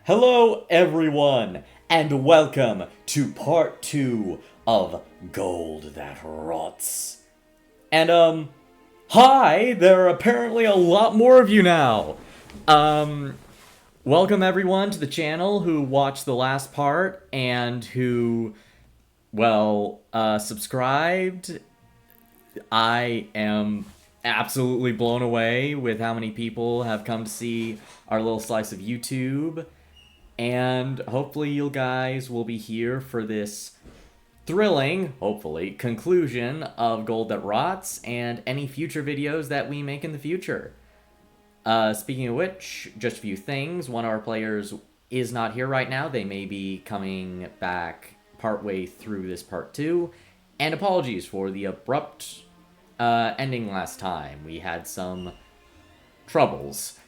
Hello, everyone, and welcome to part 2 of Gold That Rots. And, hi, there are apparently a lot more of you now. Welcome everyone to the channel who watched the last part and who, subscribed. I am absolutely blown away with how many people have come to see our little slice of YouTube. And hopefully you guys will be here for this thrilling, hopefully, conclusion of Gold That Rots and any future videos that we make in the future. Speaking of which, just a few things. One of our players is not here right now. They may be coming back partway through this part 2. And apologies for the abrupt ending last time. We had some troubles.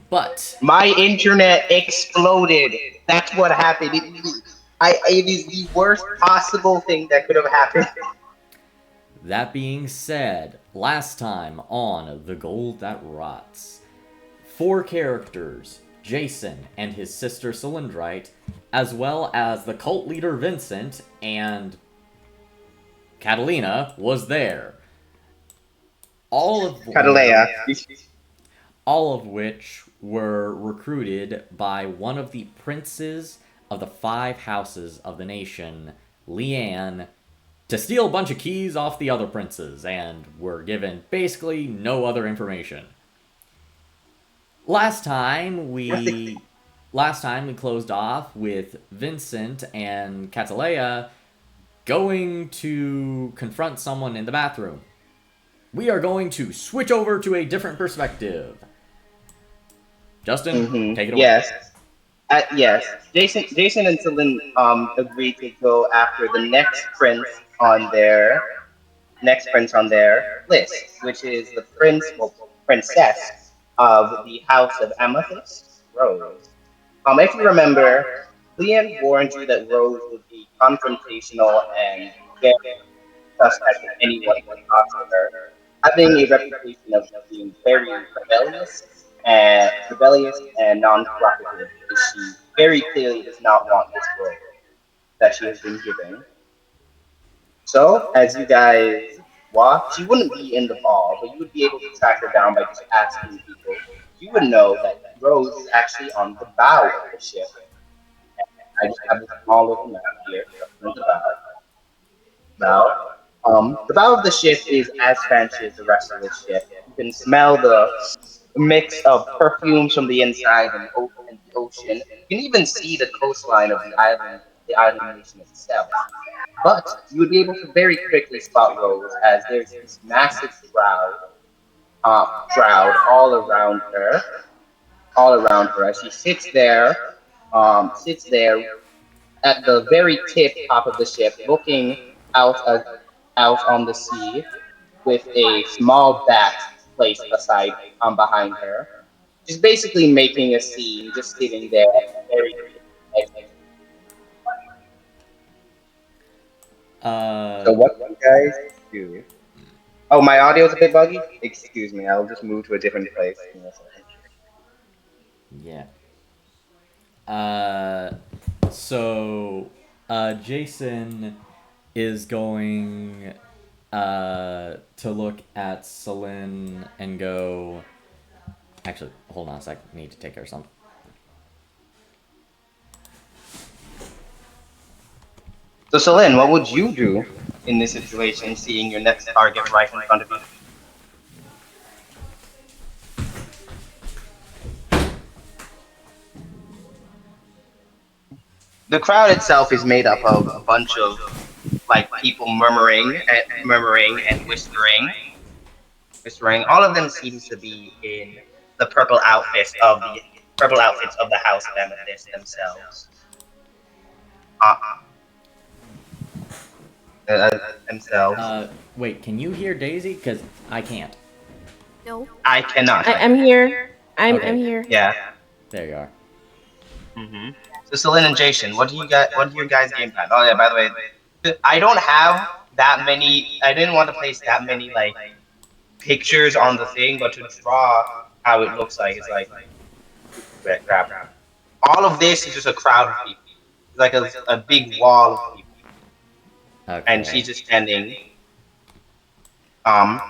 But my internet exploded. That's what happened. It is the worst possible thing that could have happened. that being said, last time on The Gold That Rots, 4 characters, Jason and his sister Cylindrite, as well as the cult leader Vincent and Catalina, was there. All of which were recruited by one of the princes of the 5 houses of the nation, Leanne, to steal a bunch of keys off the other princes, and were given basically no other information. Last time we closed off with Vincent and Catalea going to confront someone in the bathroom. We are going to switch over to a different perspective. Justin, take it away. Yes. Jason and Celine agreed to go after the next prince on their list, which is the princess of the House of Amethyst, Rose. If you remember, Leanne warned you that Rose would be confrontational and very suspect of anyone who talks to her, having a reputation of being very rebellious and non-cooperative. She very clearly does not want this role that she has been given. So, as you guys watch, you wouldn't be in the ball, but you would be able to track her down by just asking people. You would know that Rose is actually on the bow of the ship. I just have this small little map here. On the the bow of the ship is as fancy as the rest of the ship. You can smell the mix of perfumes from the inside and the ocean. You can even see the coastline of the island nation itself. But you would be able to very quickly spot Rose as there's this massive shroud all around her as she sits there at the very top of the ship, looking out out on the sea with a small bat placed aside behind her. Just basically making a scene, just sitting there, very. So what do you guys do? Oh, my audio's a bit buggy. Excuse me. I'll just move to a different place. Yeah. Jason is going to look at Celine and go... Actually, hold on a sec. I need to take care of something. So, Celine, what would you do in this situation, seeing your next target right in front of you? The crowd itself is made up of a bunch of people murmuring and whispering. All of them seems to be in the purple outfits of the House of Amethyst themselves. Wait, can you hear Daisy? Because I can't. No. I cannot. I'm here. I'm Okay. here. Yeah. There you are. So, Celine and Jason, what do your guys' game plan? Oh yeah, by the way, I don't have that many. I didn't want to place that many pictures on the thing, but to draw how it looks like, it's grab her. All of this is just a crowd of people. It's like a big wall of people, and Okay. she's just standing um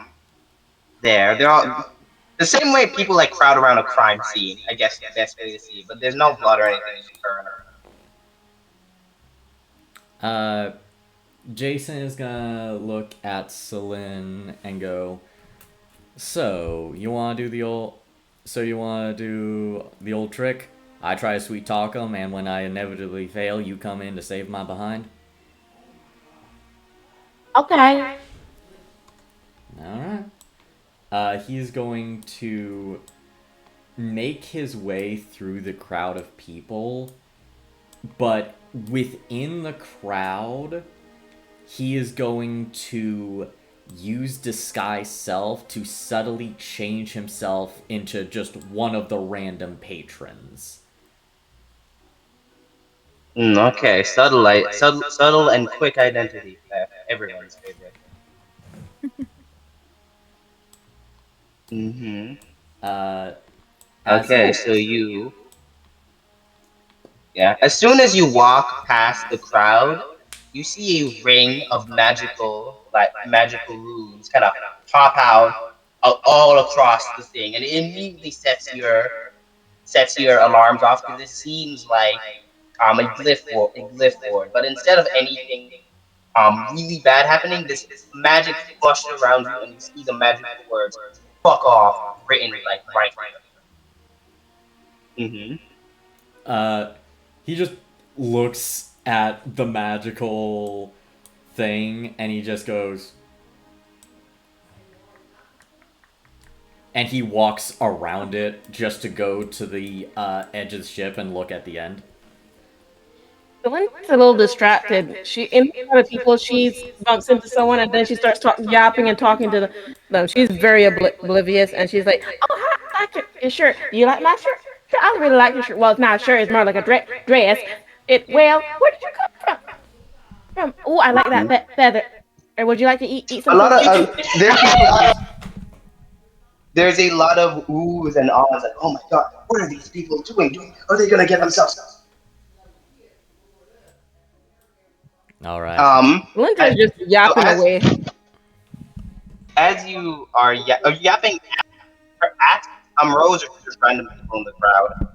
there. They're all the same way people like crowd around a crime scene. I guess the best way to see it, but there's no blood or anything occurring. Uh, Jason is gonna look at Celine and go, "So you want to do the old? So you want to do the old trick? I try to sweet talk him, and when I inevitably fail, you come in to save my behind." Okay. All right. He's going to make his way through the crowd of people, but within the crowd, he is going to use disguise self to subtly change himself into just one of the random patrons. Okay, subtle and quick identity theft. Everyone's favorite. Mm-hmm. Uh, Okay, so yeah. As soon as you walk past the crowd, you see a ring of magical runes kind of pop out all across the thing, and it immediately sets your alarms off because it seems like a glyph ward. But instead of anything really bad happening, this magic flushes around you, and you see the magical words "fuck off" written like right here. uh, he just looks at the magical thing and he just goes, and he walks around it just to go to the edge of the ship and look at the end. Celine's a little distracted. She in front of people, she bumps into someone, and then she starts yapping and talking to them. She's very oblivious, and she's like, "Oh, hi, I like your shirt. Do you like my shirt? Sure, I really like your shirt. Well, it's not a shirt; it's more like a dress. Well, where did you come from? Oh, I like that Mhm. feather. Or would you like to eat A some lot food? of there's a lot of oohs and ahs like, oh my god, what are these people doing? Are they gonna get themselves? All right. Linda's I- just so yapping away. as you are yapping at Rose or just random people in the crowd.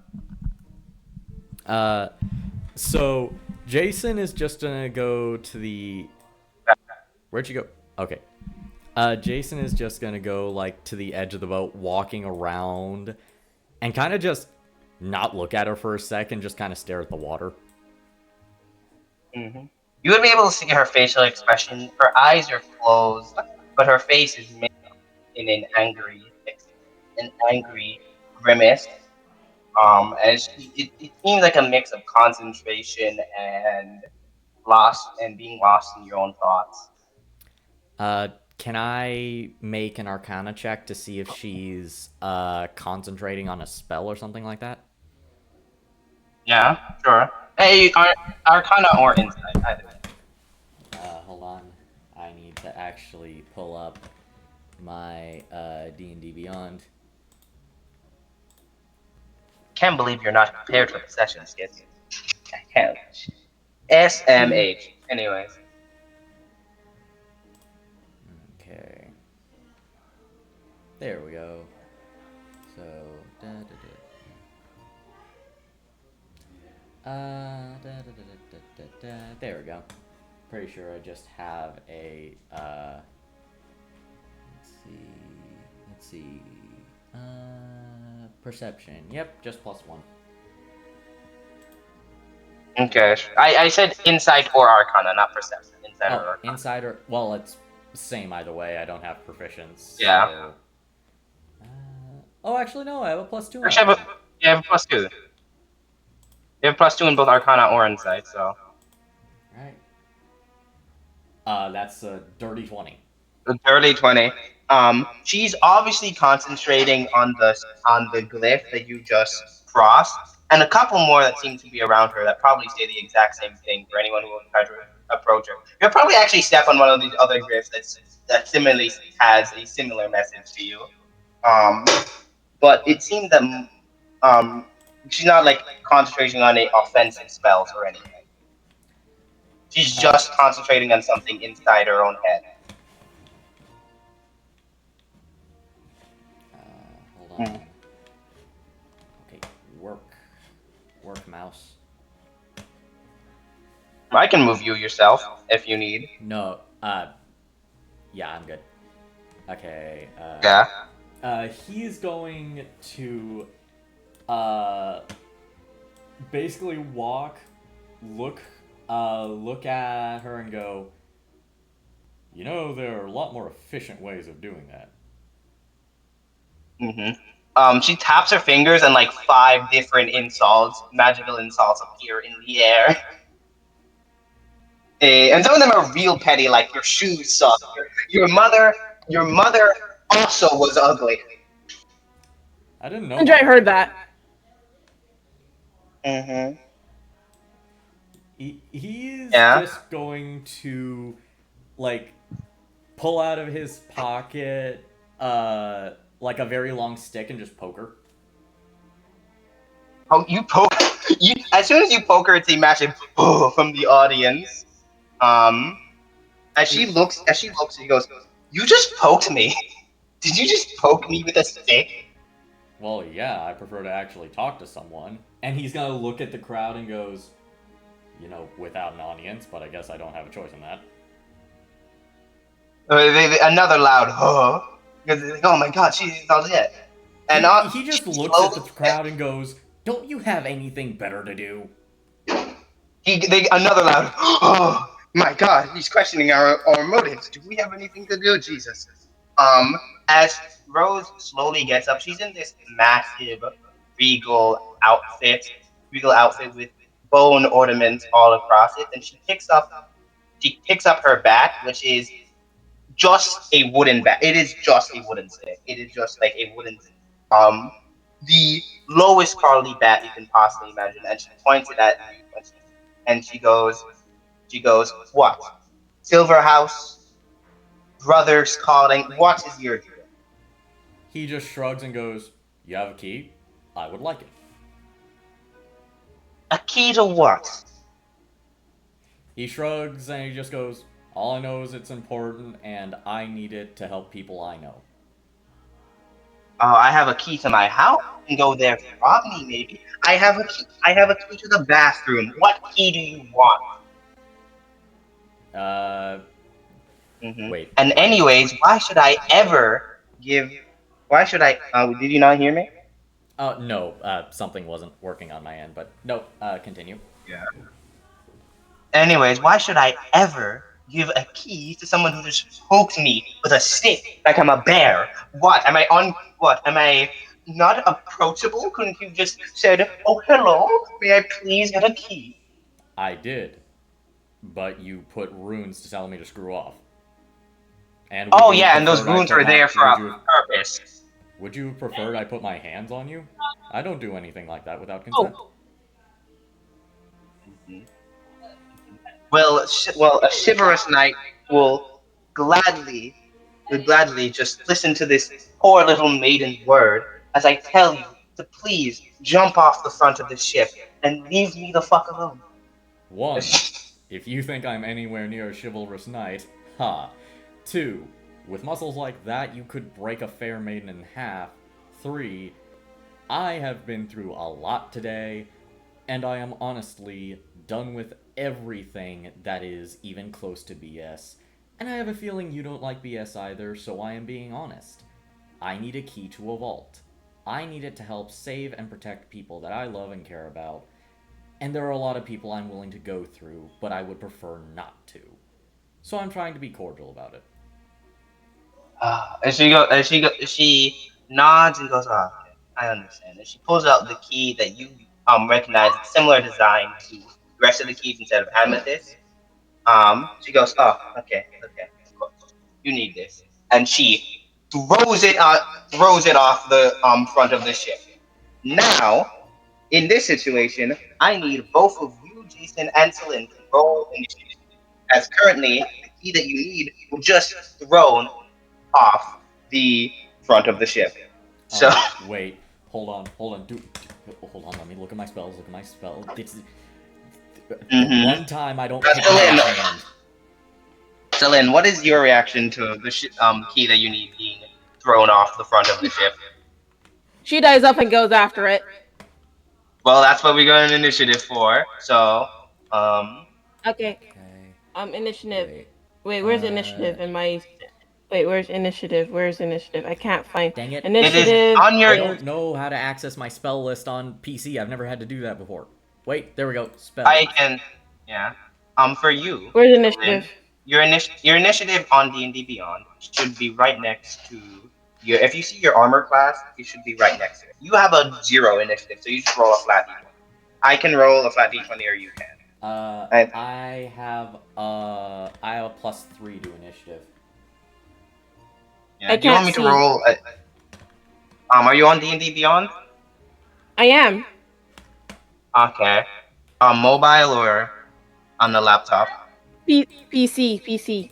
Uh, so Jason is just gonna go to the. Where'd you go? Okay. Jason is just gonna go like to the edge of the boat, walking around, and kind of just not look at her for a second, just kind of stare at the water. Mm-hmm. You would be able to see her facial expression. Her eyes are closed, but her face is made in an angry grimace. And it seems like a mix of concentration and being lost in your own thoughts. Uh, can I make an Arcana check to see if she's concentrating on a spell or something like that? Yeah, sure. Hey, Arcana or Insight, either. Hold on. I need to actually pull up my D&D Beyond. Can't believe you're not prepared for the session, Skid. I can't. SMH. Anyways. Okay. There we go. So, there we go. Pretty sure I just have a, let's see, perception. Yep, just +1. Okay. I said Insight or Arcana, not Perception. Insight or Oh, Arcana. insider. Well, it's the same either way. I don't have proficiency. Yeah. So. Oh, actually, no. I have a +2 on Actually, Arcana. you have a +2. You have +2 in both Arcana or Insight, so. Right. That's a dirty 20. The dirty 20. She's obviously concentrating on the glyph that you just crossed, and a couple more that seem to be around her that probably say the exact same thing for anyone who will try to approach her. You'll probably actually step on one of these other glyphs that similarly has a similar message to you. Um, but it seemed that um, She's not like concentrating on any offensive spells or anything. She's just concentrating on something inside her own head. Hold on. Okay, work, mouse. I can move you yourself if you need. No, yeah, I'm good. Okay. Yeah. He's going to, basically walk, look at her and go, you know, there are a lot more efficient ways of doing that. She taps her fingers and like 5 different insults, magical insults, appear in the air. And some of them are real petty, like your shoes suck. Your mother also was ugly. I didn't know. Andre heard that. He's Yeah. just going to, like, pull out of his pocket, like a very long stick and just poke her. Oh, you poke. You as soon as you poke her, it's a massive from the audience. As she looks, she goes, "You just poked me. Did you just poke me with a stick?" Well, yeah, I prefer to actually talk to someone. And he's gonna look at the crowd and goes, you know, without an audience, but I guess I don't have a choice in that. Another loud because they're like, oh my god, she's not dead. And he just looks at the crowd and goes, don't you have anything better to do? Another loud, oh my god, he's questioning our motives. Do we have anything to do, Jesus? As Rose slowly gets up, she's in this massive regal outfit with bone ornaments all across it, and she picks up her bat, which is just a wooden bat. It is just a wooden stick. It is just like a wooden the lowest quality bat you can possibly imagine, and she points it at you, and she goes, what? Silver House, brothers calling. What is your deal? He just shrugs and goes, you have a key? I would like it. A key to what? He shrugs and he just goes, all I know is it's important and I need it to help people I know. I have a key to my house. You can go there to rob me, maybe. I have a key to the bathroom. What key do you want? Wait. And anyways, why should I ever give... Why should I... did you not hear me? No, something wasn't working on my end, but no, continue. Yeah. Anyways, why should I ever give a key to someone who just poked me with a stick like I'm a bear? What? Am I not approachable? Couldn't you just said, oh, hello, may I please get a key? I did. But you put runes to tell me to screw off. And and those runes are there for a purpose. Would you have preferred I put my hands on you? I don't do anything like that without consent. Well, a chivalrous knight will gladly just listen to this poor little maiden's word as I tell you to please jump off the front of the ship and leave me the fuck alone. 1. If you think I'm anywhere near a chivalrous knight, ha. 2. With muscles like that, you could break a fair maiden in half. 3. I have been through a lot today, and I am honestly done with everything that is even close to BS. And I have a feeling you don't like BS either, so I am being honest. I need a key to a vault. I need it to help save and protect people that I love and care about. And there are a lot of people I'm willing to go through, but I would prefer not to. So I'm trying to be cordial about it. She nods and goes, oh, okay, I understand. And she pulls out the key that you recognize, it's similar design to the rest of the keys instead of amethyst. She goes, oh, okay, of course. You need this. And she throws it off the front of the ship. Now, in this situation, I need both of you, Jason and Celine, to roll initiative. As currently, the key that you need will just thrown off the front of the ship. So wait, hold on. Hold on, let me look at my spells. Look at my spell. It's the Mm-hmm. one time I don't pick Still in. Mage Hand. Celine, what is your reaction to the key that you need being thrown off the front of the ship? She dies up and goes after it. Well, that's what we got an initiative for. So, Okay. Okay. Initiative. Wait. Wait, where's initiative in my? Wait, where's initiative? Where's initiative? I can't find Dang it. it is initiative. on your. I don't know how to access my spell list on PC. I've never had to do that before. Wait, there we go. Spells. I can. Yeah. For you, Where's Celine, initiative? your initiative on D&D Beyond should be right next to your. If you see your armor class, it should be right next to it. You have a 0 initiative, so you just roll a flat d20. I can roll a flat d20, or you can. I have a +3 to initiative. Yeah. I Do you want can't me to see. roll? Are you on D&D Beyond? I am. Okay. Mobile or on the laptop? PC. PC.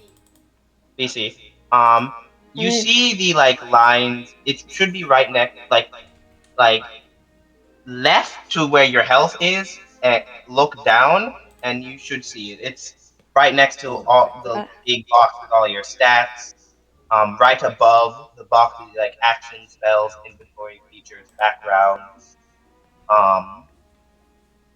You Mm. see the lines. It should be right next, like left to where your health is, and look down, and you should see it. It's right next to Oh, all okay. the big box with all your stats. Right above the box with action spells, inventory features, backgrounds.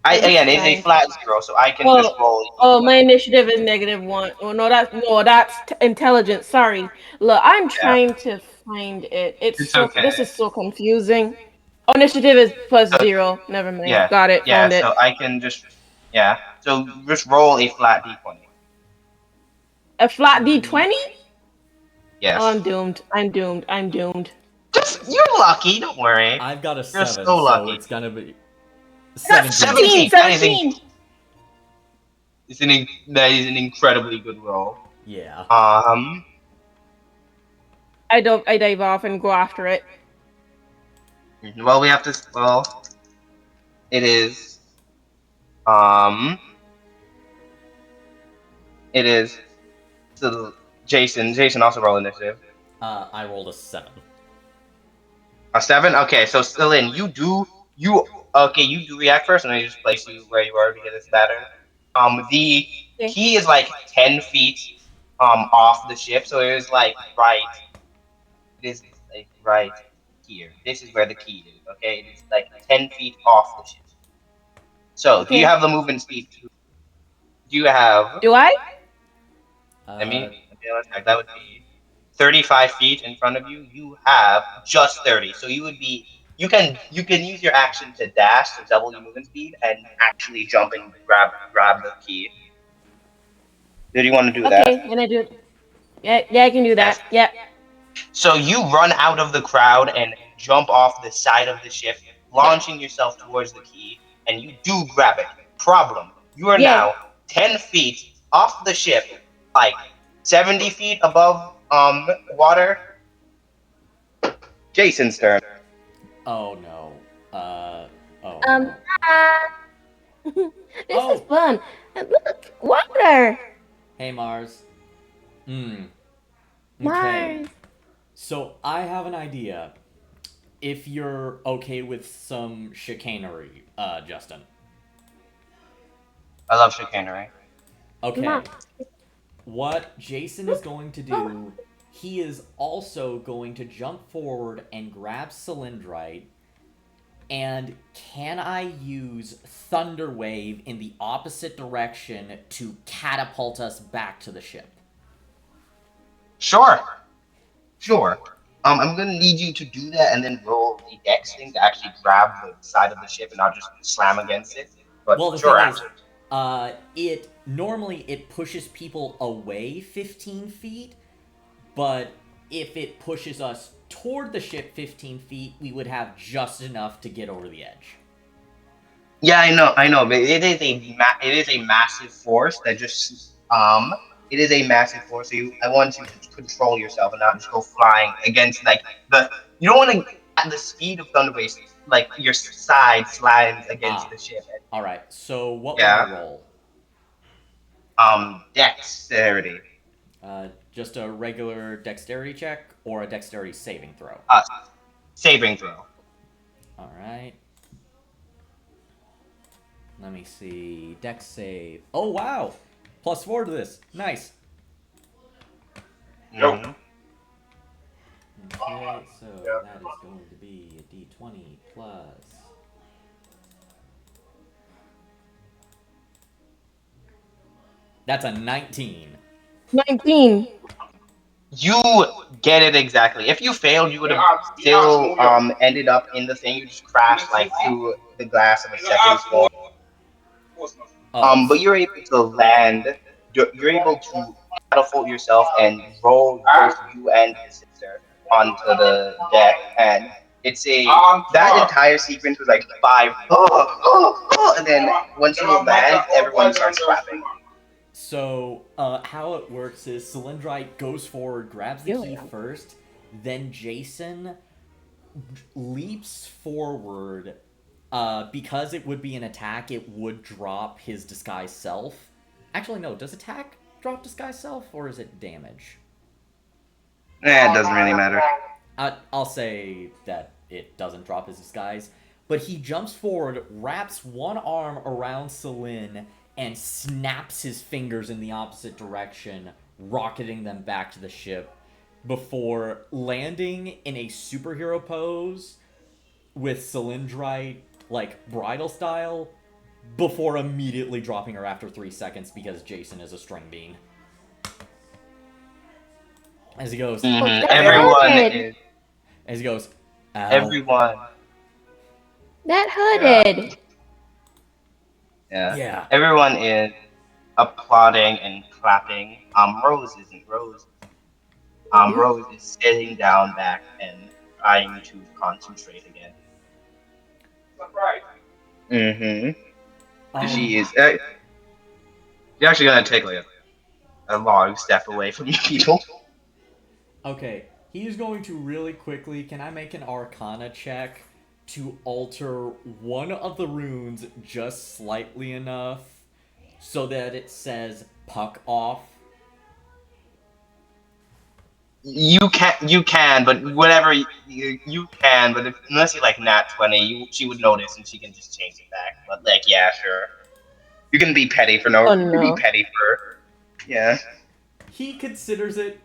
Let me Again, it's a find. flat 0, so I can just Oh, roll a oh, d20. my initiative is -1. Oh no, that's intelligence. Sorry. Look, I'm Yeah, trying to find it. it's okay. This is so confusing. Oh, initiative is So, +0. Never mind. yeah, Got it. yeah. Found it. So I can just So just roll a flat d20. A flat D20? Oh, Yes. I'm doomed. I'm doomed. You're lucky. Don't worry. I've got a You're 7, so so lucky. it's gonna be I got 17. 17. 17. That is 17. that is an incredibly good roll. Yeah. Um. I dive off and go after it. Well, we have to. Well, it is. Um. It is. So Jason. Jason also roll initiative. I rolled a 7. A 7. Okay. So Celine, you. Okay, you do react first, and I just place you where you are because it's better. The Okay. key is 10 feet off the ship, so it is right. It is right here. This is where the key is. Okay, it is 10 feet off the ship. So, do you Okay. have the movement speed? Do you have? Do I? Let me check. That would be 35 feet in front of you. You have just 30. So you would be. You can use your action to dash to double your movement speed and actually jump and grab the key. Do you want to do that? Okay. And I do. Yeah, I can do Yes. that. Yeah. So you run out of the crowd and jump off the side of the ship, launching yourself towards the key, and you do grab it. Problem: you are Yeah. now 10 feet off the ship, like 70 feet above water. Jason's turn. Oh no. Oh Um. no. This is Oh! fun. And look, water. Hey, Mars. Hmm. Okay. Mars. So I have an idea. If you're okay with some chicanery, Justin. I love chicanery. Okay. Mom. What Jason is going to do, he is also going to jump forward and grab Cylindrite. And can I use Thunder Wave in the opposite direction to catapult us back to the ship? Sure. I'm gonna need you to do that and then roll the dex thing to actually grab the side of the ship and not just slam against it. But Well, the sure, thing is, absolutely. it normally it pushes people away 15 feet, but if it pushes us toward the ship 15 feet, we would have just enough to get over the edge. Yeah, I know, but it is a massive force that just it is a massive force. So I want you to control yourself and not just go flying against the. You don't want to at the speed of Thunderwave, your side slides against Ah, the ship. all right. So what would I Yeah. roll? Dexterity. Just a regular dexterity check or a dexterity saving throw? Saving throw. All right. Let me see. Dex save. Oh, wow. +4 to this. Nice. Mhm. Okay, so that is going to be a d20 plus. That's a 19. 19. You get it exactly. If you failed, you would have still ended up in the thing. You just crashed like through the glass of a second floor. Oh, But you're able to land. You're able to catapult yourself and roll both you and your sister onto the deck, and it's a that entire sequence was like five, and then once you land, everyone starts clapping. so how it works is Cylindrite goes forward, grabs the key first, then Jason leaps forward. Because it would be an attack, it would drop his disguise self. Actually, no. Does attack drop disguise self, or is it damage? It doesn't really matter. I'll say that it doesn't drop his disguise. But he jumps forward, wraps one arm around Celine, and snaps his fingers in the opposite direction, rocketing them back to the ship before landing in a superhero pose with Cylindrite, like, bridal style, before immediately dropping her after 3 seconds because Jason is a string bean. As he goes, Everyone is. as he goes, ow. Everyone. That hooded. Yeah. Yeah. Everyone is applauding and clapping. Rose isn't. Rose is sitting down back and trying to concentrate again. Mm-hmm. She is. You're actually gonna take like a long step away from you people. Okay, he's going to really quickly. Can I make an Arcana check to alter one of the runes just slightly enough so that it says puck off? You can, but whatever you can, but unless you like nat 20, she would notice and she can just change it back. But like, yeah, sure. You can be petty for no. Oh, You can be no. petty for. Yeah. He considers it.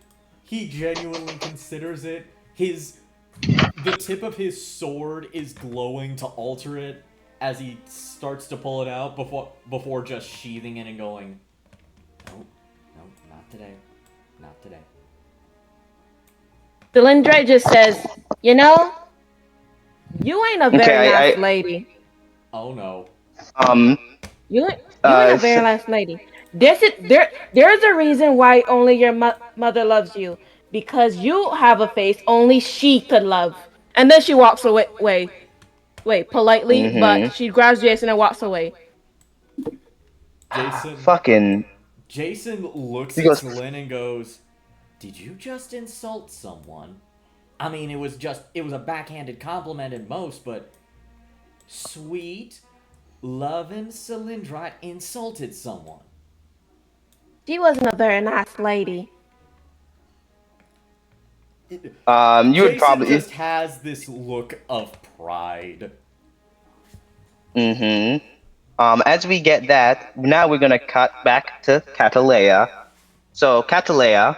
He genuinely considers it. The tip of his sword is glowing to alter it as he starts to pull it out before just sheathing it and going, nope, nope, not today, not today. Cylindrite just says, you know, you ain't a very nice lady. Oh no. You ain't a very nice lady. There's a reason why only your mother loves you. Because you have a face only she could love. And then she walks away. Wait, politely, but she grabs Jason and walks away. Jason looks at Celine and goes, "Did you just insult someone? I mean, it was a backhanded compliment at most, but sweet, loving Cylindrite insulted someone." She wasn't a very nice lady. Jason just has this look of pride. As we get that, now we're gonna cut back to Catalea. So Catalea,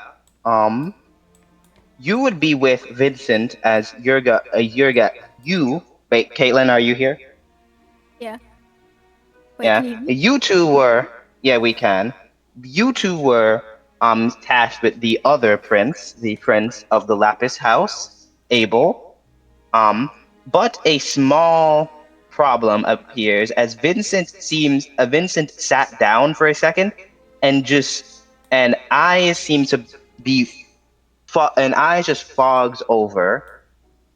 you would be with Vincent as Yurga. Wait, Caitlin, are you here? Yeah. Wait, Yeah. can you hear me? You two were. Yeah, we can. You two were tasked with the other prince, the prince of the Lapis House, Abel. But a small problem appears as Vincent sat down for a second and eyes seem to be and eyes just fogs over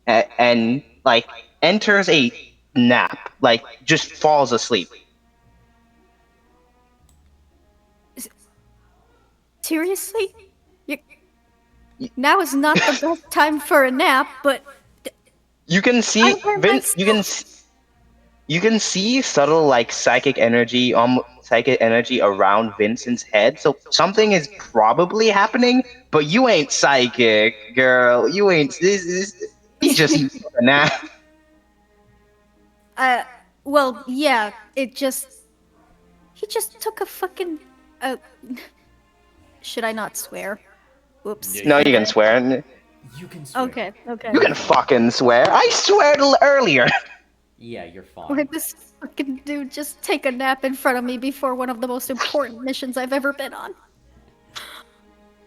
and like enters a nap, like just falls asleep. Seriously? Now is not the best time for a nap, but you can see you can see subtle like psychic energy around Vincent's head. So something is probably happening, but you ain't psychic, girl. You ain't he just needs a nap. well, yeah, it just He just took a fucking. Uh, should I not swear? Whoops. Yeah, No, you you can swear. You can swear. Okay, okay. You can fucking swear. I swear earlier. Yeah, you're fine. Why this fucking dude just take a nap in front of me before one of the most important missions I've ever been on?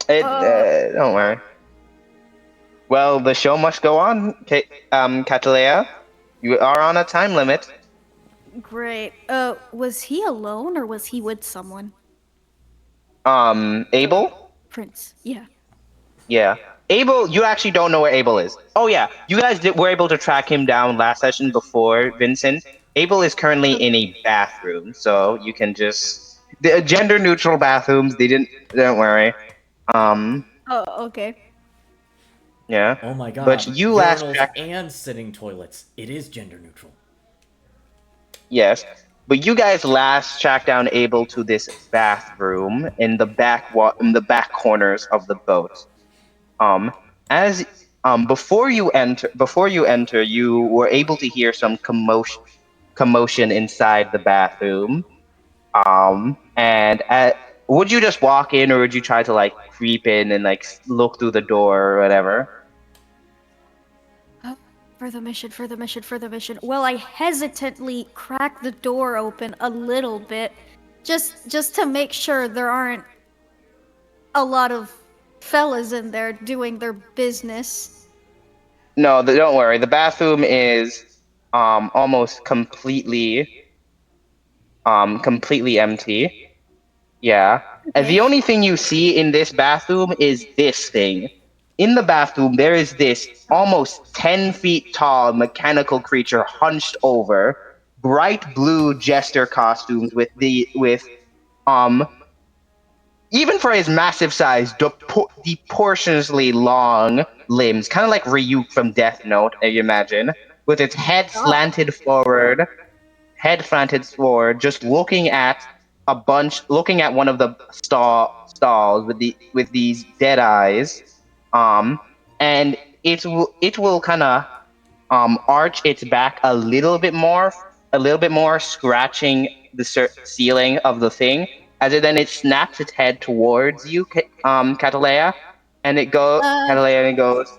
Don't worry. Well, the show must go on, Catalea. You are on a time limit. Great. Was he alone or was he with someone? Abel? Prince. Yeah. Yeah. Abel, you actually don't know where Abel is. Oh yeah, you guys were able to track him down last session before Vincent. Abel is currently in a bathroom, so you can just the gender neutral bathrooms. Don't worry. Oh, okay. Yeah. Oh my god. But you last Urinals tracked. and sitting toilets. It is gender neutral. Yes. But you guys last tracked down Abel to this bathroom in the back corners of the boat. As before you enter, you were able to hear some commotion inside the bathroom. Would you just walk in, or would you try to like creep in and like look through the door or whatever? For the mission. Well, I hesitantly crack the door open a little bit, just to make sure there aren't a lot of fellas in there doing their business. No, don't worry. The bathroom is almost completely empty. Yeah. And the Okay. only thing you see in this bathroom is this thing. In the bathroom, there is this almost 10 feet tall mechanical creature hunched over, bright blue jester costumes with um even for his massive size, proportionately long limbs, kind of like Ryuk from Death Note, I imagine, with its head slanted forward, just looking at one of the stalls with these dead eyes, and it will kind of arch its back a little bit more, scratching the ceiling of the thing. It snaps its head towards you, Catalea, and it goes, Uh, Catalea, and it goes,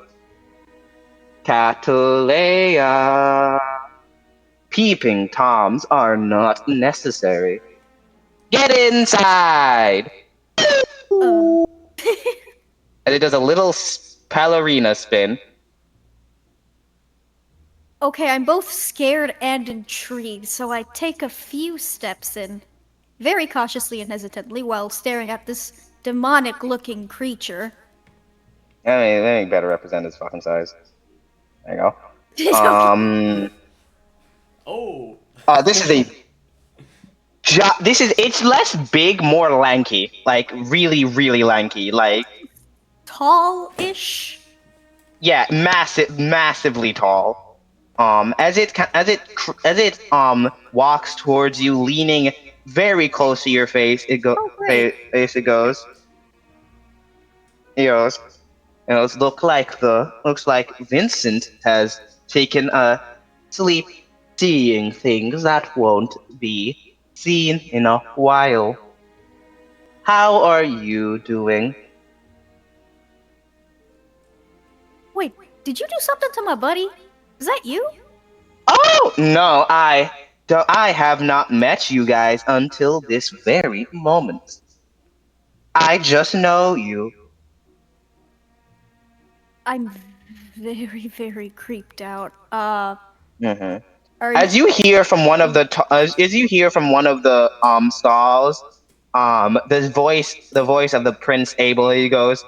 Catalea. Peeping toms are not necessary. Get inside! uh, And it does a little ballerina spin. okay, I'm both scared and intrigued, so I take a few steps in, very cautiously and hesitantly, while staring at this demonic-looking creature. Let me better represent its fucking size. There you go. Oh. This is it's less big, more lanky. Like, really, really lanky. Like, Tall-ish? yeah, massively tall. As it walks towards you, leaning very close to your face, Oh, great. it goes. It goes. Looks like Vincent has taken a sleep, seeing things that won't be seen in a while. How are you doing? Wait, did you do something to my buddy? Is that you? Oh no, I have not met you guys until this very moment. I just know you. I'm very, very creeped out. Mm-hmm. Are As you? you hear from one of the stalls, the voice of the Prince Abel, he goes,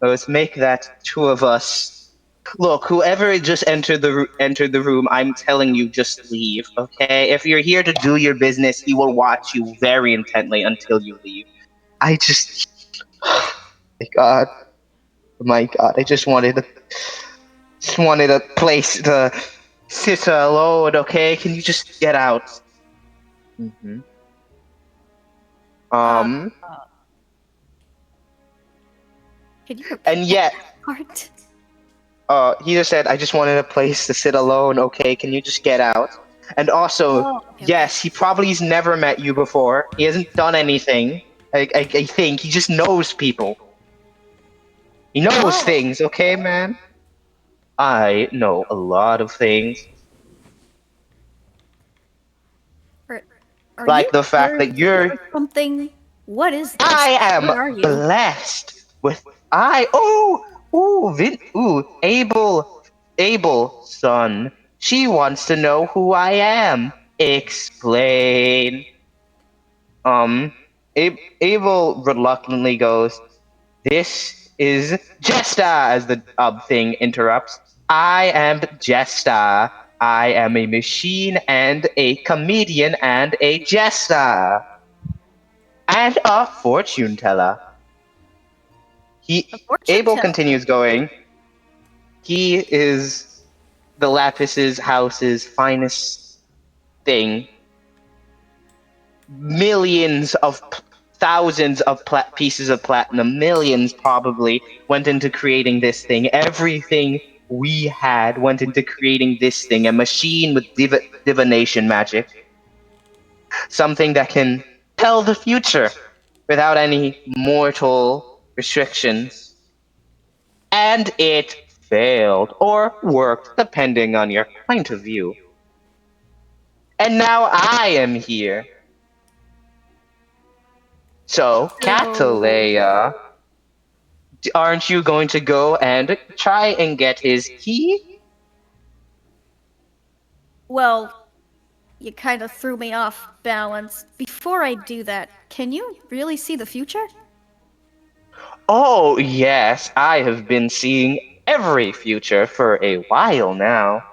"Let's make that two of us. Look, whoever just entered the room, I'm telling you, just leave, okay? If you're here to do your business, he will watch you very intently until you leave. I just, my God, I just wanted a place to sit alone, okay? Can you just get out?" Mm-hmm. Can you repeat And yet, that part? he just said, "I just wanted a place to sit alone, okay? Can you just get out?" And also, Oh, okay, yes, he probably has never met you before. He hasn't done anything. I think he just knows people. He knows Oh, things, okay, man? I know a lot of things. are, are Like you the fact that cursed you're. or something? What is this? I am What are you? blessed with. Abel, son. She wants to know who I am. Explain. Um, Abel reluctantly goes, "This is Jesta," as the thing interrupts. "I am Jesta. I am a machine and a comedian and a jester. And a fortune teller." A He fortune Abel teller. continues going, "He is the Lapis's house's finest thing. Millions of thousands of pieces of platinum, millions probably, went into creating this thing. Everything we had went into creating this thing, a machine with divination magic, something that can tell the future without any mortal restrictions. And it failed, or worked, depending on your point of view. And now I am here. So, So, Catalea, aren't you going to go and try and get his key?" well, you kind of threw me off balance. Before I do that, can you really see the future? "Oh, yes, I have been seeing every future for a while now.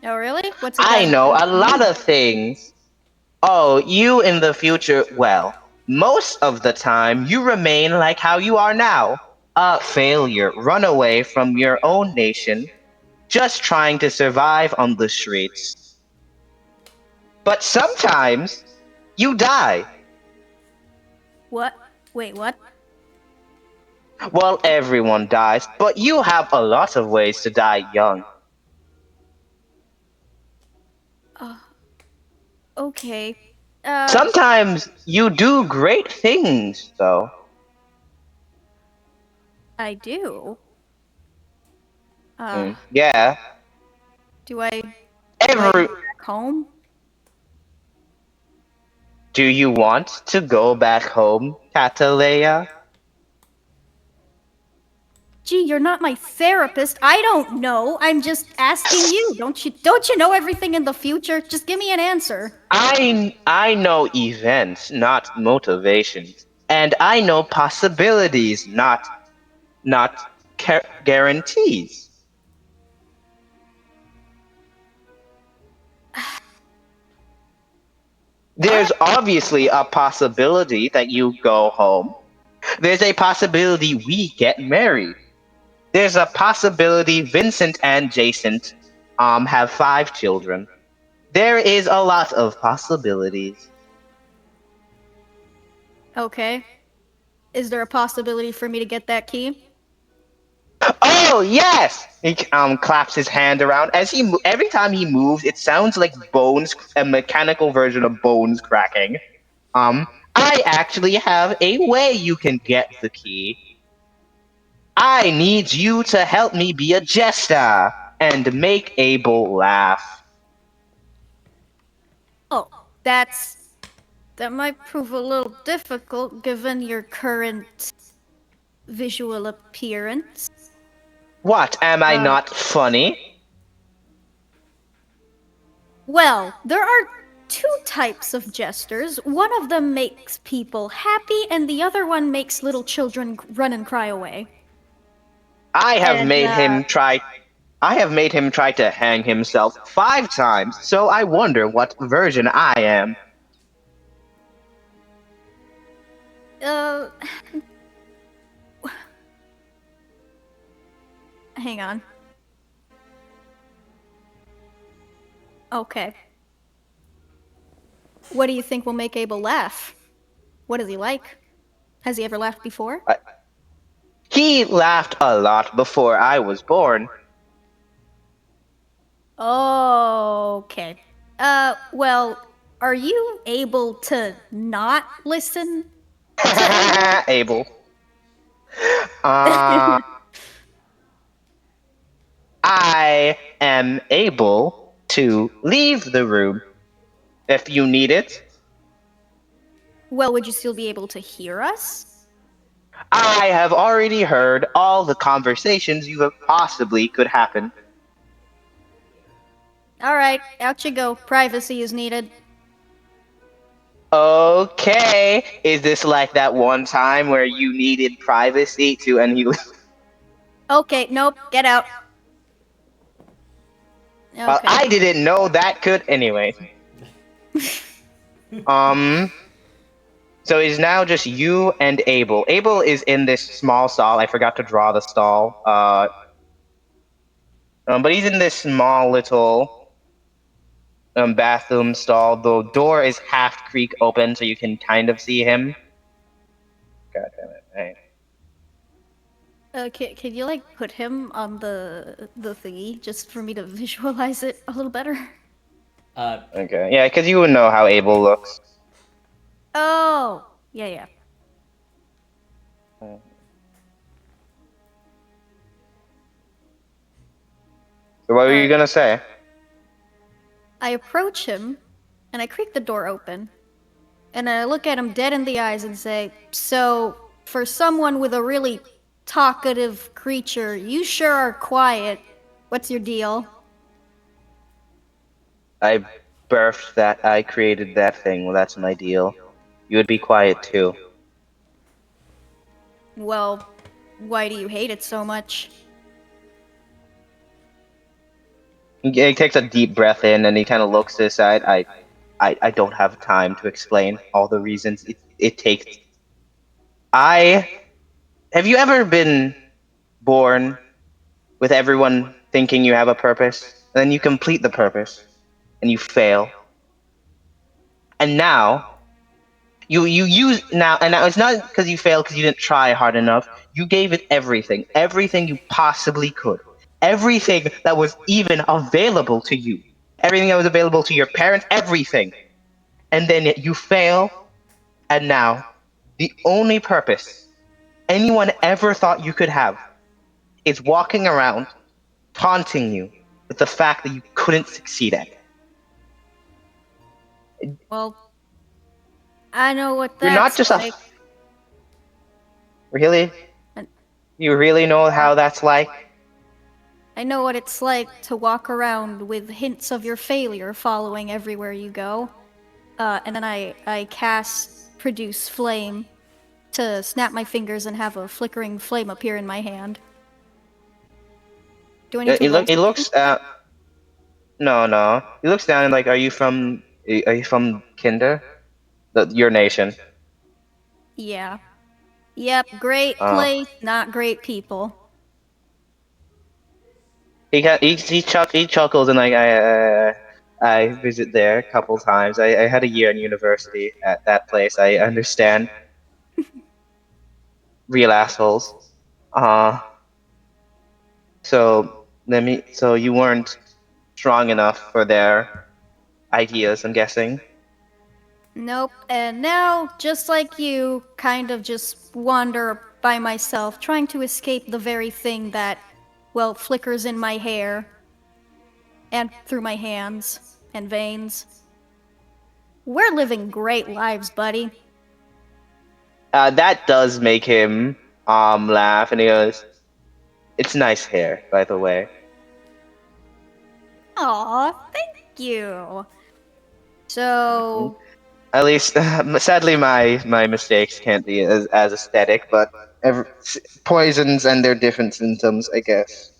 Oh, really? What's it got I to know do with a lot me? of things. Oh, you in the future, well, most of the time you remain like how you are now. A failure, run away from your own nation, just trying to survive on the streets. But sometimes you die. What? Wait, what? Well, everyone dies, but you have a lot of ways to die young. Uh, okay. Sometimes you do great things, though. I do. Uh, Yeah, do I every. go back home? Do you want to go back home, Catalea? Gee, you're not my therapist. I don't know. I'm just asking you. Don't you know everything in the future? Just give me an answer. I know events, not motivations, and I know possibilities, not guarantees. All right. There's obviously a possibility that you go home. There's a possibility we get married. There's a possibility Vincent and Jason have 5 children. There is a lot of possibilities. Okay. Is there a possibility for me to get that key? Oh yes! He claps his hand around as every time he moves, it sounds like bones, a mechanical version of bones cracking. Um, I actually have a way you can get the key. I need you to help me be a jester and make Abel laugh. Oh, that might prove a little difficult given your current visual appearance. What, am I Uh, not funny? well, there are two types of jesters. One of them makes people happy, and the other one makes little children run and cry away. I have And made him try I have made him try to hang himself 5 times, so I wonder what version I am. uh, hang on. Okay. What do you think will make Abel laugh? What is he like? Has he ever laughed before? He laughed a lot before I was born. Okay. Well, are you able to not listen to anyone? Abel. Uh, I am able to leave the room if you need it. Well, would you still be able to hear us? I have already heard all the conversations you have possibly could happen. Alright, out you go. Privacy is needed. Okay, is this like that one time where you needed privacy to and you Okay, nope, get out. well, Okay. I didn't know that could anyway. Um so it's now just you and Abel. Abel is in this small stall. I forgot to draw the stall. But he's in this small little bathroom stall. The door is half creak open so you can kind of see him. God damn it. Hey. Can you like put him on the thingy just for me to visualize it a little better? Okay. Yeah, because you would know how Abel looks. Oh, yeah. So what were you gonna say? I approach him and I creak the door open. And I look at him dead in the eyes and say, "So, for someone with a really talkative creature, you sure are quiet. What's your deal?" I birthed that. I created that thing. Well, that's my deal. You would be quiet too. Well, why do you hate it so much? He takes a deep breath in and he kind of looks to the side. I don't have time to explain all the reasons it takes. Have you ever been born with everyone thinking you have a purpose, and then you complete the purpose, and you fail? And now you use now, and now it's not because you failed because you didn't try hard enough. You gave it everything you possibly could, everything that was even available to you, everything that was available to your parents, everything. And then you fail, and now the only purpose anyone ever thought you could have is walking around taunting you with the fact that you couldn't succeed at it. Well, I know what You're not that's just a like. really. And You really know how that's like. I know what it's like to walk around with hints of your failure following everywhere you go. And then I cast Produce Flame to snap my fingers and have a flickering flame appear in my hand. Do I need to roll He something? looks no. He looks down and like, are you from Kinder? Your nation. Yeah. Yep, great Oh. place, not great people. He chuckles and like I visit there a couple times. I had a year in university at that place. I understand real assholes. Uh so you weren't strong enough for their ideas, I'm guessing. Nope, and now, just like you, kind of just wander by myself, trying to escape the very thing that, well, flickers in my hair and through my hands and veins. We're living great lives, buddy. That does make him laugh, and he goes, "It's nice hair, by the way." Aw, thank you. So, At least, sadly, my mistakes can't be as aesthetic, but poisons and their different symptoms, I guess.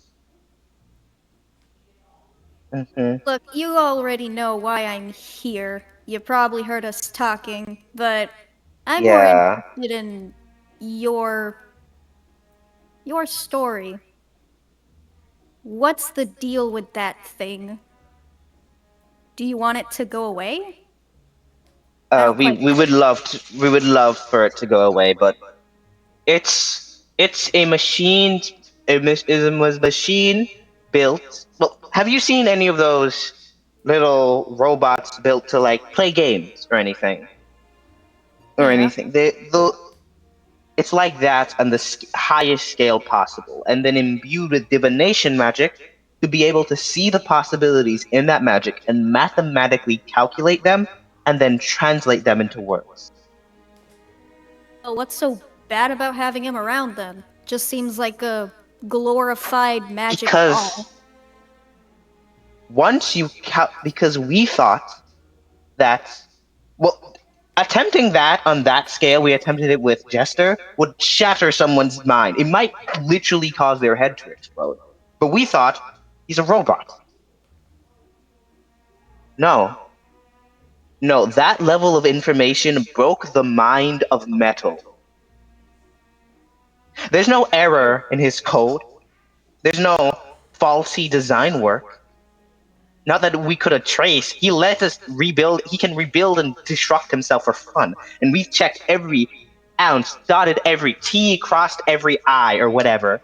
look, you already know why I'm here. You probably heard us talking, but I'm more Yeah. interested in your your story. What's the deal with that thing? Do you want it to go away? I don't quite. We would love for it to go away, but it's a machine. It was machine built. Well, have you seen any of those little robots built to like play games or anything? Or Yeah. anything? It's like that on the highest scale possible, and then imbued with divination magic to be able to see the possibilities in that magic and mathematically calculate them and then translate them into words. Oh, what's so bad about having him around then? Just seems like a glorified magic Because doll. because we thought that, well, attempting that on that scale, we attempted it with Jester, would shatter someone's mind. It might literally cause their head to explode. But we thought he's a robot. No. No, that level of information broke the mind of metal. There's no error in his code. There's no faulty design work. Not that we could have traced. He let us rebuild. He can rebuild and destruct himself for fun. And we checked every ounce, dotted every T, crossed every I, or whatever.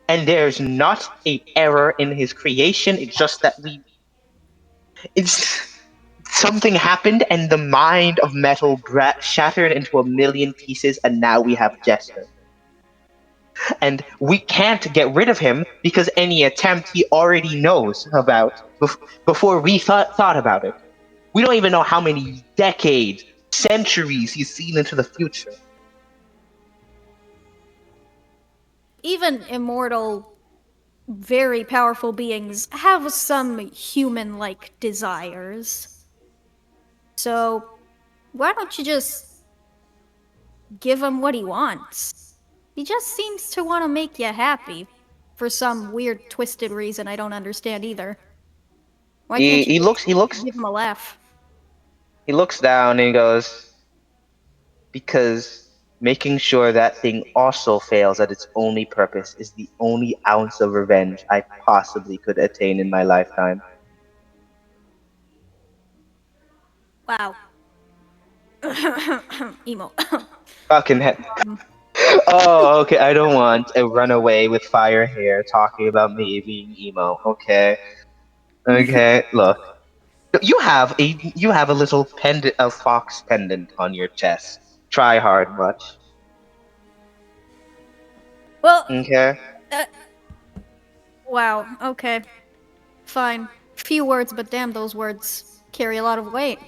And there's not a error in his creation. It's just that it's something happened, and the mind of metal shattered into a million pieces, and now we have Jester. And we can't get rid of him because any attempt he already knows about before we thought about it. We don't even know how many decades, centuries he's seen into the future. Even immortal, very powerful beings have some human like desires. So, why don't you just give him what he wants? He just seems to want to make you happy. For some weird, twisted reason I don't understand either. Why can't you He looks give him a laugh? he looks down and he goes, because making sure that thing also fails at its only purpose is the only ounce of revenge I possibly could attain in my lifetime. Wow. Emo. Fucking heck. Oh, okay. I don't want a runaway with fire hair talking about me being emo. Okay. Okay. Look, you have a little pendant, a fox pendant on your chest. Try hard, much. Well, Okay. wow, okay. Fine. Few words, but damn, those words carry a lot of weight.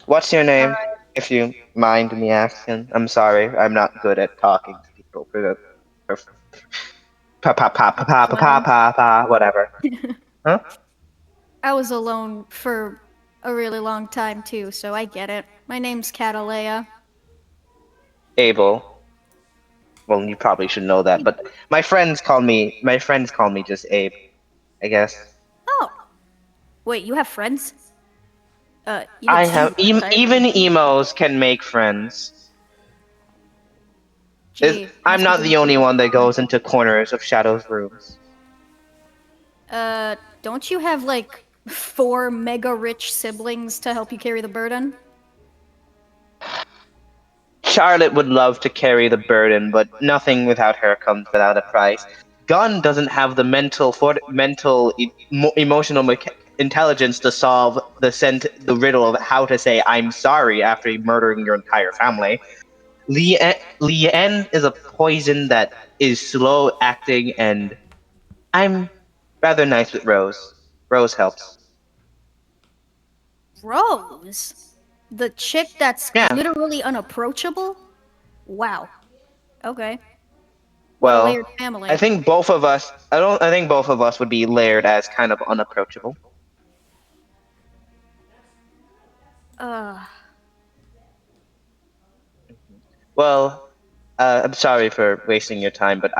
What's your name, if you mind me asking? I'm sorry, I'm not good at talking to people. Whatever. Huh? I was alone for a really long time too, so I get it. My name's Catalea. Abel. Well, you probably should know that, but my friends call me just Abe, I guess. Oh, wait, you have friends? You I had have said that, even emos can make friends. Gee, I'm must be not doing the only pretty one that fine. goes into corners of Shadow's rooms. Don't you have like 4 mega rich siblings to help you carry the burden? Charlotte would love to carry the burden, but nothing without her comes without a price. Gunn doesn't have the emotional intelligence to solve the riddle of how to say "I'm sorry" after murdering your entire family. Lien is a poison that is slow acting, and I'm rather nice with Rose. Rose helps. Rose? The chick that's Yeah. literally unapproachable? Wow. Okay. What a Well, layered family. I think both of us. I think both of us would be layered as kind of unapproachable. Uh, Well, I'm sorry for wasting your time, but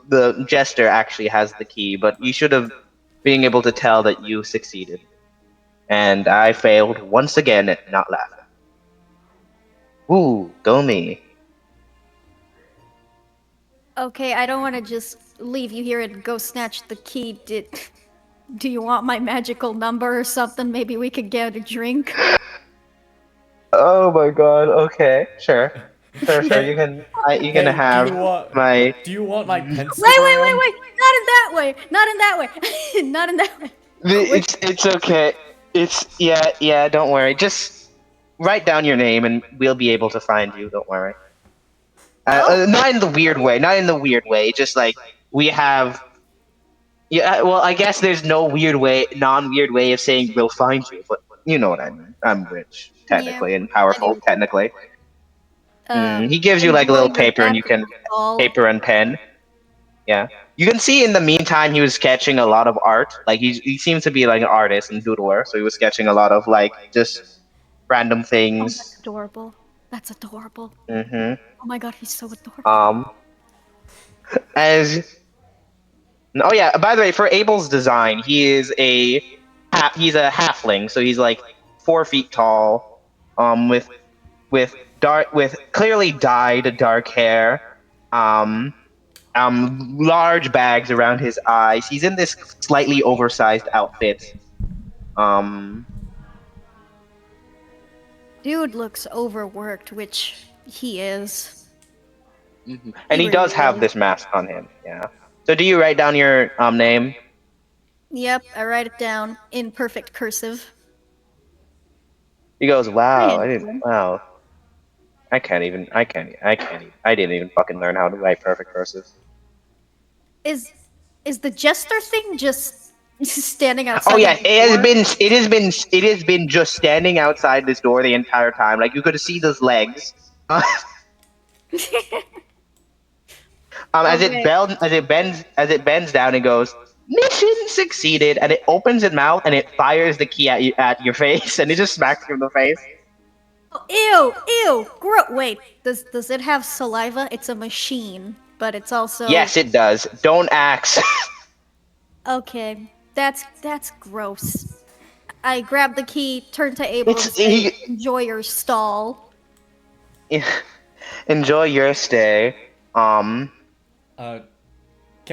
the jester actually has the key. But you should have been able to tell that you succeeded, and I failed once again at not laughing. Ooh, go me. okay, I don't want to just leave you here and go snatch the key. Do you want my magical number or something? Maybe we could get a drink? Oh my god. Okay, sure. Sure. You can. You can Hey, have my. do you want my Penstagram? Wait! Not in that way! Not in that way! Not in that way! It's okay. Yeah. Don't worry. Just write down your name, and we'll be able to find you. Don't worry. Not in the weird way. Not in the weird way. Just like we have. Yeah. Well, I guess there's no non-weird way of saying we'll find you, but you know what I mean. I'm rich, Yeah, technically, and I powerful, do. technically. He gives you like a Enjoy little your paper, and you happy can ball. paper and pen. Yeah. You can see in the meantime he was sketching a lot of art. Like he seems to be like an artist and doodler, so he was sketching a lot of like just random Oh, that's things. adorable. That's adorable. hmm Oh my god, he's so adorable. Um as Oh yeah, by the way, for Abel's design, he's a halfling, so he's like 4 feet tall, with clearly dyed dark hair. Um Large bags around his eyes. He's in this slightly oversized outfit. Um, Dude looks overworked, which he is. and he does have this mask on him. Yeah. So do you write down your name? Yep, I write it down in perfect cursive. He goes, "Wow, I didn't. Handsome. Wow, I can't even. I didn't even fucking learn how to write perfect cursive." Is the jester thing just standing outside? Oh yeah, the door? it has been just standing outside this door the entire time. Like you could see those legs. Okay. As it bends down, it goes, "Mission succeeded," and it opens its mouth and it fires the key at your face, and it just smacks you in the face. Ew! Wait, does it have saliva? It's a machine, but it's also Yes, it does. Don't axe. okay. That's gross. I grab the key, turn to Abel, and It's say, "Enjoy your stall." Enjoy your stay. Can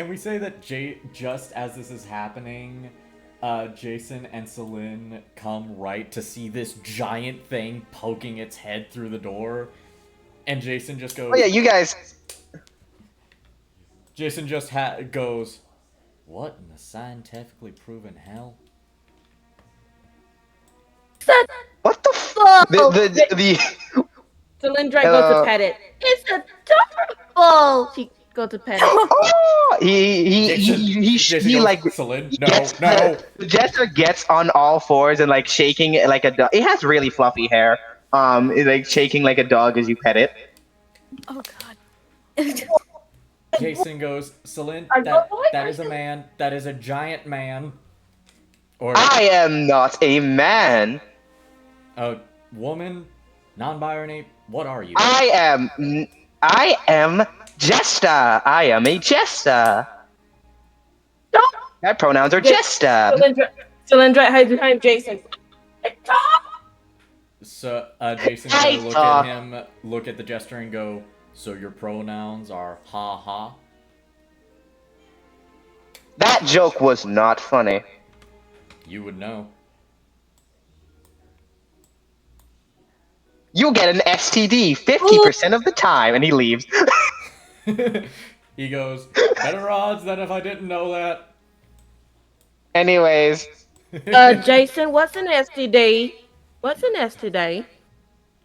we say that just as this is happening, Jason and Celine come right to see this giant thing poking its head through the door, and Jason just goes. Oh yeah, you guys. Jason just goes. What in the scientifically proven hell? What the the Cylindra goes to pet it. It's adorable. She goes to pet it. Oh, Jason he goes, like Celine, gets, no. the jester gets on all fours and like shaking it like a dog. It has really fluffy hair. It's like shaking like a dog as you pet it. Oh god. Jason goes, Celine, that is a man. That is a giant man. Or I am not a man. a woman, non-binary. What are you? I am Jester. I am a Jester. My pronouns are Jester. Cylindra hides behind Jason. So Jason's gonna look at him, look at the jester, and go, "So your pronouns are ha ha?" That joke was not funny. You would know. You get an STD 50% of the time, and he leaves. He goes, "Better odds than if I didn't know that." Anyways, Jason, what's an STD? What's an STD?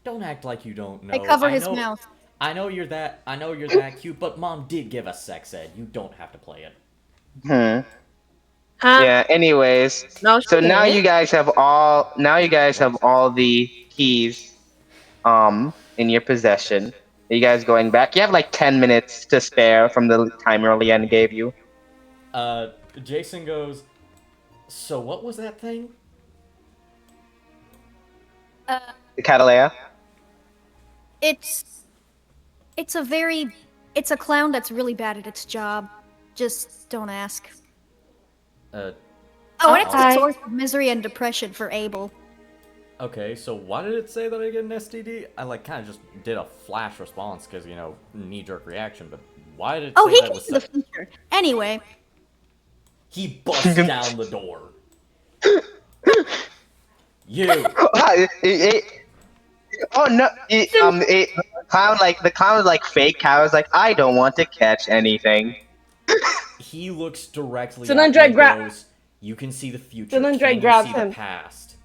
Don't act like you don't know. I cover his mouth. I know you're that cute, but Mom did give us sex ed. You don't have to play it. Huh? Yeah. Anyways, No, so now didn't. you guys have all the keys, in your possession. Are you guys going back? You have like 10 minutes to spare from the timer Leanne gave you. Jason goes, "So what was that thing?" The Catalea. It's a clown that's really bad at its job. Just don't ask. Oh, and it's a source of misery and depression for Abel. Okay, so why did it say that I get an STD? I like kind of just did a flash response because knee-jerk reaction. But why did it say He that can was see the future. Anyway. He busts down the door. You. Oh no! the clown is like fake cow is like, I don't want to catch anything. He looks directly So at then me Drake and grab- goes, "You can see the future. then Drake Can you grabs see the him. past?"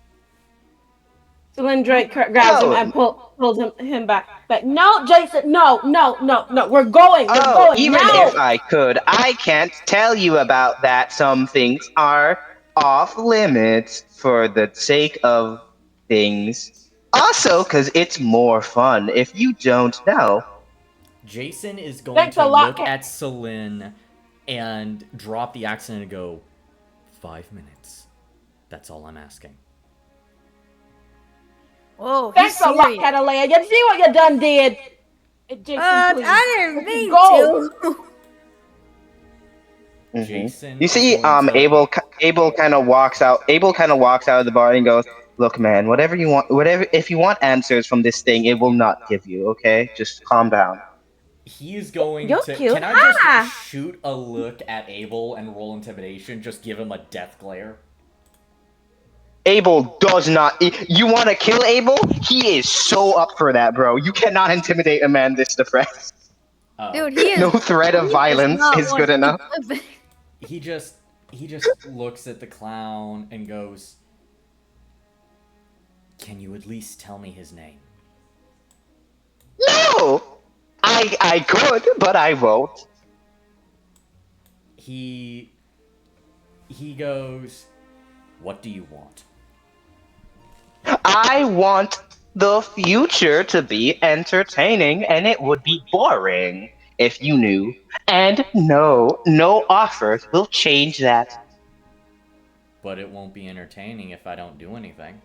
So then Drake grabs him and pulls him back. But no, Jason, no. We're going Even now. if I could, I can't tell you about that. Some things are off limits for the sake of things. Also, because it's more fun if you don't know. Jason is going Thanks to a lot, look at Celine and drop the accent and go, 5 minutes. That's all I'm asking. Whoa, he's Thanks a lot, serious. Catalina. You see what you done did? Jason, please. I didn't mean Go. to. Jason You is see, going to... Abel kind of walks out. Abel kind of walks out of the bar and goes, "Look, man, whatever you want, whatever. If you want answers from this thing, it will not give you. Okay, just calm down." He is going You're to... cute. Can I just Ha! shoot a look at Abel and roll intimidation? Just give him a death glare? Abel does not. You want to kill Abel? He is so up for that, bro. You cannot intimidate a man this depressed. Oh. Dude, he is. No threat of he does violence not is want good to enough. keep living. He just looks at the clown and goes, "Can you at least tell me his name?" No, I could, but I won't. He goes, "What do you want?" I want the future to be entertaining, and it would be boring if you knew. And no offers will change that. But it won't be entertaining if I don't do anything.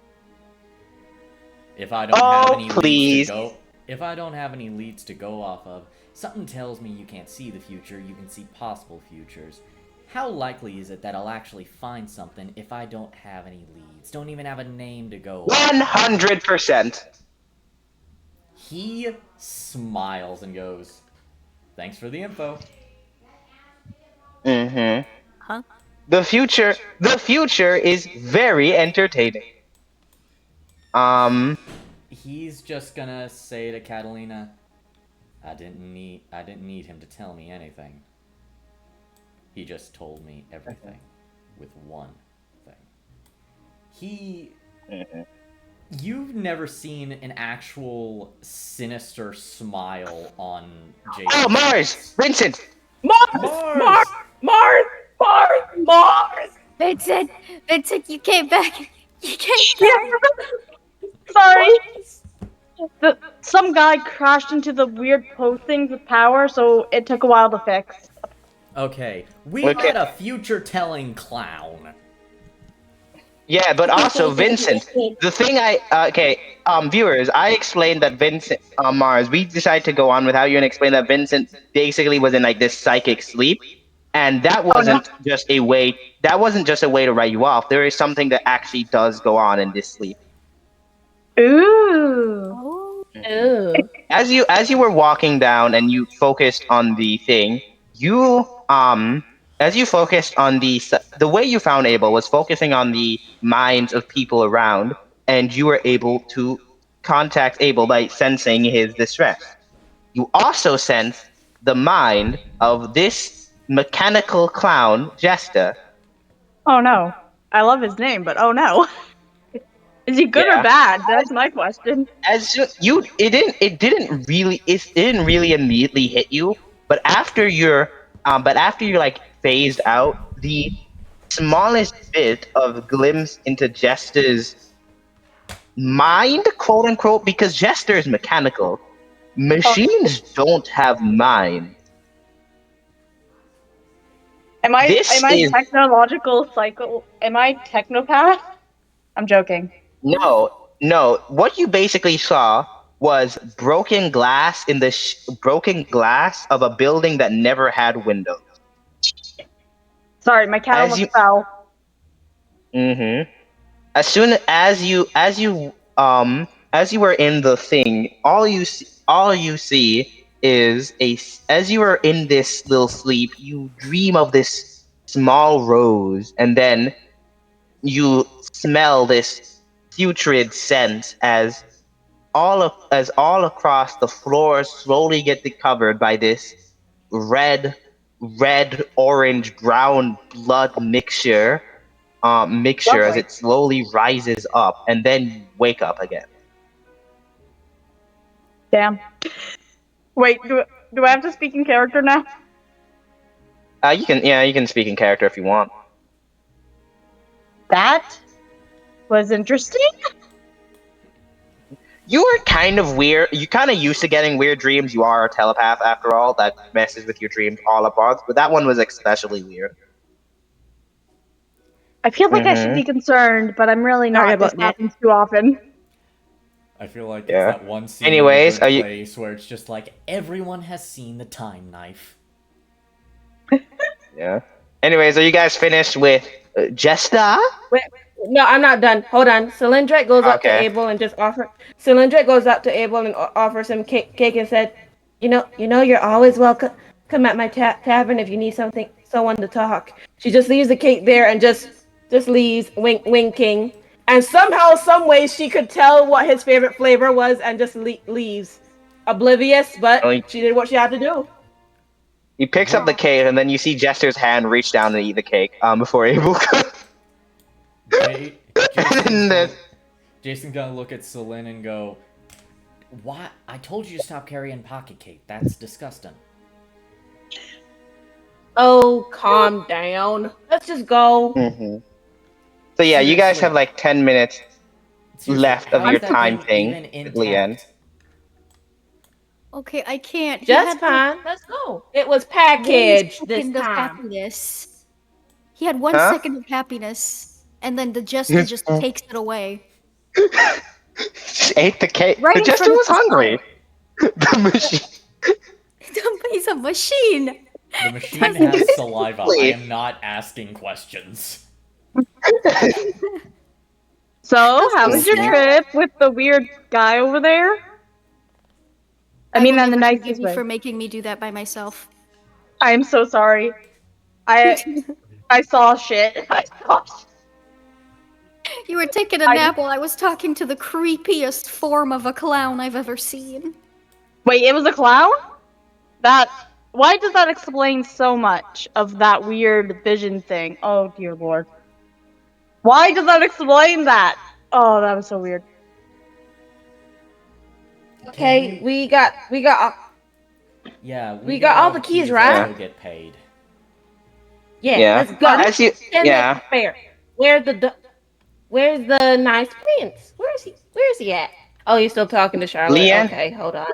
If I don't have any Please. leads to go... If I don't have any leads to go off of, something tells me you can't see the future, you can see possible futures. How likely is it that I'll actually find something if I don't have any leads? Don't even have a name to go off. 100%. He smiles and goes, "Thanks for the info." Huh? The future is very entertaining. He's just gonna say to Catalina, I didn't need him to tell me anything. He just told me everything with one thing. You've never seen an actual sinister smile on Jason. Oh, Mars! Vincent! Mars! Vincent, you came back. You came back. Sorry. Some guy crashed into the weird post things with power, so it took a while to fix. Okay, we Okay. met a future-telling clown. Yeah, but also Vincent. The thing viewers, I explained that Vincent, Mars. We decided to go on without you and explain that Vincent basically was in like this psychic sleep, and that wasn't just a way. That wasn't just a way to write you off. There is something that actually does go on in this sleep. Ooh. Oh, Ew. As you were walking down and you focused on the thing, as you focused on the way you found Abel was focusing on the minds of people around, and you were able to contact Abel by sensing his distress. You also sense the mind of this mechanical clown, Jester. Oh no. I love his name, but oh no. Is he good Yeah. or bad? That's my question. It didn't really immediately hit you, but after you're like phased out, the smallest bit of glimpse into Jester's mind, quote unquote, because Jester is mechanical. Machines don't have mind. Am I This is technological cycle? Am I technopath? I'm joking. no. What you basically saw was broken glass in the broken glass of a building that never had windows. Sorry, my cat As almost you, fell. as soon as you were in the thing, all you see is as you are in this little sleep, you dream of this small rose, and then you smell this putrid scent as all across the floors slowly get covered by this red, orange, brown blood mixture as Lovely. it slowly rises up, and then you wake up again. Damn. Wait, do I have to speak in character now? You can speak in character if you want. That was interesting. You are kind of weird. You're kind of used to getting weird dreams. You are a telepath after all. That messes with your dreams all at once. But that one was especially weird. I feel like I should be concerned, but I'm really Sorry not. This about that. happens too often. I feel like it's Yeah. that one scene Anyways, in The are Good you- Place where it's just like everyone has seen the time knife. Yeah. Anyways, are you guys finished with Jesta? Wait, no, I'm not done. Hold on. Cylindric goes up to Okay. Abel and just offer. Cylindric goes up to Abel and offers him cake and said, you're always welcome. Come at my tavern if you need someone to talk." She just leaves the cake there and just leaves, winking. And somehow, some way, she could tell what his favorite flavor was and just leaves, oblivious. But she did what she had to do. He picks up the cake, and then you see Jester's hand reach down and eat the cake before Abel. Jason's gonna look at Celine and go, "Why? I told you to stop carrying pocket cake. That's disgusting." Oh, calm down. Let's just go. So yeah, you guys Seriously. have like 10 minutes Seriously, left of how your is that time thing thing even at Leanne. intact? Okay, I can't. He Just had fine. Let's go. It was 1 packaged this second of time. happiness. He had 1 Huh? second of happiness, and then the jester just takes it away. She ate the cake. Right The in Jester front of was his hungry. The machine. He's a machine. The machine has saliva. I am not asking questions. So, how was your That's trip with the weird guy over there? I mean, will in the never forgive nicest you way. for making me do that by myself. I am so sorry. I saw shit. I saw shit. You were taking a nap while I was talking to the creepiest form of a clown I've ever seen. Wait, it was a clown? Why does that explain so much of that weird vision thing? Oh dear lord. Why does that explain that? Oh, that was so weird. Okay, we got Yeah, We got all the keys, right? Still get paid. yeah. Let's go. As you, Send yeah. it fair. Where's the nice prince? Where's he at? Oh, he's still talking to Charlotte. Leanne? Okay, hold on.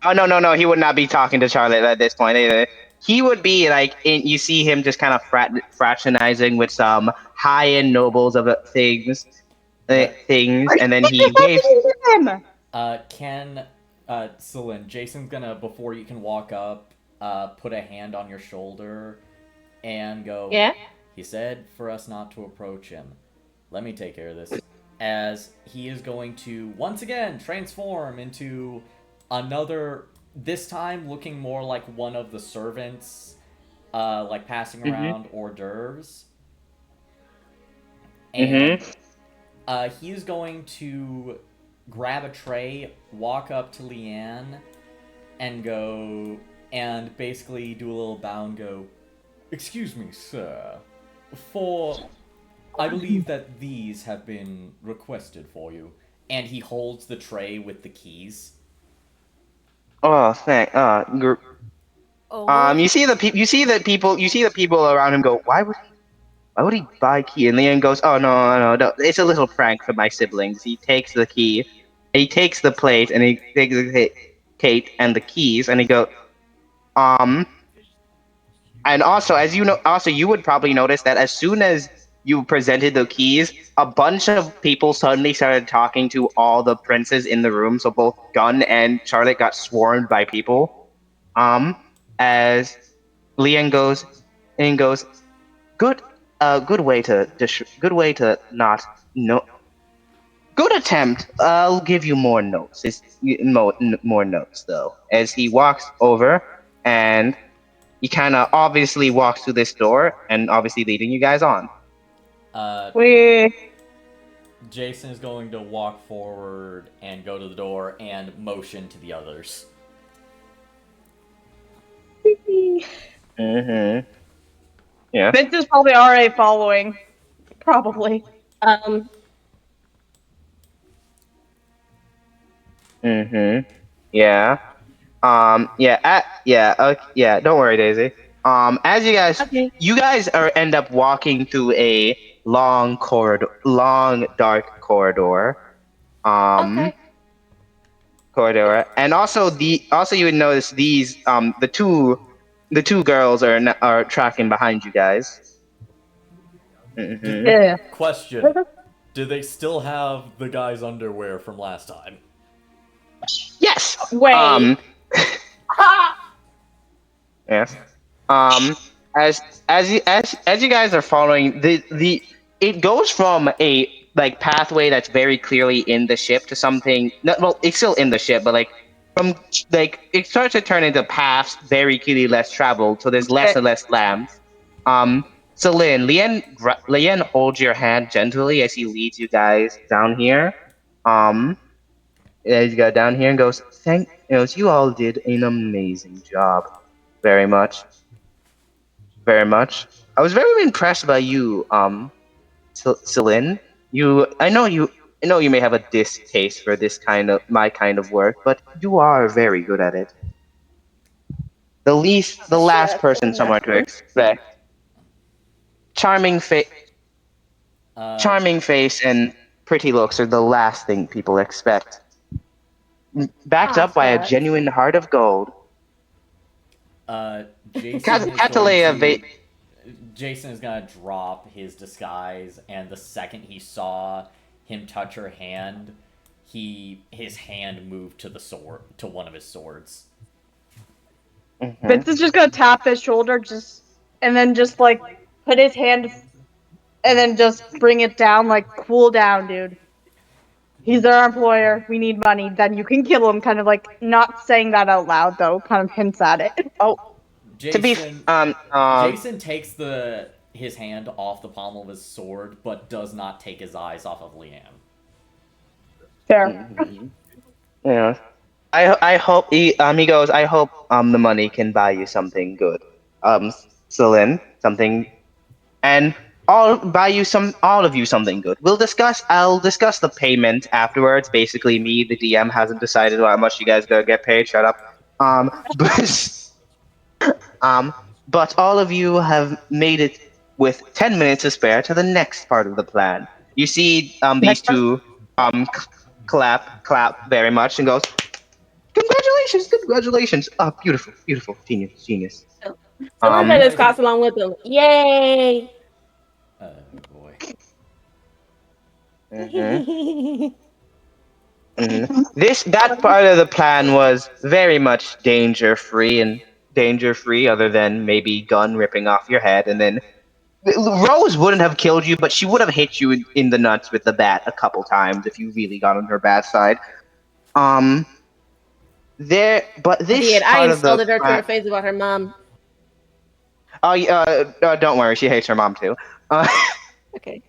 Oh no, he would not be talking to Charlotte at this point either. He would be like, you see him just kind of fraternizing with some high-end nobles of things, and then he waves. Him. Celine, Jason's gonna, before you can walk up, put a hand on your shoulder and go, Yeah? He said for us not to approach him. Let me take care of this. As he is going to, once again, transform into another, this time looking more like one of the servants, like passing around hors d'oeuvres. And he is going to grab a tray, walk up to Leanne, and go, and basically do a little bow and go, "Excuse me, sir, I believe that these have been requested for you." And he holds the tray with the keys. Oh, Oh. you see the people around him go, why would he buy key? And Leanne goes, oh no, it's a little prank for my siblings. He takes the key, he takes the plate, and he takes the cake and the keys, and he goes, and also, as you know, you would probably notice that as soon as you presented the keys, a bunch of people suddenly started talking to all the princes in the room. So both Gunn and Charlotte got swarmed by people. As Leanne goes, good way to not no. Good attempt. I'll give you more notes. More notes though. As he walks over and he kind of obviously walks through this door and obviously leading you guys on. Jason is going to walk forward and go to the door and motion to the others. Mm-hmm. Yeah. Vince is probably already following. Probably. Mm-hmm. Yeah. Yeah. Don't worry, Daisy. As Okay. you guys end up walking through a long corridor, long dark corridor. Um, Okay. and also you would notice these the two girls are tracking behind you guys. Mm-hmm. Yeah. Question: do they still have the guy's underwear from last time? Yes. Wait. Yes. Um, as you guys are following it goes from a like pathway that's very clearly in the ship to something. Not, well, it's still in the ship, but like from like it starts to turn into paths very clearly less traveled. So there's less and less lamps. So Lien holds your hand gently as he leads you guys down here. Um, as you go down here and goes, you all did an amazing job, very much. Very much. I was very impressed by you, Celine. I know you may have a distaste for my kind of work, but you are very good at it. The last person someone to expect. Charming face, Uh, charming face, and pretty looks are the last thing people expect. Backed up by a Shucks. genuine heart of gold. Jason is Catalea, going to. Jason is gonna drop his disguise, and the second he saw him touch her hand, his hand moved to the sword, to one of his swords. Vince is just gonna tap his shoulder, and then just like put his hand, and then just bring it down, like cool down, dude. He's our employer. We need money. Then you can kill him. Kind of like not saying that out loud though. Kind of hints at it. Oh, Jason, Jason takes his hand off the pommel of his sword, but does not take his eyes off of Leanne. Fair. Yeah. I hope he goes, I hope the money can buy you something good. Celine, something, and I'll buy you all of you something good. I'll discuss the payment afterwards. Basically, me, the DM, hasn't decided how much you guys gonna get paid. Shut up. But but all of you have made it with 10 minutes to spare to the next part of the plan. You see these two clap very much and goes, congratulations. Oh, beautiful, genius. Someone said his class along with them. Yay! Oh boy. Mhm. That part of the plan was very much danger free, other than maybe gun ripping off your head, and then Rose wouldn't have killed you, but she would have hit you in the nuts with the bat a couple times if you really got on her bad side. But this I part of the insulted her to plan. her face about her mom. Oh, don't worry, she hates her mom too. Okay.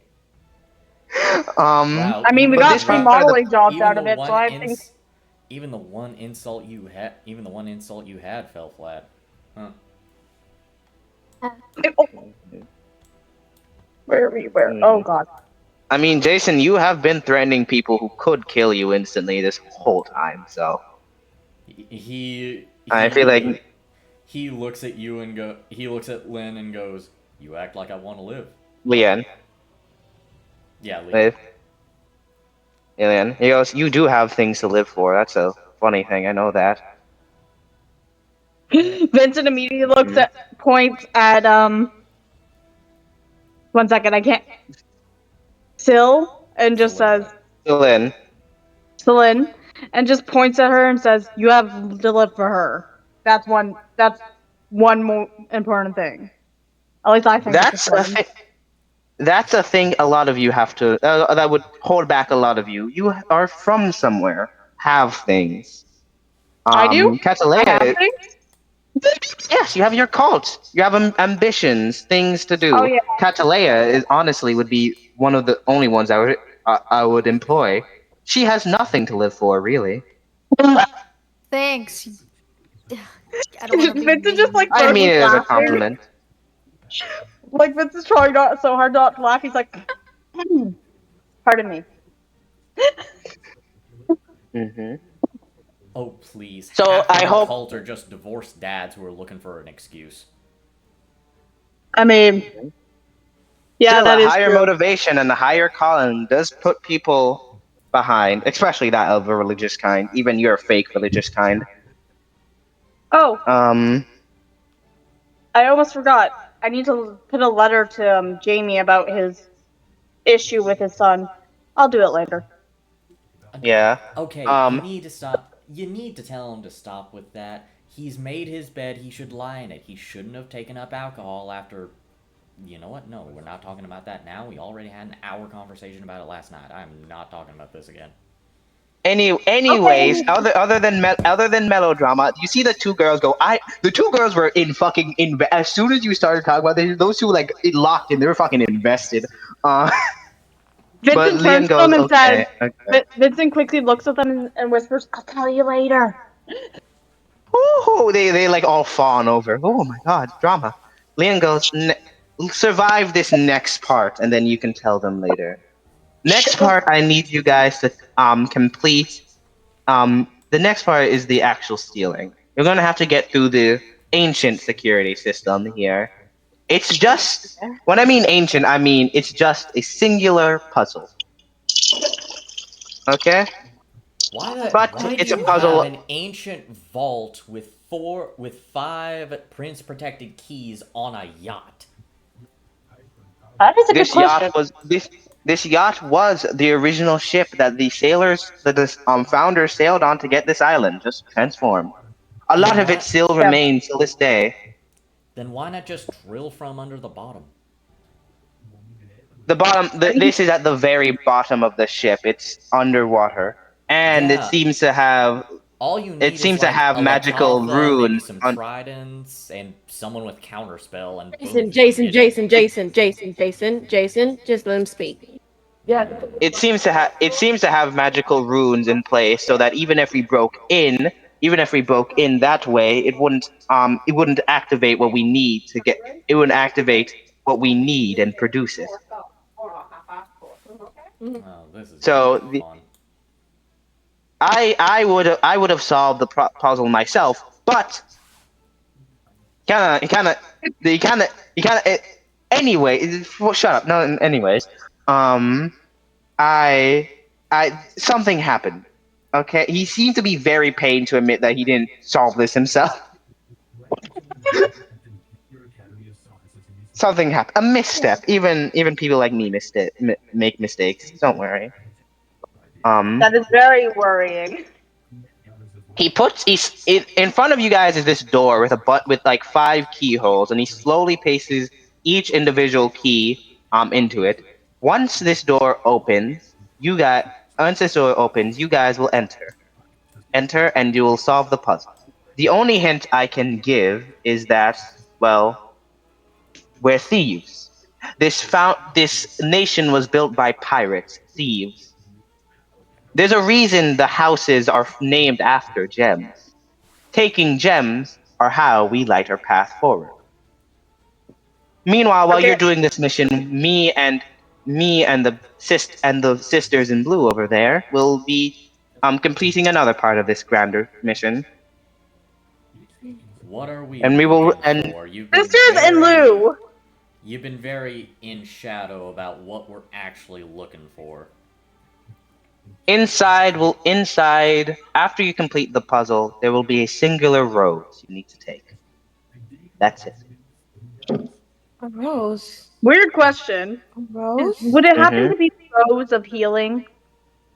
Wow. I mean, we but got this three part of the modeling jobs out of it, so I think. Even the one insult you had fell flat. Huh. Where are we? Where? Oh god. I mean, Jason, you have been threatening people who could kill you instantly this whole time, so I feel like he looks at you and he looks at Lynn and goes, "You act like I want to live." Leanne. Yeah, Leanne. Alien. He goes, you do have things to live for. That's a funny thing. I know that. Vincent immediately points at 1 second, I can't. Syl, and just says, Celine. and just points at her and says, "You have to live for her." That's one more important thing. At least I think That's a thing a lot of you have to. That would hold back a lot of you. You are from somewhere. Have things. I do. Catalea. I have things? Yes, you have your cult. You have ambitions, things to do. Oh, yeah. Catalea honestly would be one of the only ones I would I would employ. She has nothing to live for, really. Thanks. I don't want to be Vincent just mean. like I starts mean it as a laughing. compliment. Like Vincent's trying not so hard not to laugh. He's like, pardon me. Hmm. Oh, please. So, Half of I the hope- cult are just divorced dads who are looking for an excuse. I mean, yeah, Still, that a is higher true. motivation and a higher calling does put people behind, especially that of a religious kind, even your fake religious kind. Oh, Um, I almost forgot. I need to put a letter to Jamie about his issue with his son. I'll do it later. yeah. Okay, you need to stop. You need to tell him to stop with that. He's made his bed, he should lie in it. He shouldn't have taken up alcohol after. You know what? No, we're not talking about that now. We already had an hour conversation about it last night. I'm not talking about this again. Anyways, other than melodrama, you see the two girls go. The two girls were in fucking as soon as you started talking about this, those two like locked in. They were fucking invested. But Vincent Leon turns to them goes, and okay, says, okay. Vincent quickly looks at them and whispers, I'll tell you later. Ooh, they like all fawn over. Oh my god, drama. Leon goes, survive this next part, and then you can tell them later. Next part, I need you guys to complete. The next part is the actual stealing. You're gonna have to get through the ancient security system here. It's just when I mean ancient, I mean it's just a singular puzzle. Okay, but Why do it's a you have puzzle. an ancient vault with 5 prince protected keys on a yacht? That is a good This question. yacht was this yacht was the original ship that the founders sailed on to get this island, just transformed. A You lot know of it what? still remains to this day. Then why not just drill from under the bottom? The bottom. This is at the very bottom of the ship. It's underwater, and Yeah. All you it need is seems to like have a magical Latatha, maybe runes some on. tridents, and someone with counterspell, and boom, Jason, you get in. Jason, just let him speak. Yeah. It seems to have magical runes in place, so that even if we broke in that way, it wouldn't activate what we need to get. It wouldn't activate what we need and produce it. Oh, this is gonna So be fun. I would have solved the puzzle myself, but kind of you kind of anyway. Shut up. No, anyways, um, I something happened. Okay, he seemed to be very pained to admit that he didn't solve this himself. Something happened. A misstep. Even people like me make mistakes. Don't worry. That is very worrying. He's in front of you guys is this door with with like 5 keyholes, and he slowly places each individual key into it. Once this door opens, you guys will enter, and you will solve the puzzle. The only hint I can give is that, well, we're thieves. This nation was built by pirates, thieves. There's a reason the houses are named after gems. Taking gems are how we light our path forward. Meanwhile, while Okay, you're doing this mission, me and the sisters in blue over there will be completing another part of this grander mission, What are we and we will looking and for? sisters in Lou. You've been very in shadow about what we're actually looking for. inside after you complete the puzzle, there will be a singular road you need to take. That's it. A rose. Weird question. A rose? Would it happen Mhm. to be Rose of Healing?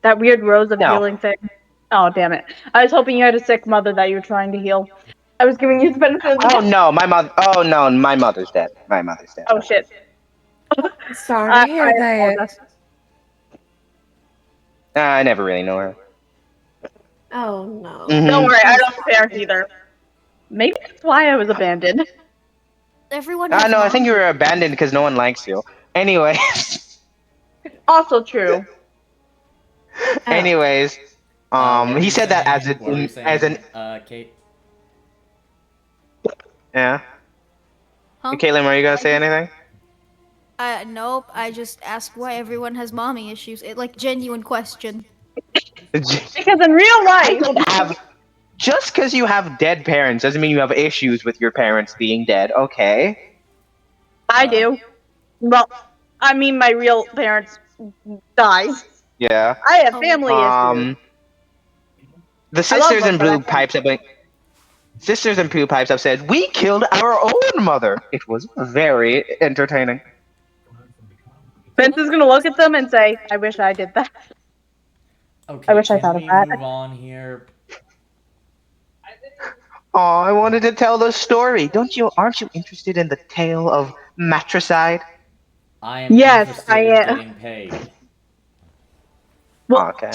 That weird Rose of No. Healing thing? Oh, damn it. I was hoping you had a sick mother that you were trying to heal. I was giving you the benefit of the doubt. My mother's dead. My mother's dead. Oh, shit. Sorry to hear I that. apologize. I never really know her. Oh no. Mhm. Don't worry, I don't have parents either. Maybe that's why I was abandoned. Everyone has No, I mom. think you were abandoned because no one likes you. Anyways, Also true. Anyways, What were he you said that saying? What were you as an saying, Kate? yeah. Huh? Caitlin, were you gonna say anything? Nope. I just asked why everyone has mommy issues. Like genuine question. Because in real I life, don't have. Just because you have dead parents doesn't mean you have issues with your parents being dead. Okay. I do. Well, I mean, my real parents dies. Yeah. I have Oh, family issues. The I love sisters them, in but I blue pipes have been. Sisters in blue pipes have said we killed our own mother. It was very entertaining. Vince is gonna look at them and say, "I wish I did that. I Okay, wish I can thought of we that." move on here? Oh, I wanted to tell the story. Don't you? Aren't you interested in the tale of matricide? I am Yes, I interested in am. getting paid. Well, Okay.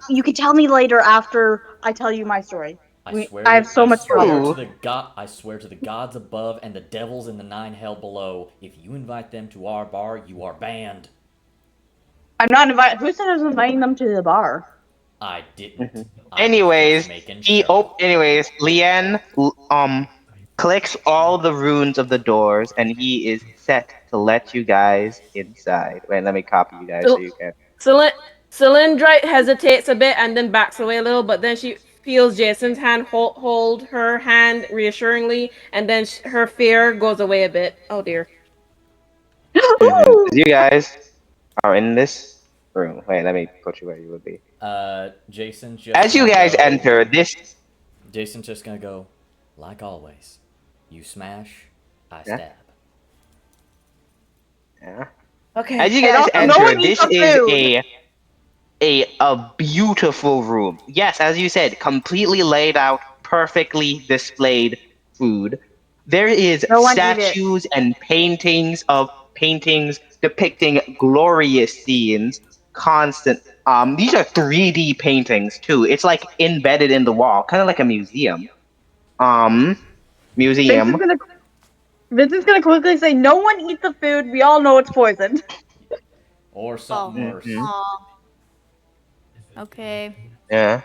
you can tell me later after I tell you my story. I have so much swear trouble. to the god, I swear to the gods above and the devils in the nine hell below. If you invite them to our bar, you are banned. I'm not invited. Who said I was inviting them to the bar? I Mm-hmm. didn't. I was just Anyways, making sure. Leanne clicks all the runes of the doors, and he is set to let you guys inside. Wait, let me copy you guys so you can. Cylindra hesitates a bit and then backs away a little, but then she feels Jason's hand hold her hand reassuringly, and then her fear goes away a bit. Oh dear. You guys are in this room. Wait, let me put you where you would be. Jason's just As you gonna guys go. enter this, Jason's just gonna go. Like always, you smash, I yeah, stab. yeah. Okay. As you And guys also, no enter, one eats this the is food. a beautiful room. Yes, as you said, completely laid out, perfectly displayed food. There is No one eat it. statues and paintings depicting glorious scenes. Constant. These are 3D paintings too. It's like embedded in the wall, kind of like a museum. Um, Vince is museum. gonna Vince is gonna quickly say, "No one eat the food. We all know it's poisoned." Or Oh. something worse. Hmm. Aw. Okay. Yeah.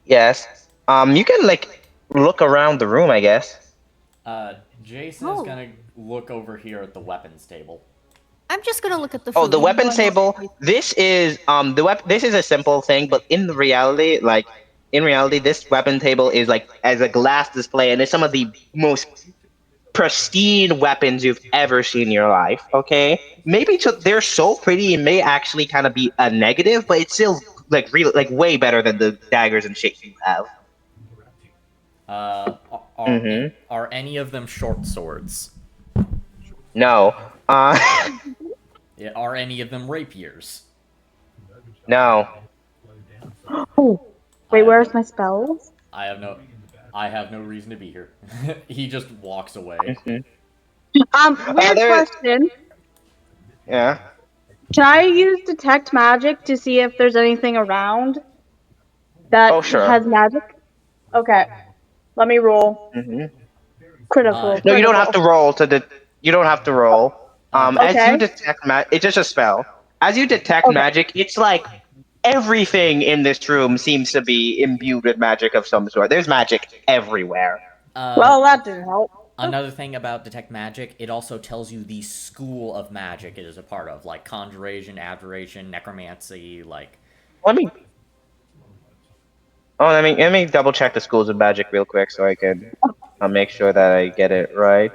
Yes. You can like look around the room, I guess. Jason is Oh. gonna look over here at the weapons table. I'm just gonna look at the Oh, food. the You know weapons I know table. it's This is this is a simple thing, but in reality, this weapon table is like as a glass display, and it's some of the most pristine weapons you've ever seen in your life. Okay, maybe they're so pretty, it may actually kind of be a negative, but it's still like real, like way better than the daggers and shit you have. Uh, are, Mm-hmm. are any of them short swords? No. Are any of them rapiers? No. Oh, I wait, have where's no, my spells? I have no, I have no reason to be here. He just walks away. Mhm. Weird There. question. Yeah. Can I use detect magic to see if there's anything around that Oh, sure. has magic? Okay, let me roll. Hmm. Critical, No, you don't have critical. to roll to the. You don't have to roll. As you Okay. detect it's just a spell. As you detect Okay. magic, it's like everything in this room seems to be imbued with magic of some sort. There's magic everywhere. Uh, Well, that didn't help. Another thing about detect magic, it also tells you the school of magic it is a part of, like conjuration, abjuration, necromancy, like. Let me. Oh, let me double check the schools of magic real quick so I can make sure that I get it right.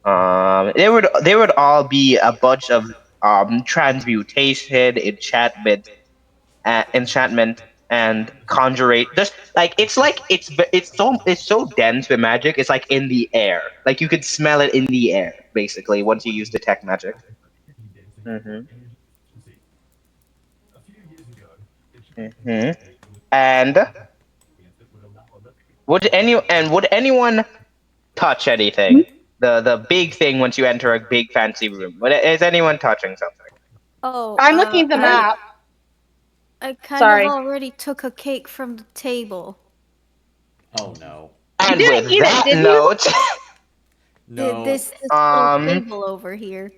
There would all be a bunch of transmutation, enchantment, and conjurate. Just like it's so dense with magic. It's like in the air. Like you could smell it in the air, basically, once you use detect magic. Hmm. Hmm. And would anyone touch anything? The big thing once you enter a big fancy room. Is anyone touching something? Oh, I'm looking at the map. I kind of Sorry. already took a cake from the table. Oh no. You And didn't with eat it, that did you? note, No. This little um, table over here.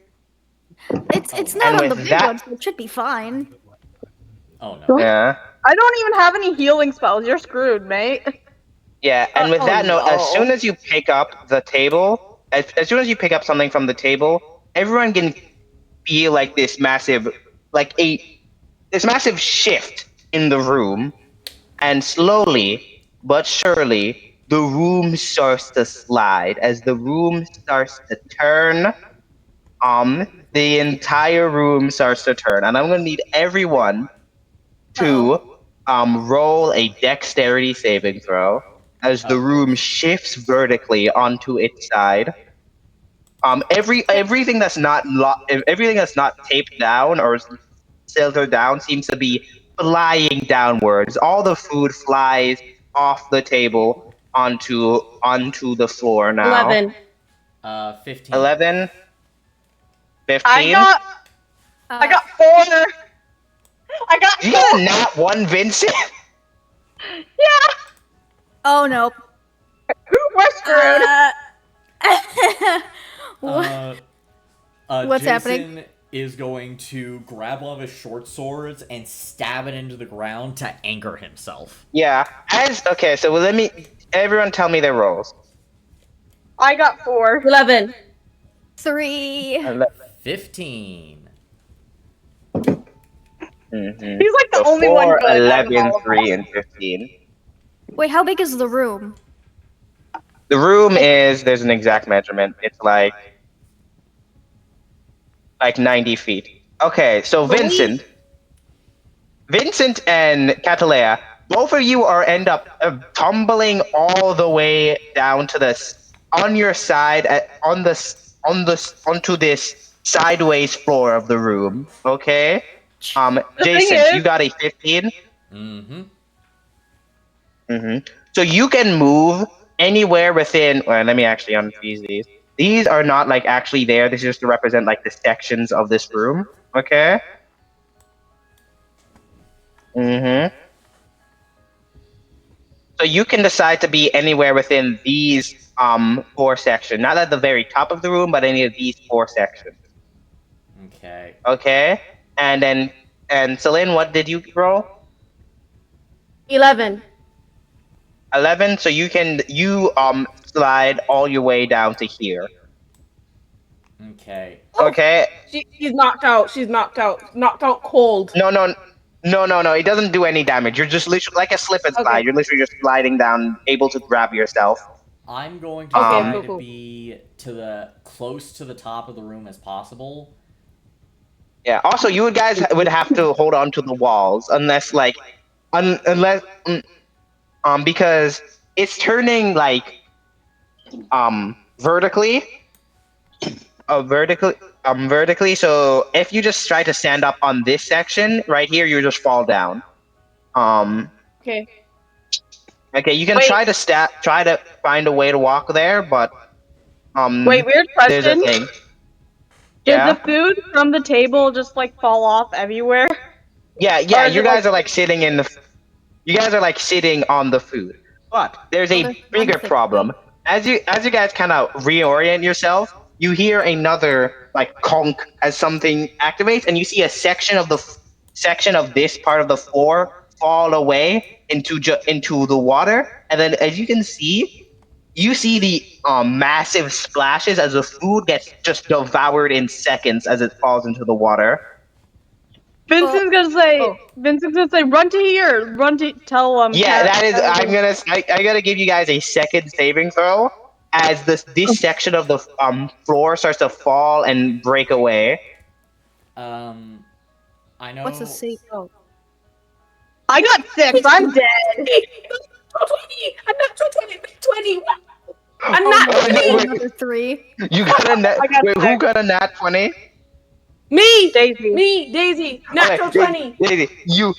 It's Oh it's no. not and on the with big that, one, so it should be fine. Oh no. Yeah. I don't even have any healing spells. You're screwed, mate. Yeah, and with Oh, that note, as no. soon as you pick up the table, as soon as you pick up something from the table, everyone can feel like this massive, this massive shift in the room, and slowly but surely, the room starts to slide. As the room starts to turn, the entire room starts to turn, and I'm gonna need everyone to roll a dexterity saving throw as the room shifts vertically onto its side. Everything that's not taped down or filtered down seems to be flying downwards. All the food flies off the table onto the floor now. 11. 15. 11, I 15. got 4. I got Did you get 4. a nat 1, Vincent? Yeah, Oh no. we're screwed. Uh, What's Jason happening? is going to grab one of his short swords and stab it into the ground to anchor himself. Yeah. Okay, so everyone tell me their rolls. I got 4. 11. 3. 15. Mm-hmm. He's like the So only one 4, good out of 11, all of 3, us. and 15. Wait, how big is the room? The room there's an exact measurement. It's like 90 feet. Okay, so Vincent and Catalea, both of you end up tumbling all the way down to on your side onto this sideways floor of the room. Okay. The Jason, thing is, you got a 15. Mm-hmm. Mm-hmm. So you can move anywhere within. Well, let me actually unfreeze these. These are not like actually there. This is just to represent like the sections of this room. Okay. Mm-hmm. So you can decide to be anywhere within these 4 sections. Not at the very top of the room, but any of these 4 sections. Okay. Okay. And Celine, what did you roll? 11. 11. So you slide all your way down to here. Okay. Okay. She's knocked out. She's knocked out. Knocked out cold. No. It doesn't do any damage. You're just literally like a slip and slide. Okay. You're literally just sliding down, able to grab yourself. I'm going to Okay, try cool, to cool. be close to the top of the room as possible. Yeah. Also, you guys would have to hold on to the walls unless because it's turning like vertically, vertically. So if you just try to stand up on this section right here, you just fall down. Okay. Okay, you can Wait. try to find a way to walk there, but wait, weird there's a question. thing. Did Yeah. the food from the table just like fall off everywhere? Yeah. Or is You it, guys like- are like sitting you guys are like sitting on the food. But there's a there's one bigger thing. problem. As you guys kind of reorient yourself, you hear another like conk as something activates, and you see a section of this part of the floor fall away into the water, and then as you can see, you see the massive splashes as the food gets just devoured in seconds as it falls into the water. Vincent's gonna say, run to here, tell Yeah, that is. Cat- I gotta give you guys a second saving throw as this section of the floor starts to fall and break away. I know. What's a safe? Oh. I got 6. I'm dead. I'm not 20. 20. I'm Oh not no, I got 20. another 3. You got a nat. I got Wait, who six. got a nat 20? Me. Daisy. Me. Daisy. Natural Okay, 20. Daisy, you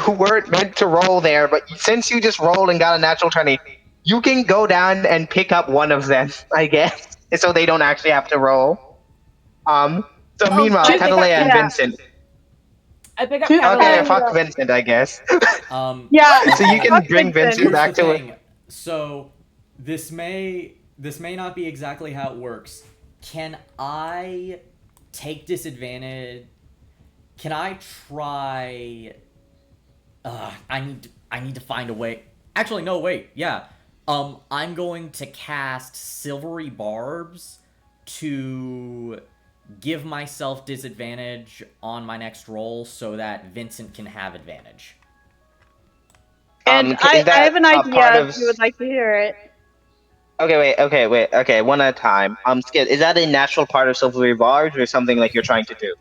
weren't meant to roll there, but since you just rolled and got a natural 20, you can go down and pick up one of them, I guess, so they don't actually have to roll. So meanwhile, I pick up Catalea and Cat. Vincent. I pick up Two- Okay, Catalan. fuck Vincent, I guess. Yeah. So you can fuck bring Vincent Here's back the to thing. So this may not be exactly how it works. Can I take disadvantage? Can I try? I need to find a way. Actually, no, wait. Yeah. I'm going to cast Silvery Barbs to give myself disadvantage on my next roll so that Vincent can have advantage. And Is I that have an a part idea of? if you would like to hear it. Okay, one at a time. Skid, is that a natural part of Silvery Barbs or something like you're trying to do?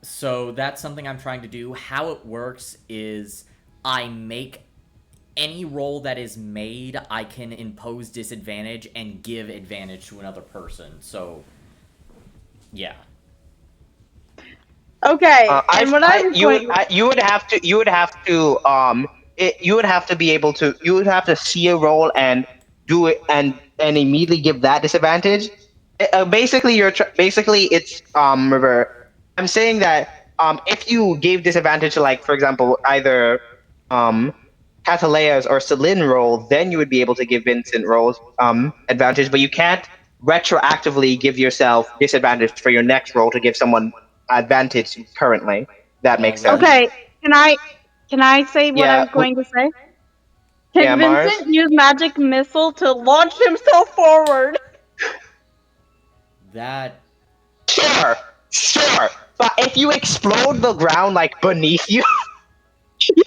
So that's something I'm trying to do. How it works is I make any roll that is made, I can impose disadvantage and give advantage to another person. So, yeah. Okay, and what I was going You would have to you would have to be able to you would have to see a roll and do it and immediately give that disadvantage. Basically, basically it's River. I'm saying that if you gave disadvantage to, like, for example, either um Catalea's or Celine roll, then you would be able to give Vincent rolls advantage, but you can't retroactively give yourself disadvantage for your next roll to give someone advantage currently. That makes sense. Okay, can I say what I Yeah. was going to say? Yeah, Can Mars. Vincent use magic missile to launch himself forward? That. Sure, sure. But if you explode the ground like beneath you,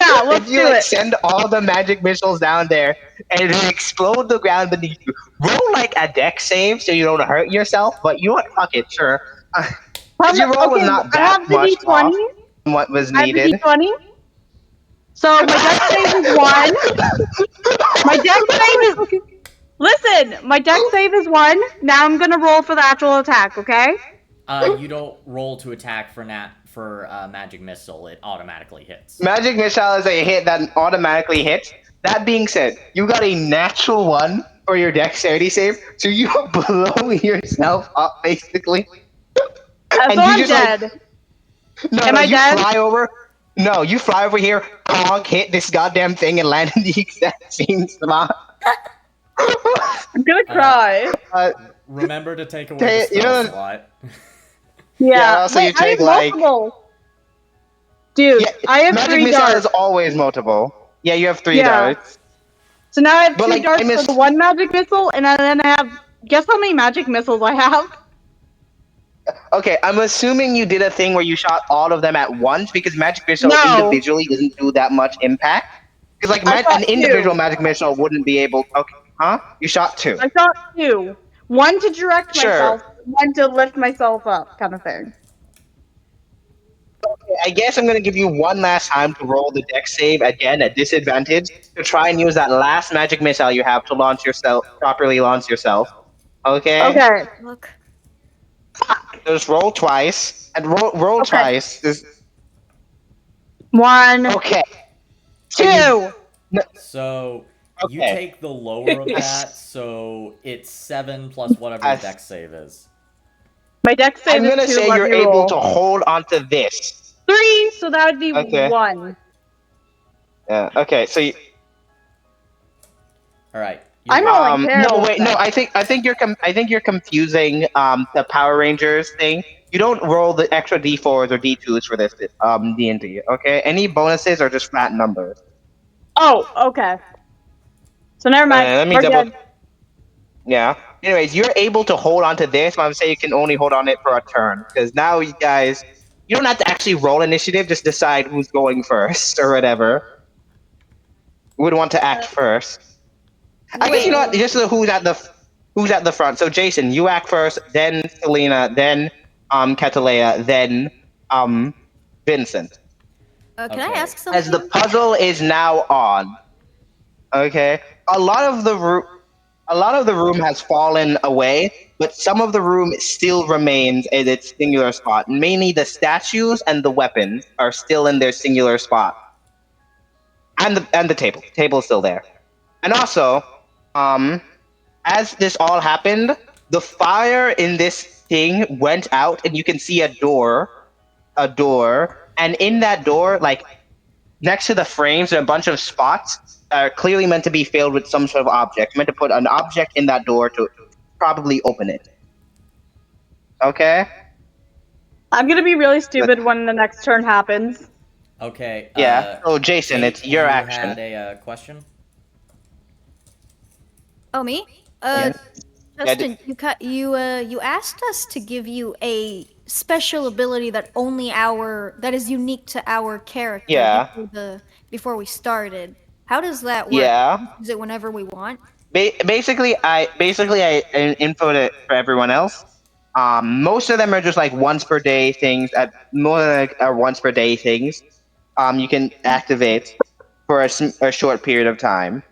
Yeah, if let's you do like it. send all the magic missiles down there and they explode the ground beneath you, roll like a deck save so you don't hurt yourself. But you know what? Fuck it, sure. 'Cause your roll was Okay, not I that have the much d20. off from what was I have the needed. d20. So my deck save is 1. My deck save is. Listen, my deck save is 1. Now I'm gonna roll for the actual attack, okay? You don't roll to attack for magic missile. It automatically hits. Magic missile is a hit that automatically hits. That being said, you got a natural 1 for your dexterity save, so you blow yourself up basically, So and you I'm just like dead. no, Am no, I you dead? fly over. No, you fly over here, honk, hit this goddamn thing, and land in the exact same spot. I'm gonna cry. Remember to take away the You spell know, slot. yeah. Yeah. Also, Wait, you I have take like multiple. Dude, yeah. I have Magic 3 missile darts. is always multiple. Yeah, you have 3 Yeah. darts. So now I have But 2 like I darts for missed. the 1 magic missile, and then I have. Guess how many magic missiles I have? Okay, I'm assuming you did a thing where you shot all of them at once because magic missile No, individually doesn't do that much impact. Because like I shot an individual 2. magic missile wouldn't be able. Okay, huh? You shot 2. I shot 2. One to direct Sure. myself, one to lift myself up, kind of thing. I guess I'm gonna give you one last time to roll the dex save again at disadvantage to try and use that last magic missile you have to properly launch yourself. Okay. Okay. Look. Just roll twice and roll Okay. twice. 1, Okay. So 2. So you Okay. take the lower of that, so it's 7 plus whatever your dex save is. My dex save I'm is gonna 2. say Let you're me able roll. to hold onto this. 3, so that would be Okay. 1. Yeah. Okay. So you, All right. I'm rolling terrible. no, wait, no. I think you're confusing the Power Rangers thing. You don't roll the extra d4s or d2s for this D&D. Okay. Any bonuses are just flat numbers. Oh, okay. So never mind. Let me We're double. good. Yeah. Anyways, you're able to hold onto this, but I'm saying you can only hold on it for a turn because now you guys, you don't have to actually roll initiative. Just decide who's going first or whatever. Who would want to act first? I guess you know what. Just who's at the front. So Jason, you act first, then Selena, then Catalea, then Vincent. Can I Okay. ask As the something? puzzle is now on. Okay, a lot of the room has fallen away, but some of the room still remains in its singular spot. Mainly the statues and the weapons are still in their singular spot, and the table. Table's still there. And also, as this all happened, the fire in this thing went out, and you can see a door, and in that door, like next to the frames, are a bunch of spots that are clearly meant to be filled with some sort of object. Meant to put an object in that door to probably open it. Okay. I'm gonna be really stupid when the next turn happens. Okay. Yeah. So Jason, Kate, it's your you action. had a question. Oh, me? Yeah. Justin, you asked us to give you a special ability that is unique to our character Yeah. before we started. How does that work? Yeah. Is it whenever we want? Basically I input it for everyone else. Most of them are just like once per day things. More like are once per day things. You can activate for a short period of time.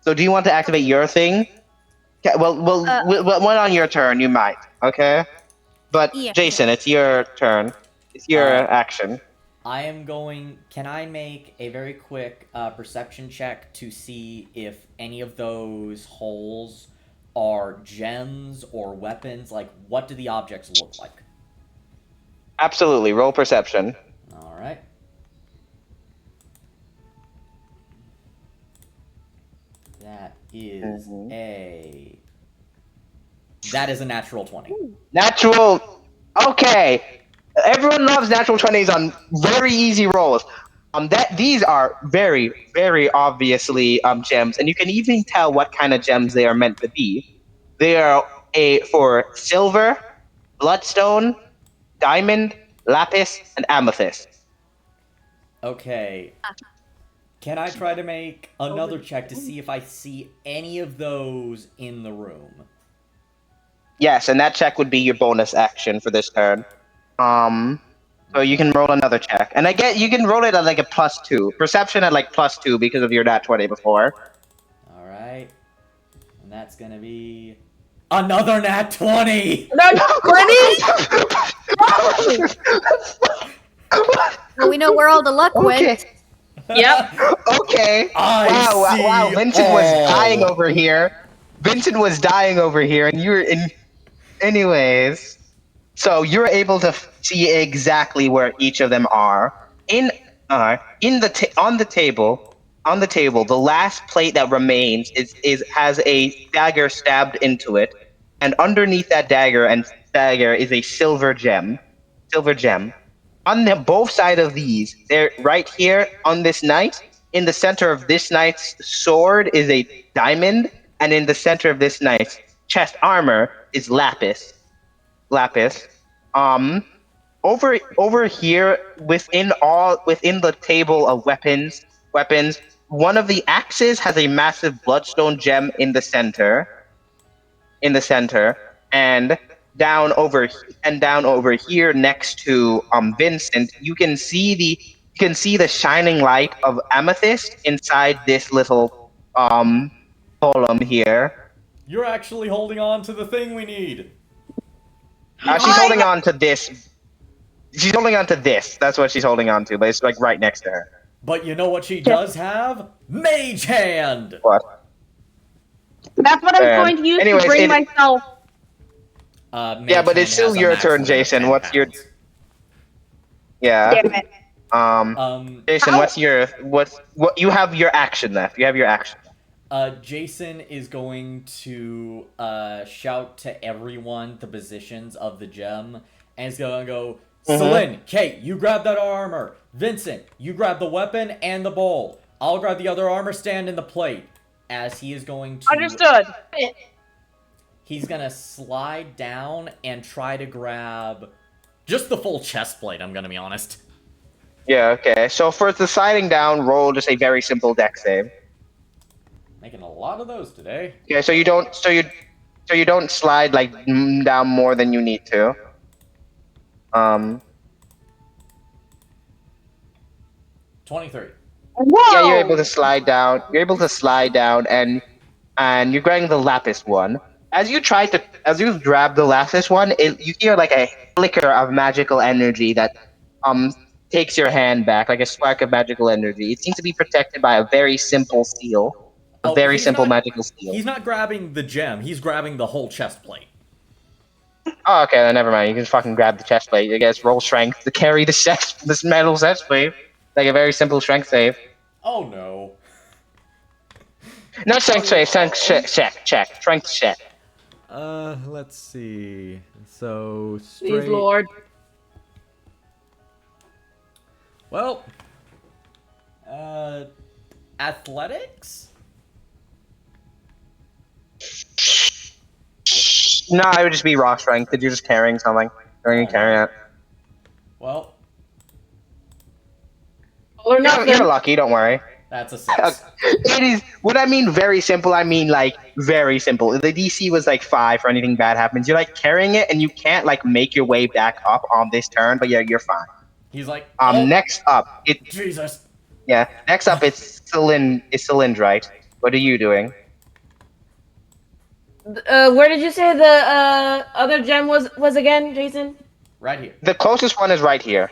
So do you want to activate your thing? Okay, one on your turn, you might. Okay, but Yeah. Jason, it's your turn. It's your action. I am going. Can I make a very quick perception check to see if any of those holes are gems or weapons? Like, what do the objects look like? Absolutely. Roll perception. All right. That is a. That is a natural 20. Natural. Okay. Everyone loves natural 20s on very easy rolls. These are very, very obviously gems, and you can even tell what kind of gems they are meant to be. They are for silver, bloodstone, diamond, lapis, and amethyst. Okay. Can I try to make another check to see if I see any of those in the room? Yes, and that check would be your bonus action for this turn. So you can roll another check, and I get you can roll it at like a +2. Perception at like +2 because of your nat 20 before. All right. And that's going to be another nat 20! No, 20? Well, we know where all the luck went. Yep. Okay. I see Wow. Vincent was all. dying over here. Vincent was dying over here, and you were in. Anyways, so you're able to see exactly where each of them are on the table. On the table, the last plate that remains is has a dagger stabbed into it, and underneath that dagger is a silver gem. Silver gem. On both sides of these, they're right here on this knight. In the center of this knight's sword is a diamond, and in the center of this knight's chest armor is lapis. Lapis. Um, over here within the table of weapons, one of the axes has a massive bloodstone gem in the center. And down over here next to Vincent, you can see the shining light of amethyst inside this little column here. You're actually holding on to the thing we need. She's holding on to this. She's holding on to this. That's what she's holding on to, but it's like right next to her. But you know what she does have? Mage Hand! What? That's what I was going to use to bring myself. Mage Yeah, but Hand it's still has a your max turn, limit of Jason. 10 What's your? pounds. Yeah. Damn it. Jason, what you have your action left. You have your action. Jason is going to shout to everyone the positions of the gem, and he's gonna go, Celine, Kate, you grab that armor. Vincent, you grab the weapon and the bowl. I'll grab the other armor stand and the plate. As he is going to... Understood. He's gonna slide down and try to grab just the full chest plate, I'm gonna be honest. Yeah, okay. So for the sliding down, roll just a very simple deck save. Making a lot of those today. Okay, so you don't slide like down more than you need to. 23. Whoa! Yeah, you're able to slide down. You're able to slide down, and you're grabbing the lapis one. As you grab the lapis one, you hear like a flicker of magical energy that takes your hand back, like a spark of magical energy. It seems to be protected by a very simple seal. A very simple magical seal. He's not grabbing the gem, he's grabbing the whole chest plate. Oh, okay, then never mind. You can just fucking grab the chest plate. I guess roll strength to carry this metal chest plate. Like a very simple strength save. Oh no. Not strength save, strength check. Strength check. Let's see. So, Please, Lord. Well, athletics? No, it would just be raw strength. Did you just carrying something? Or are you carrying it? Well, All or nothing. You're lucky. Don't worry. that's a 6. It is. What I mean, very simple. I mean, like very simple. The DC was like 5 for anything bad happens. You're like carrying it, and you can't like make your way back up on this turn. But yeah, you're fine. He's like, oh, Next up, Jesus. yeah. Next up, it's Cylindrite. What are you doing? Where did you say the other gem was again, Jason? Right here. The closest one is right here.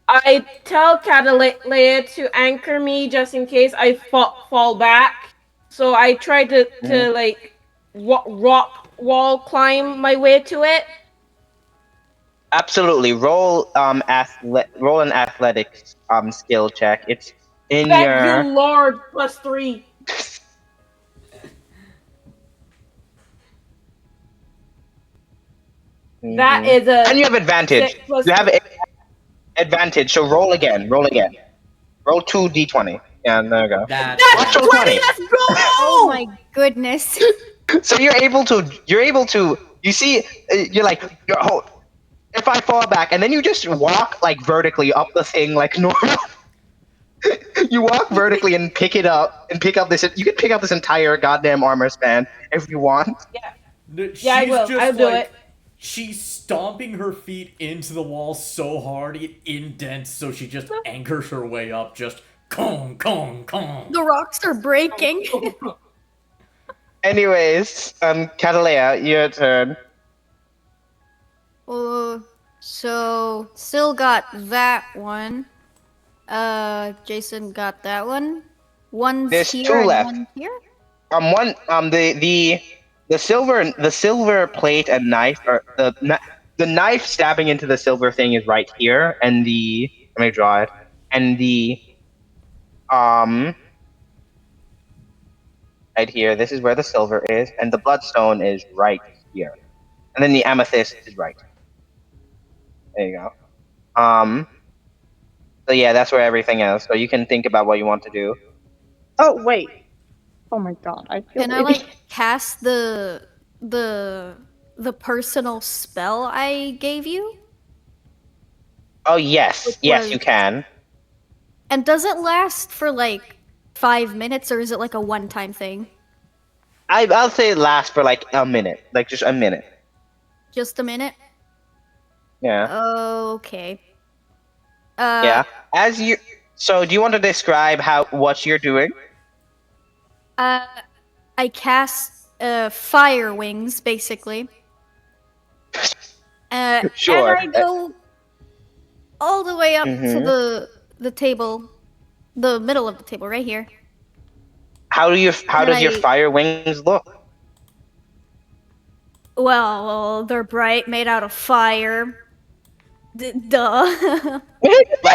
I tell Catalea to anchor me just in case I fall back. So I try to like rock wall climb my way to it. Absolutely. Roll roll an athletics skill check. It's in Thank your. you, Lord, +3. That is a. And you have advantage. 6 plus You have advantage. So roll again. Roll 2d20. Yeah, there you go. That's That's 20. Let's go! Oh my goodness. So you're able to. You see, you're like, if I fall back, and then you just walk like vertically up the thing like normal. You walk vertically and pick it up, and pick up this. You can pick up this entire goddamn armor span if you want. Yeah, I will. I'll do it. She's stomping her feet into the wall so hard it indents, so she just anchors her way up, just kong, kong, kong. The rocks are breaking. Anyways, Catalea, your turn. So Syl got that one. Jason got that one. One's There's here 2 and left. one's here. The silver plate and knife, or the knife stabbing into the silver thing is right here, and let me draw it, and right here. This is where the silver is, and the bloodstone is right here, and then the amethyst is right. There you go. So yeah, that's where everything is. So you can think about what you want to do. Oh wait. Oh my god. I feel Can I like cast the personal spell I gave you? Oh yes, Which yes, was- you can. And does it last for like 5 minutes, or is it like a one-time thing? I'll say it lasts for like a minute, like just a minute. Just a minute? Yeah. Okay. Yeah. So, do you want to describe what you're doing? I cast fire wings, basically. Sure. And I go all the way up to Mhm. the table, the middle of the table, right here. How does your fire wings look? Well, they're bright, made out of fire. Duh.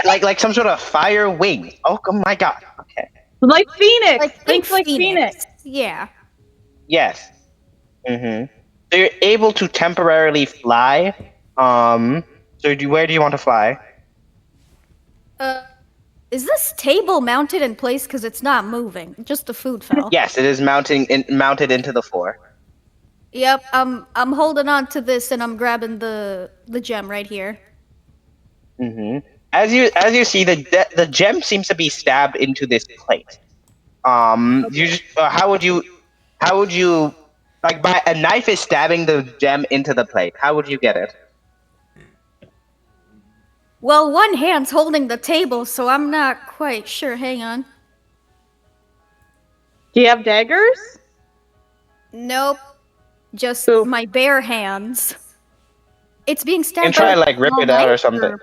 like some sort of fire wing. Oh my god. Okay. like Phoenix. Like Think like Phoenix. Yeah. Yes. So you're able to temporarily fly. Where do you want to fly? Is this table mounted in place? Because it's not moving. Just the food fell. Yes, it is mounted into the floor. Yep. I'm holding on to this and I'm grabbing the gem right here. As you see, the gem seems to be stabbed into this plate. How would you like by a knife is stabbing the gem into the plate? How would you get it? Well, one hand's holding the table, so I'm not quite sure. Hang on. Do you have daggers? Nope. Just So- my bare hands. It's being stabbed. And try by to a like rip small it out or knife, something.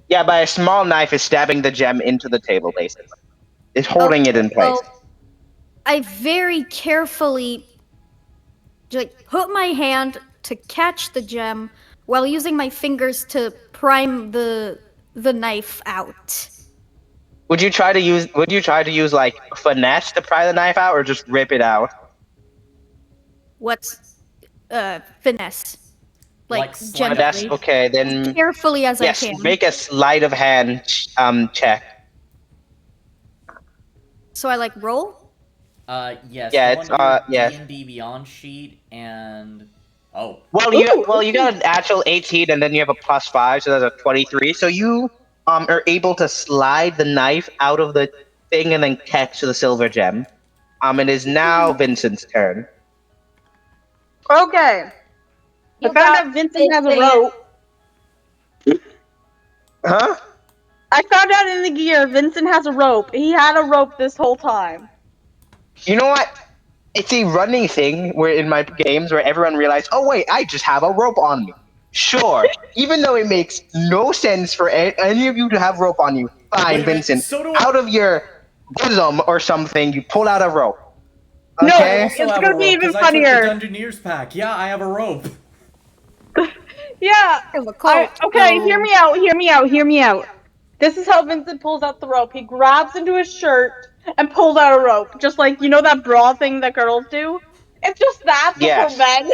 Yeah, by a small knife is stabbing the gem into the table, basically. It's holding it in place. Well, I very carefully like put my hand to catch the gem while using my fingers to prime the knife out. Would you try to use like finesse to pry the knife out, or just rip it out? What's finesse? Like slide- gently, That's okay. Then carefully as I yes, can. make a sleight of hand check. So I roll. Yes. Yeah, Go it's under your yes. D&D Beyond sheet and Well, you got an actual 18, and then you have a +5, so that's a 23. So you are able to slide the knife out of the thing and then catch the silver gem. It is now Vincent's turn. Okay. I You found got out Vincent has a rope. Huh? I found out in the gear Vincent has a rope. He had a rope this whole time. You know what? It's a running thing where in my games where everyone realized, oh wait, I just have a rope on me. Sure, even though it makes no sense for any of you to have rope on you, Wait fine, a minute, Vincent. so do Out I. of your bosom or something, you pull out a rope. I Okay. also It's have gonna a be rope even because I took the funnier. Dungeoneer's pack. Yeah, I have a rope. Yeah. Okay, hear me out. Hear me out. Hear me out. This is how Vincent pulls out the rope. He grabs into his shirt and pulls out a rope, just like that bra thing that girls do. It's just that, but for Yes. men.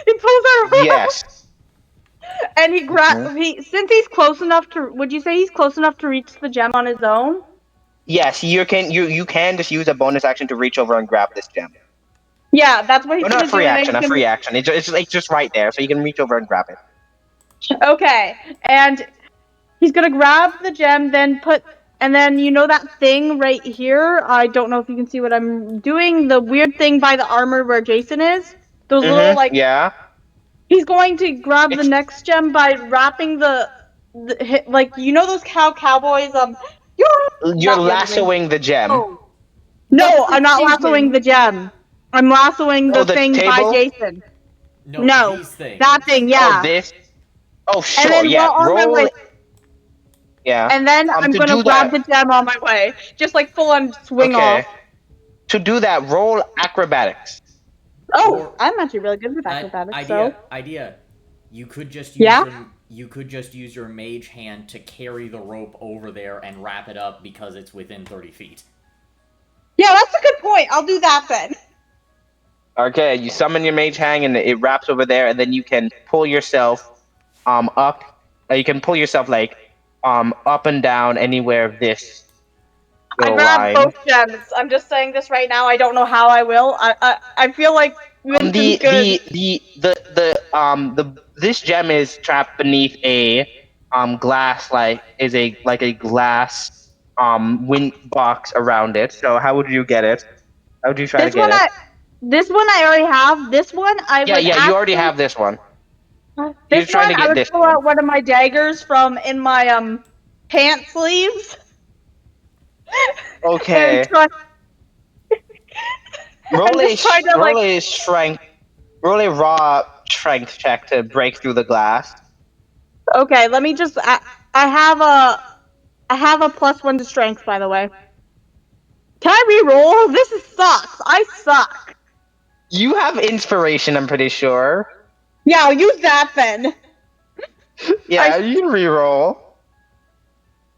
He pulls out a rope Yes. and he Mhm. since he's close enough to. Would you say he's close enough to reach the gem on his own? Yes, you can just use a bonus action to reach over and grab this gem. Yeah, that's what he's Well, not gonna a free do. And then action, he's a free action. It's just right there, so you can reach over and grab it. Okay, and he's gonna grab the gem, and then that thing right here. I don't know if you can see what I'm doing. The weird thing by the armor where Jason is. Those little Yeah. He's going to grab the It's next gem by wrapping those how cowboys you're not the other thing. lassoing the gem. Oh, No, the I'm not lassoing precision. the gem. I'm lassoing Oh, the the thing by table? Jason. No, No, these things. that thing, Oh, yeah. this. Oh, And sure. then Yeah. while on my Roll. way, Yeah. and then I'm To gonna do grab that. the gem on my way, just full on swing Okay. off. To do that, roll acrobatics. Oh, Or- I'm actually really good with acrobatics. Idea. You could just use Yeah? your mage hand to carry the rope over there and wrap it up because it's within 30 feet. Yeah, that's a good point. I'll do that then. Okay, you summon your mage hang and it wraps over there, and then you can pull yourself up. You can pull yourself up and down anywhere this I little grabbed line. both gems. I'm just saying this right now. I don't know how I will. I feel like Vincent's good. This gem is trapped beneath a glass a glass wind box around it. So how would you get it? How would you try to get it? This one I already have. This one I would Yeah, you already actually. have this one. You're This trying one to I get would this pull one. out one of my daggers from in my pant sleeves. Okay. And try. Roll I'm a just trying to roll a strength. Roll a raw strength check to break through the glass. Okay, let me just. I have a +1 to strength, by the way. Can I re-roll? This sucks. I suck. You have inspiration, I'm pretty sure. Yeah, I'll use that then. Yeah, you can reroll.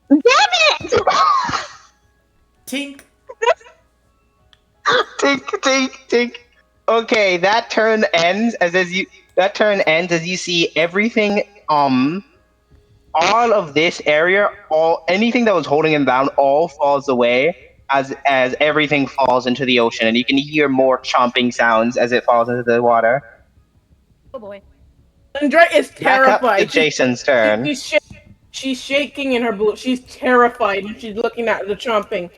Damn it! Tink! Tink, tink, tink. Okay, that turn ends as you see everything all of this area, anything that was holding him down all falls away as everything falls into the ocean, and you can hear more chomping sounds as it falls into the water. Oh boy. Andrea is Back up to terrified. Jason's turn. She's shaking in her blue. She's terrified and she's looking at the chomping.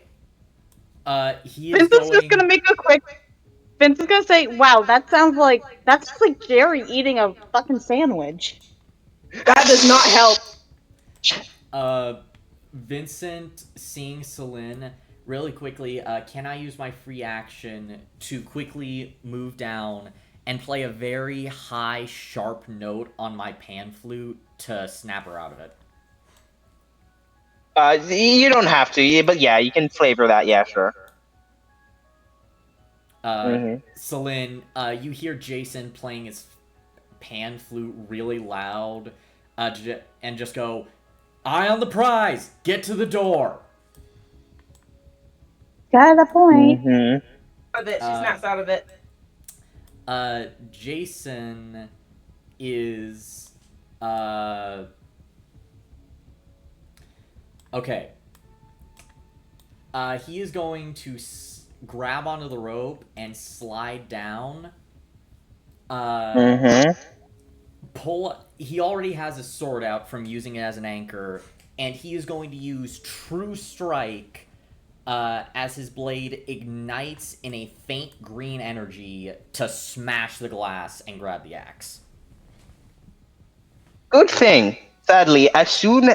He is Vincent's just going. gonna make a quick. Vincent's gonna say, "Wow, that's just like Jerry eating a fucking sandwich." That does not help. Vincent seeing Celine really quickly. Can I use my free action to quickly move down and play a very high, sharp note on my pan flute to snap her out of it? You don't have to, but yeah, you can flavor that. Yeah, sure. Celine, you hear Jason playing his pan flute really loud, and just go, "Eye on the prize! Get to the door!" Got the point. Out of it. She snaps out of it. Jason is okay. He is going to grab onto the rope and slide down. Pull. He already has his sword out from using it as an anchor, and he is going to use True Strike as his blade ignites in a faint green energy to smash the glass and grab the axe. Good thing. Sadly, as soon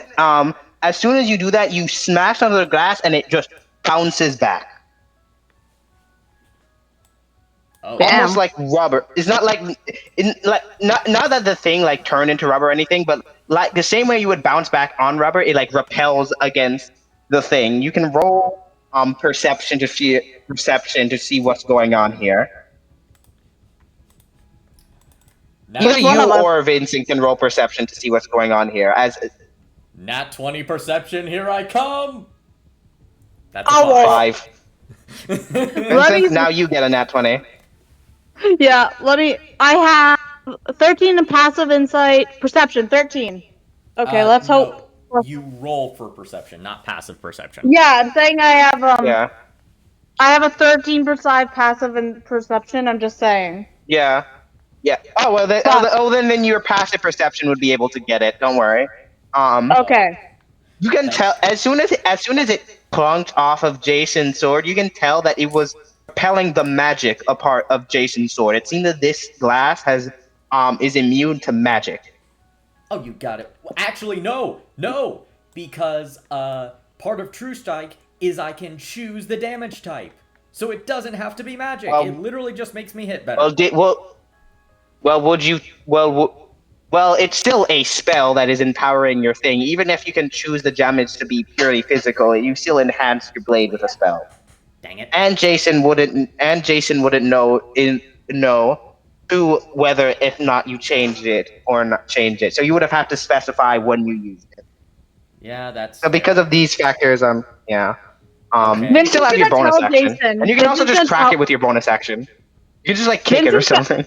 as you do that, you smash onto the glass and it just bounces back. Oh. Damn. Almost like rubber. It's not like not that the thing like turned into rubber or anything, but like the same way you would bounce back on rubber, it like repels against the thing. You can roll perception to see what's going on here. Either one you of us. or Vincent can roll perception to see what's going on here. As Nat 20 perception, here I come! That's Oh, a 5. Vincent, now you get a nat 20. Yeah, I have 13 in passive insight, perception, 13. Okay, let's hope. No, you roll for perception, not passive perception. Yeah, I'm saying I have Yeah. I have a 13 passive in perception, I'm just saying. Yeah. Oh well. Then your passive perception would be able to get it. Don't worry. Okay. You can tell as soon as it plunked off of Jason's sword, you can tell that it was repelling the magic apart of Jason's sword. It seems that this glass is immune to magic. Oh, you got it. Well, actually, no, because part of True Strike is I can choose the damage type, so it doesn't have to be magic. It literally just makes me hit better. Well, it's still a spell that is empowering your thing. Even if you can choose the damage to be purely physical, you still enhance your blade with a spell. Dang it. And Jason wouldn't know to whether if not you changed it or not changed it. So you would have had to specify when you used it. Yeah, that's. So because of these factors, yeah. Okay. You still have your bonus action, Jason. and you can also just crack it with your bonus action. You can just like kick it or something.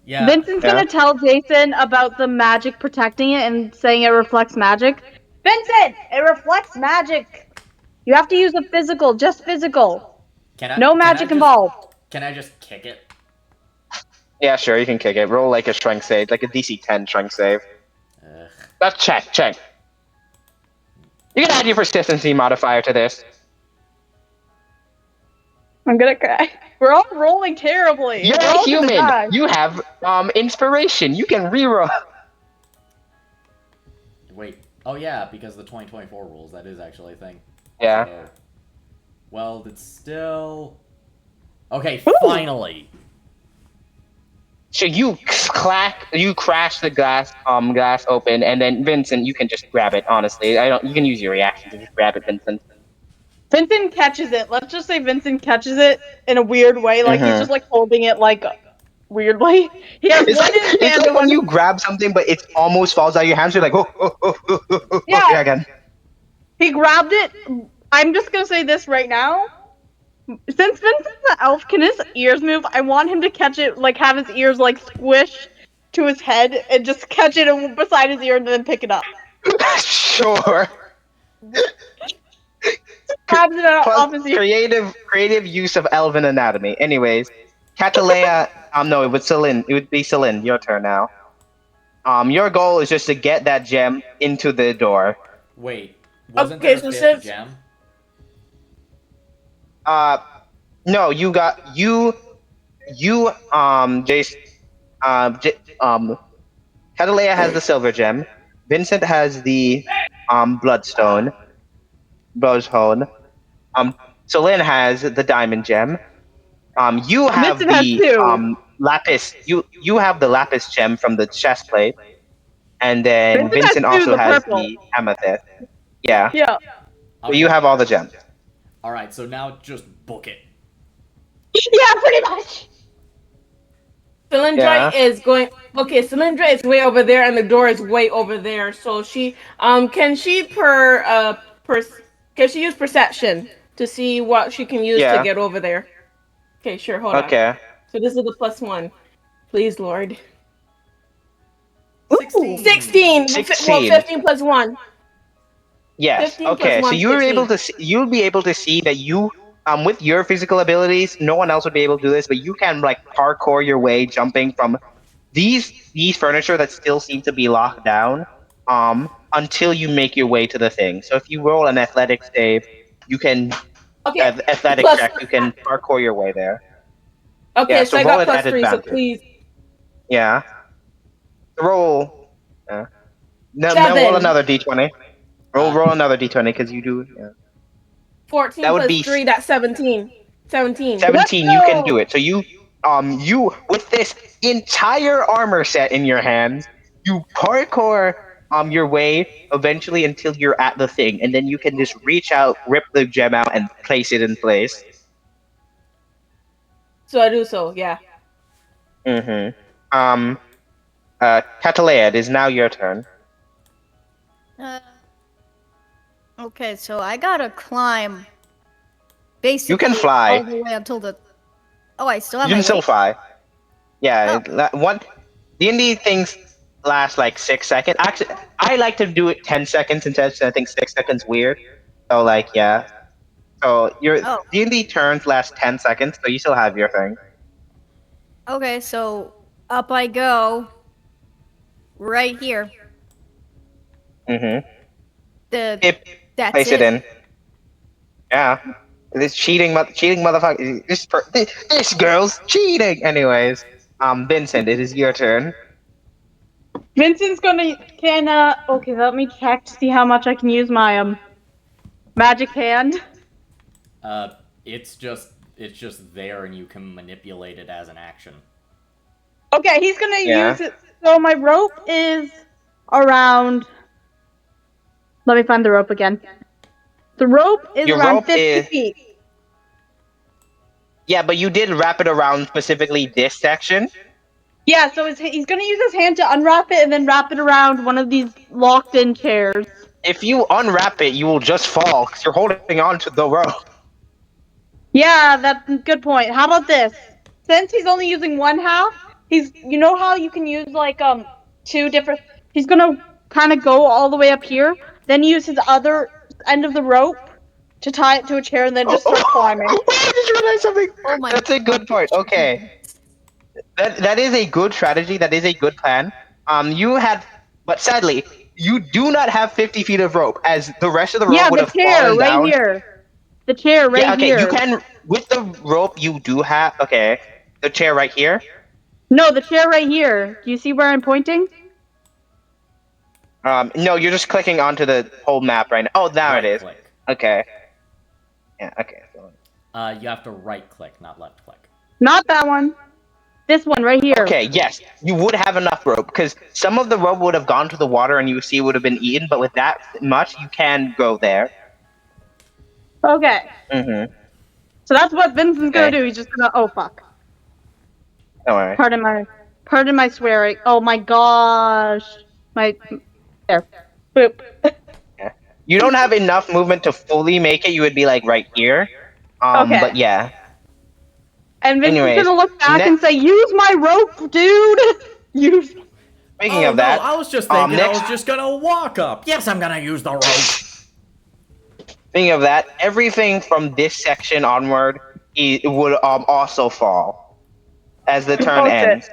Yeah. Vincent's gonna tell Jason about the magic protecting it and saying it reflects magic. Vincent, it reflects magic. You have to use a physical, just physical. No magic involved. Can I just kick it? Yeah, sure, you can kick it. Roll like a strength save, like a DC 10 strength save. Ugh. That's check. You can add your persistency modifier to this. I'm gonna cry. We're all rolling terribly. You're a human. You have inspiration. You can reroll. Wait. Oh yeah, because the 2024 rules, that is actually a thing. Yeah. So, well, it's still. Okay, finally. So you crash the glass open, and then Vincent, you can just grab it. Honestly, you can use your reaction to just grab it, Vincent. Vincent catches it. Let's just say Vincent catches it in a weird way, like he's just like holding it like weirdly. He has It's one in his hand. it's like when you grab something, but it almost falls out of your hands. You're like, yeah, again. He grabbed it. I'm just gonna say this right now. Since Vincent's an elf, can his ears move? I want him to catch it, like have his ears like squish to his head and just catch it beside his ear and then pick it up. Sure. Grabs it off his ear. Creative use of elven anatomy. Anyways, Catalea. No, it would be Celine. Your turn now. Your goal is just to get that gem into the door. Wait, wasn't there a fifth gem? No, you got Jace. Catalea has the silver gem. Vincent has the bloodstone. Celine has the diamond gem. You have the lapis. You have the lapis gem from the chest plate, and then Vincent also has the amethyst. Yeah. Yeah. So you have all the gems. All right, so now just book it. Yeah, pretty much. Cylindra is going. Okay, Cylindra is way over there, and the door is way over there. So she, can she use perception to see what she can use to get over there? Okay, sure. Hold on. Okay. So this is the +1. Please, Lord. Ooh, 16. 16. Well, 15 plus 1. Yes. 15 plus Okay. So 1, you were able 16. to you'll be able to see that you with your physical abilities, no one else would be able to do this, but you can like parkour your way, jumping from these furniture that still seem to be locked down, until you make your way to the thing. So if you roll an athletics save, you can Okay. athletics Plus. check, you can parkour your way there. Okay, Yeah. so So I roll got it plus at 3, so advantage. please. Yeah. Roll. No, roll 7. another d20. Roll another d20 because you do. Yeah. 14 That would plus be 3, that's 17. 17. 17. You can do it. So you with this entire armor set in your hands, you parkour your way eventually until you're at the thing, and then you can just reach out, rip the gem out, and place it in place. So I do so, yeah. Mm-hmm. Catalea, it is now your turn. Okay, so I gotta climb basically You can fly. all the way until the. Oh, I still have You my can still weight. fly. Yeah, Oh. one D&D things last like 6 seconds. Actually, I like to do it 10 seconds instead. I think 6 seconds weird. So like yeah. So your Oh. D&D turns last 10 seconds, so you still have your thing. Okay, so up I go. Right here. Mm-hmm. That's Place it it. in. Yeah. This cheating motherfucker. This girl's cheating. Anyways, Vincent, it is your turn. Vincent's gonna okay, let me check to see how much I can use my magic hand. It's just there, and you can manipulate it as an action. Okay, he's gonna Yeah. use it. So my rope is around. Let me find the rope again. The rope is Your around rope 50 is feet. yeah, but you did wrap it around specifically this section. Yeah, so he's gonna use his hand to unwrap it and then wrap it around one of these locked-in chairs. If you unwrap it, you will just fall because you're holding on to the rope. Yeah, that's a good point. How about this? Since he's only using one half, you know how you can use like two different. He's gonna kind of go all the way up here, then use his other end of the rope to tie it to a chair, and then just start climbing. I just realized something. Oh my That's a good point. Okay, that is a good strategy. That is a good plan. You had, but sadly, you do not have 50 feet of rope, as the rest of the rope Yeah, would the have chair fallen right down. here. The chair right Yeah, okay, here. you can with the rope. You do have okay, the chair right here. No, the chair right here. Do you see where I'm pointing? No, you're just clicking onto the whole map right now. Oh, now it Right is. click. Okay. Yeah. Okay. You have to right click, not left click. Not that one. This one right here. Okay, yes, you would have enough rope because some of the rope would have gone to the water and you see would have been eaten, but with that much, you can go there. Okay. Mm-hmm. So that's what Vincent's gonna Okay. do. He's just gonna. Oh fuck. Don't worry. Pardon my swearing. Oh my gosh. There. Boop. Yeah. You don't have enough movement to fully make it. You would be like right here. Okay. But yeah. And Vincent's Anyways, gonna look back and say, "Use my rope, dude." Use. Speaking Oh of no, that, I was just thinking I next- was just gonna walk up. Yes, I'm gonna use the rope. Speaking of that, everything from this section onward, it would also fall as the turn Oh, shit. ends.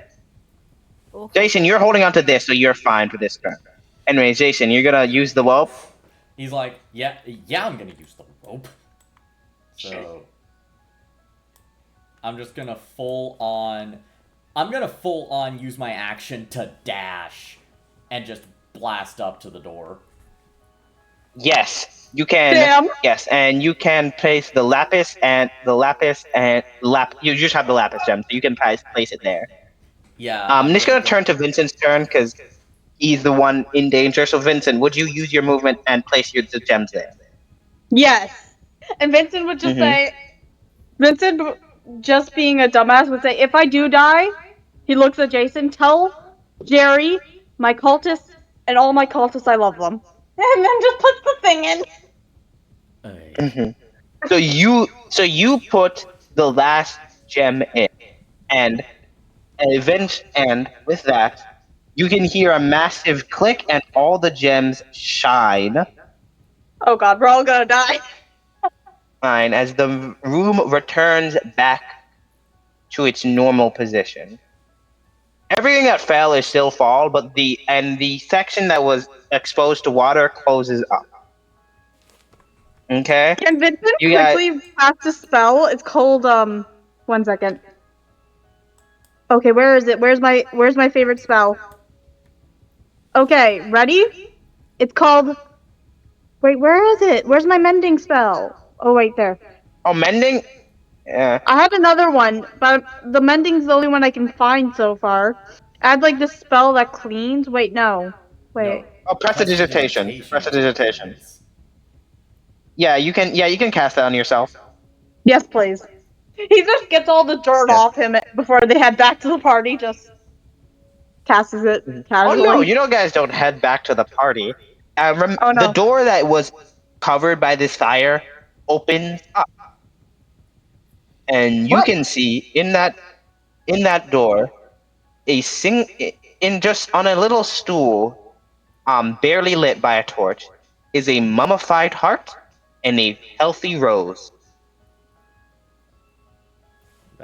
Jason, you're holding onto this, so you're fine for this turn. Anyways, Jason, you're gonna use the rope. He's like, yeah, I'm gonna use the rope. So I'm just gonna full on use my action to dash and just blast up to the door. Yes, you can. Damn. Yes, and you can place the lapis. You just have the lapis gem, so you can place it there. Yeah. I'm just gonna turn to Vincent's turn because he's the one in danger. So Vincent, would you use your movement and place the gems there? Yes. And Vincent would just say, Vincent, just being a dumbass, would say, "If I do die," he looks at Jason. "Tell Jerry, my cultists, and all my cultists, I love them." And then just puts the thing in. So you put the last gem in, and with that, you can hear a massive click and all the gems shine. Oh god, we're all gonna die. Fine, as the room returns back to its normal position. Everything that fell is still fall, but the section that was exposed to water closes up. Okay? Can Vincent You got quickly cast a spell? It's called 1 second. Okay, where is it? Where's my favorite spell? Okay, ready? It's called. Wait, where is it? Where's my mending spell? Oh, wait, there. mending. Yeah. I have another one, but the mending's the only one I can find so far. Add like this spell that cleans. Wait, no. Wait. No, Oh, prestidigitation. is what Prestidigitation. it is. Yeah, you can. Yeah, you can cast that on yourself. Yes, please. He just gets all the dirt Yeah. off him before they head back to the party. Just casts it Oh casually. no, you guys don't head back to the party. Oh, no. The door that was covered by this fire opens up, and you can see in that door in just on a little stool, barely lit by a torch, is a mummified heart and a healthy rose.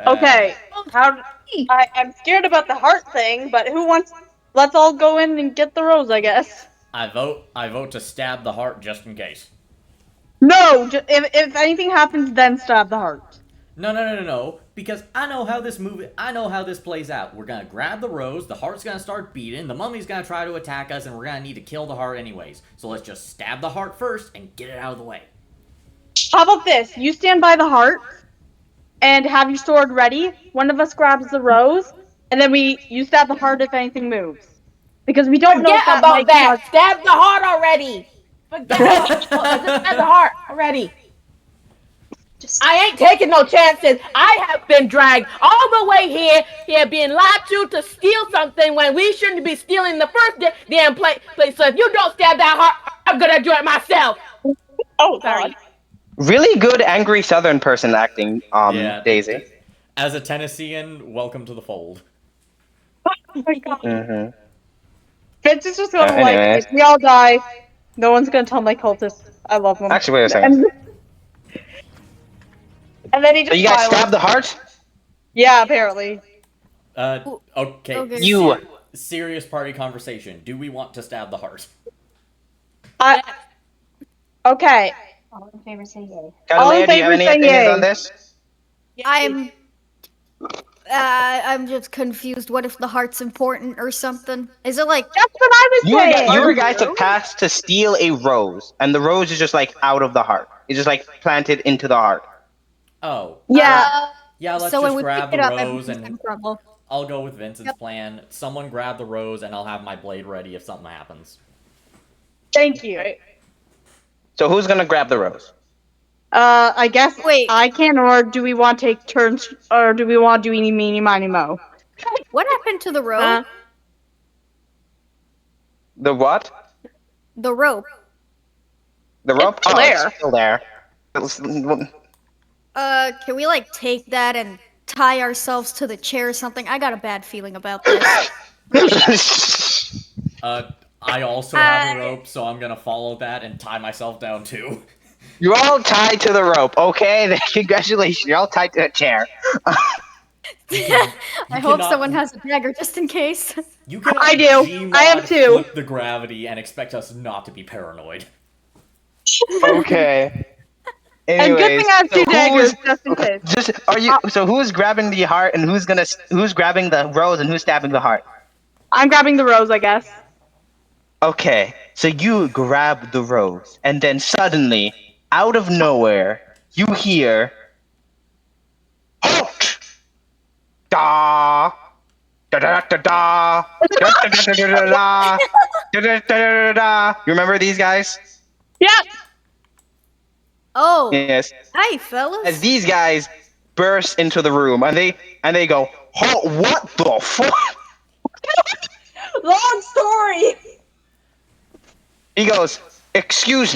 Okay. I'm scared about the heart thing, but who wants? Let's all go in and get the rose, I guess. I vote to stab the heart just in case. No, if anything happens, then stab the heart. No. Because I know how this plays out. We're gonna grab the rose, the heart's gonna start beating, the mummy's gonna try to attack us, and we're gonna need to kill the heart anyways. So let's just stab the heart first and get it out of the way. How about this? You stand by the heart and have your sword ready. One of us grabs the rose, and then you stab the heart if anything moves. Because we don't know if Forget that might about that. Stab the heart already. Forget about just stab the heart already. I ain't taking no chances. I have been dragged all the way here being lied to steal something when we shouldn't be stealing the first damn place. So if you don't stab that heart, I'm gonna do it myself. Oh, Sorry. God. Really good angry Southern person acting, Yeah, Daisy. As a Tennessean, welcome to the fold. Oh, my God. Mm-hmm. Vince is just gonna Anyways. if we all die, no one's gonna tell my cultists I love them. Actually, wait a second. And then he So just you guys smiles. stab the heart? Yeah, apparently. Okay. Okay. You. Serious party conversation. Do we want to stab the heart? Okay. All in favor say yay. All in Catalea, do you have favor any say opinions yay. on this? I'm just confused. What if the heart's important or something? Is it like That's what I was saying. You were guys to pass to steal a rose, and the rose is just like out of the heart. It's just like planted into the heart. Oh. Yeah. Yeah, let's so when just we grab pick the it up, rose everything's and in trouble. I'll go with Vincent's plan. Someone grab the rose and I'll have my blade ready if something happens. Thank you. So who's gonna grab the rose? I guess Wait. I can, or do we want to take turns, or do we want to do eeny, meeny, miny, mo? What happened to the rope? The what? The rope. The rope? still there. It's still there. Can we like take that and tie ourselves to the chair or something? I got a bad feeling about this. I also have a rope, so I'm gonna follow that and tie myself down too. You're all tied to the rope, okay? Congratulations, you're all tied to a chair. I hope cannot- someone has a dagger just in case. You can I do. I have two. flip the gravity and expect us not to be paranoid. Okay. And Anyways, good thing I have two daggers, who's- just in case. So who's grabbing the heart and who's grabbing the rose and who's stabbing the heart? I'm grabbing the rose, I guess. Okay, so you grab the rose, and then suddenly, out of nowhere, you hear halt! Da da da da da da da da da da da da da. You remember these guys? Yeah. Oh, Yes. hi fellas. As these guys burst into the room, and they go, halt! What the fuck? Long story. He goes, excuse,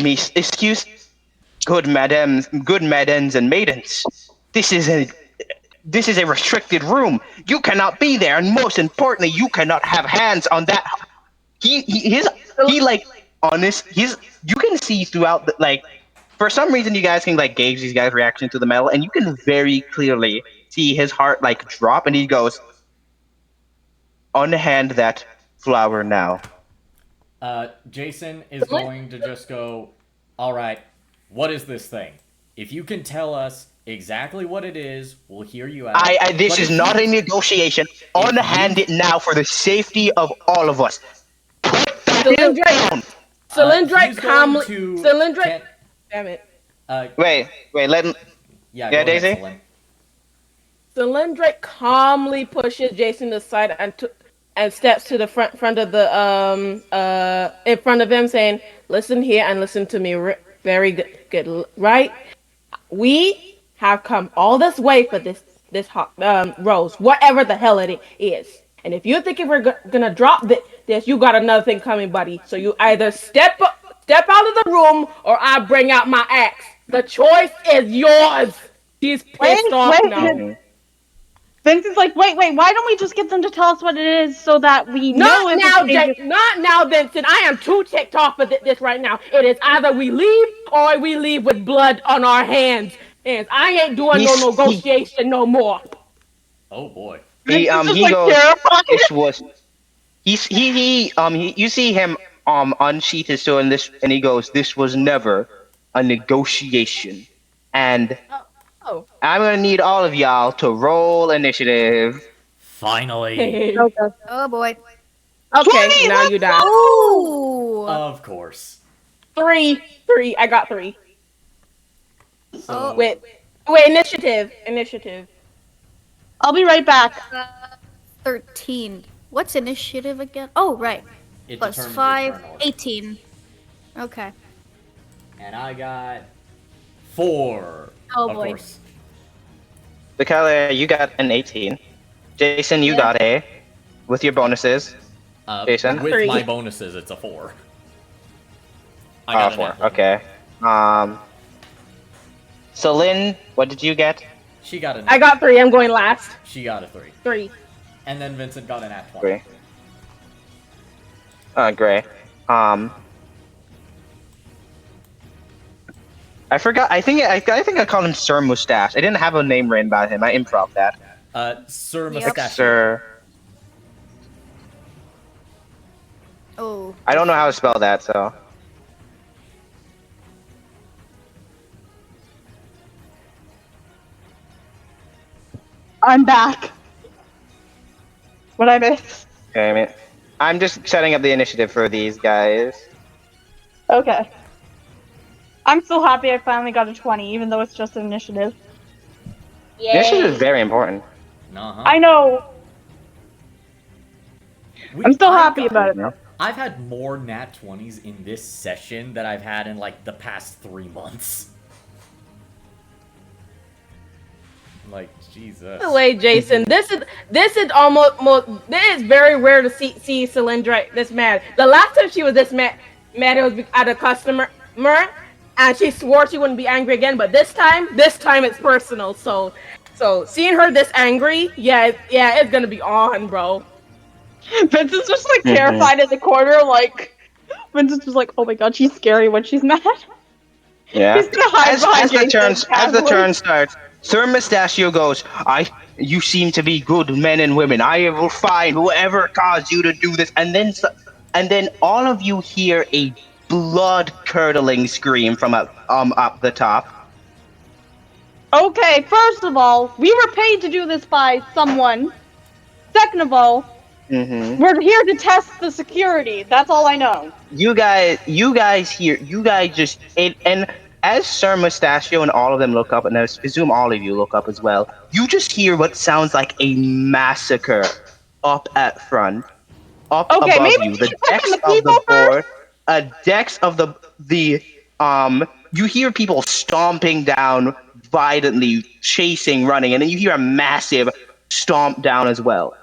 good madams and maidens. This is this is a restricted room. You cannot be there, and most importantly, you cannot have hands on that. He like honest. You can see throughout the like. For some reason, you guys can like gauge these guys' reaction to the metal, and you can very clearly see his heart like drop, and he goes, "Unhand that flower now." Jason is going to just go, all right, what is this thing? If you can tell us exactly what it is, we'll hear you out. This is not a negotiation. Unhand it now for the safety of all of us. Put that down. Cylindrite calmly. Cylindrite. Damn it. Wait, let him. Yeah, Yeah, go ahead, Daisy? Celine. Cylindrite calmly pushes Jason aside and steps to the front of the in front of him, saying, "Listen here and listen to me. Very good, right? We have come all this way for this rose, whatever the hell it is. And if you think if we're gonna drop this, you got another thing coming, buddy. So you either step out of the room or I bring out my axe. The choice is yours." She's pissed off now. Vincent's like, wait, why don't we just get them to tell us what it is so that we know Not now, Vincent. I am too ticked off of this right now. It is either we leave or we leave with blood on our hands. And I ain't doing no negotiation no more. Oh boy. He goes. terrified. This was. You see him unsheath his sword and he goes. This was never a negotiation, and Oh. I'm gonna need all of y'all to roll initiative. Finally. Okay. Oh boy. Okay, 20, now you die. Ooh. Of course. 3. I got 3. So, Wait, initiative. I'll be right back. 13. What's initiative again? Oh, right. it Plus determines your 5, turn order. 18. Okay. And I got 4. Oh, of boy. course. Mikaela, you got an 18. Jason, you got a with your bonuses. Jason? With 3. my bonuses, it's a 4. I Oh, got a 4. nat one. Okay. Celine, what did you get? She got a I got 3. I'm going last. She got a 3. 3. And then Vincent got a nat 20. Gray. I forgot. I think I called him Sir Mustache. I didn't have a name written by him. I improv that. Sir Yep. Mustachio. Sir. Oh. I don't know how to spell that, so. I'm back. What I miss? Okay, I'm just setting up the initiative for these guys. Okay. I'm so happy I finally got a 20, even though it's just an initiative. Initiative is very important. Uh-huh. I know. I'm still happy about it. No? I've had more nat 20s in this session than I've had in like the past 3 months. Like, Jesus. Wait, Jason. This is almost this is very rare to see Cylindrite this mad. The last time she was this mad it was at a customer, and she swore she wouldn't be angry again. But this time it's personal. So seeing her this angry, yeah, it's gonna be on, bro. Vincent's just like terrified in the corner, like Vincent's just like, oh my god, she's scary when she's mad. Yeah. He's gonna hide behind As the turn starts, Sir Mustachio goes, you seem to be good men and women. I will find whoever caused you to do this. And then all of you hear a blood-curdling scream from up the top. Okay, first of all, we were paid to do this by someone. Second of all, we're here to test the security. That's all I know. You guys just and as Sir Mustachio and all of them look up, and I presume all of you look up as well, you just hear what sounds like a massacre up at front, above maybe you. we The should check decks on the of people the board, decks of the you hear people stomping down violently, chasing, running, and then you hear a massive stomp down as well.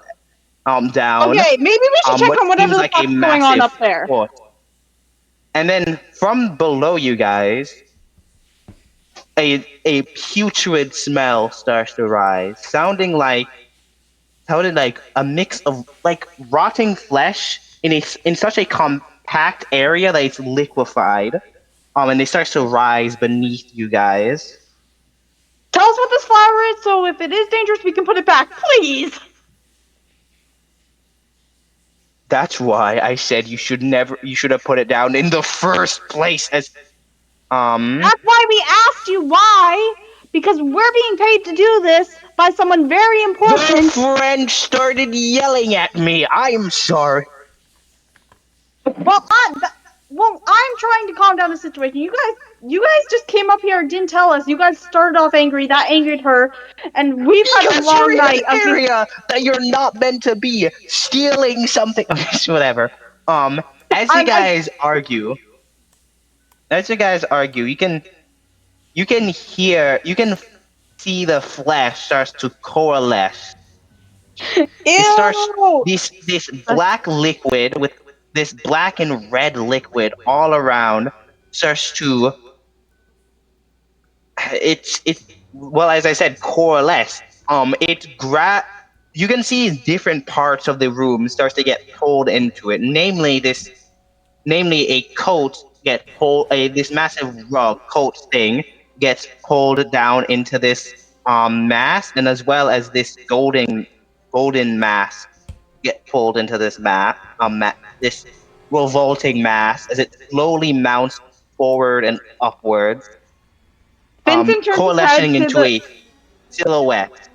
Down. Okay, maybe we should check on whatever the fuck's going on up there. Force. And then from below you guys, a putrid smell starts to rise, sounded like a mix of like rotting flesh in such a compact area that it's liquefied. And it starts to rise beneath you guys. Tell us what this flower is, so if it is dangerous, we can put it back, please. That's why I said you should have put it down in the first place. As That's why we asked you why, because we're being paid to do this by someone very the important. friend started yelling at me. I'm sorry. Well, I'm trying to calm down the situation. You guys just came up here and didn't tell us. You guys started off angry. That angered her, and we've had a Because long you're in night. an area that you're not meant to be, stealing something. Whatever. As you guys argue, you can see the flesh starts to coalesce. It starts Ew! this black liquid with this black and red liquid all around starts to it's well, as I said, coalesce. You can see different parts of the room starts to get pulled into it. Namely a coat get pulled this massive coat thing gets pulled down into this mass, and as well as this golden mass get pulled into this this revolting mass as it slowly mounts forward and upwards, Vincent turns his head coalescing to into the. a silhouette.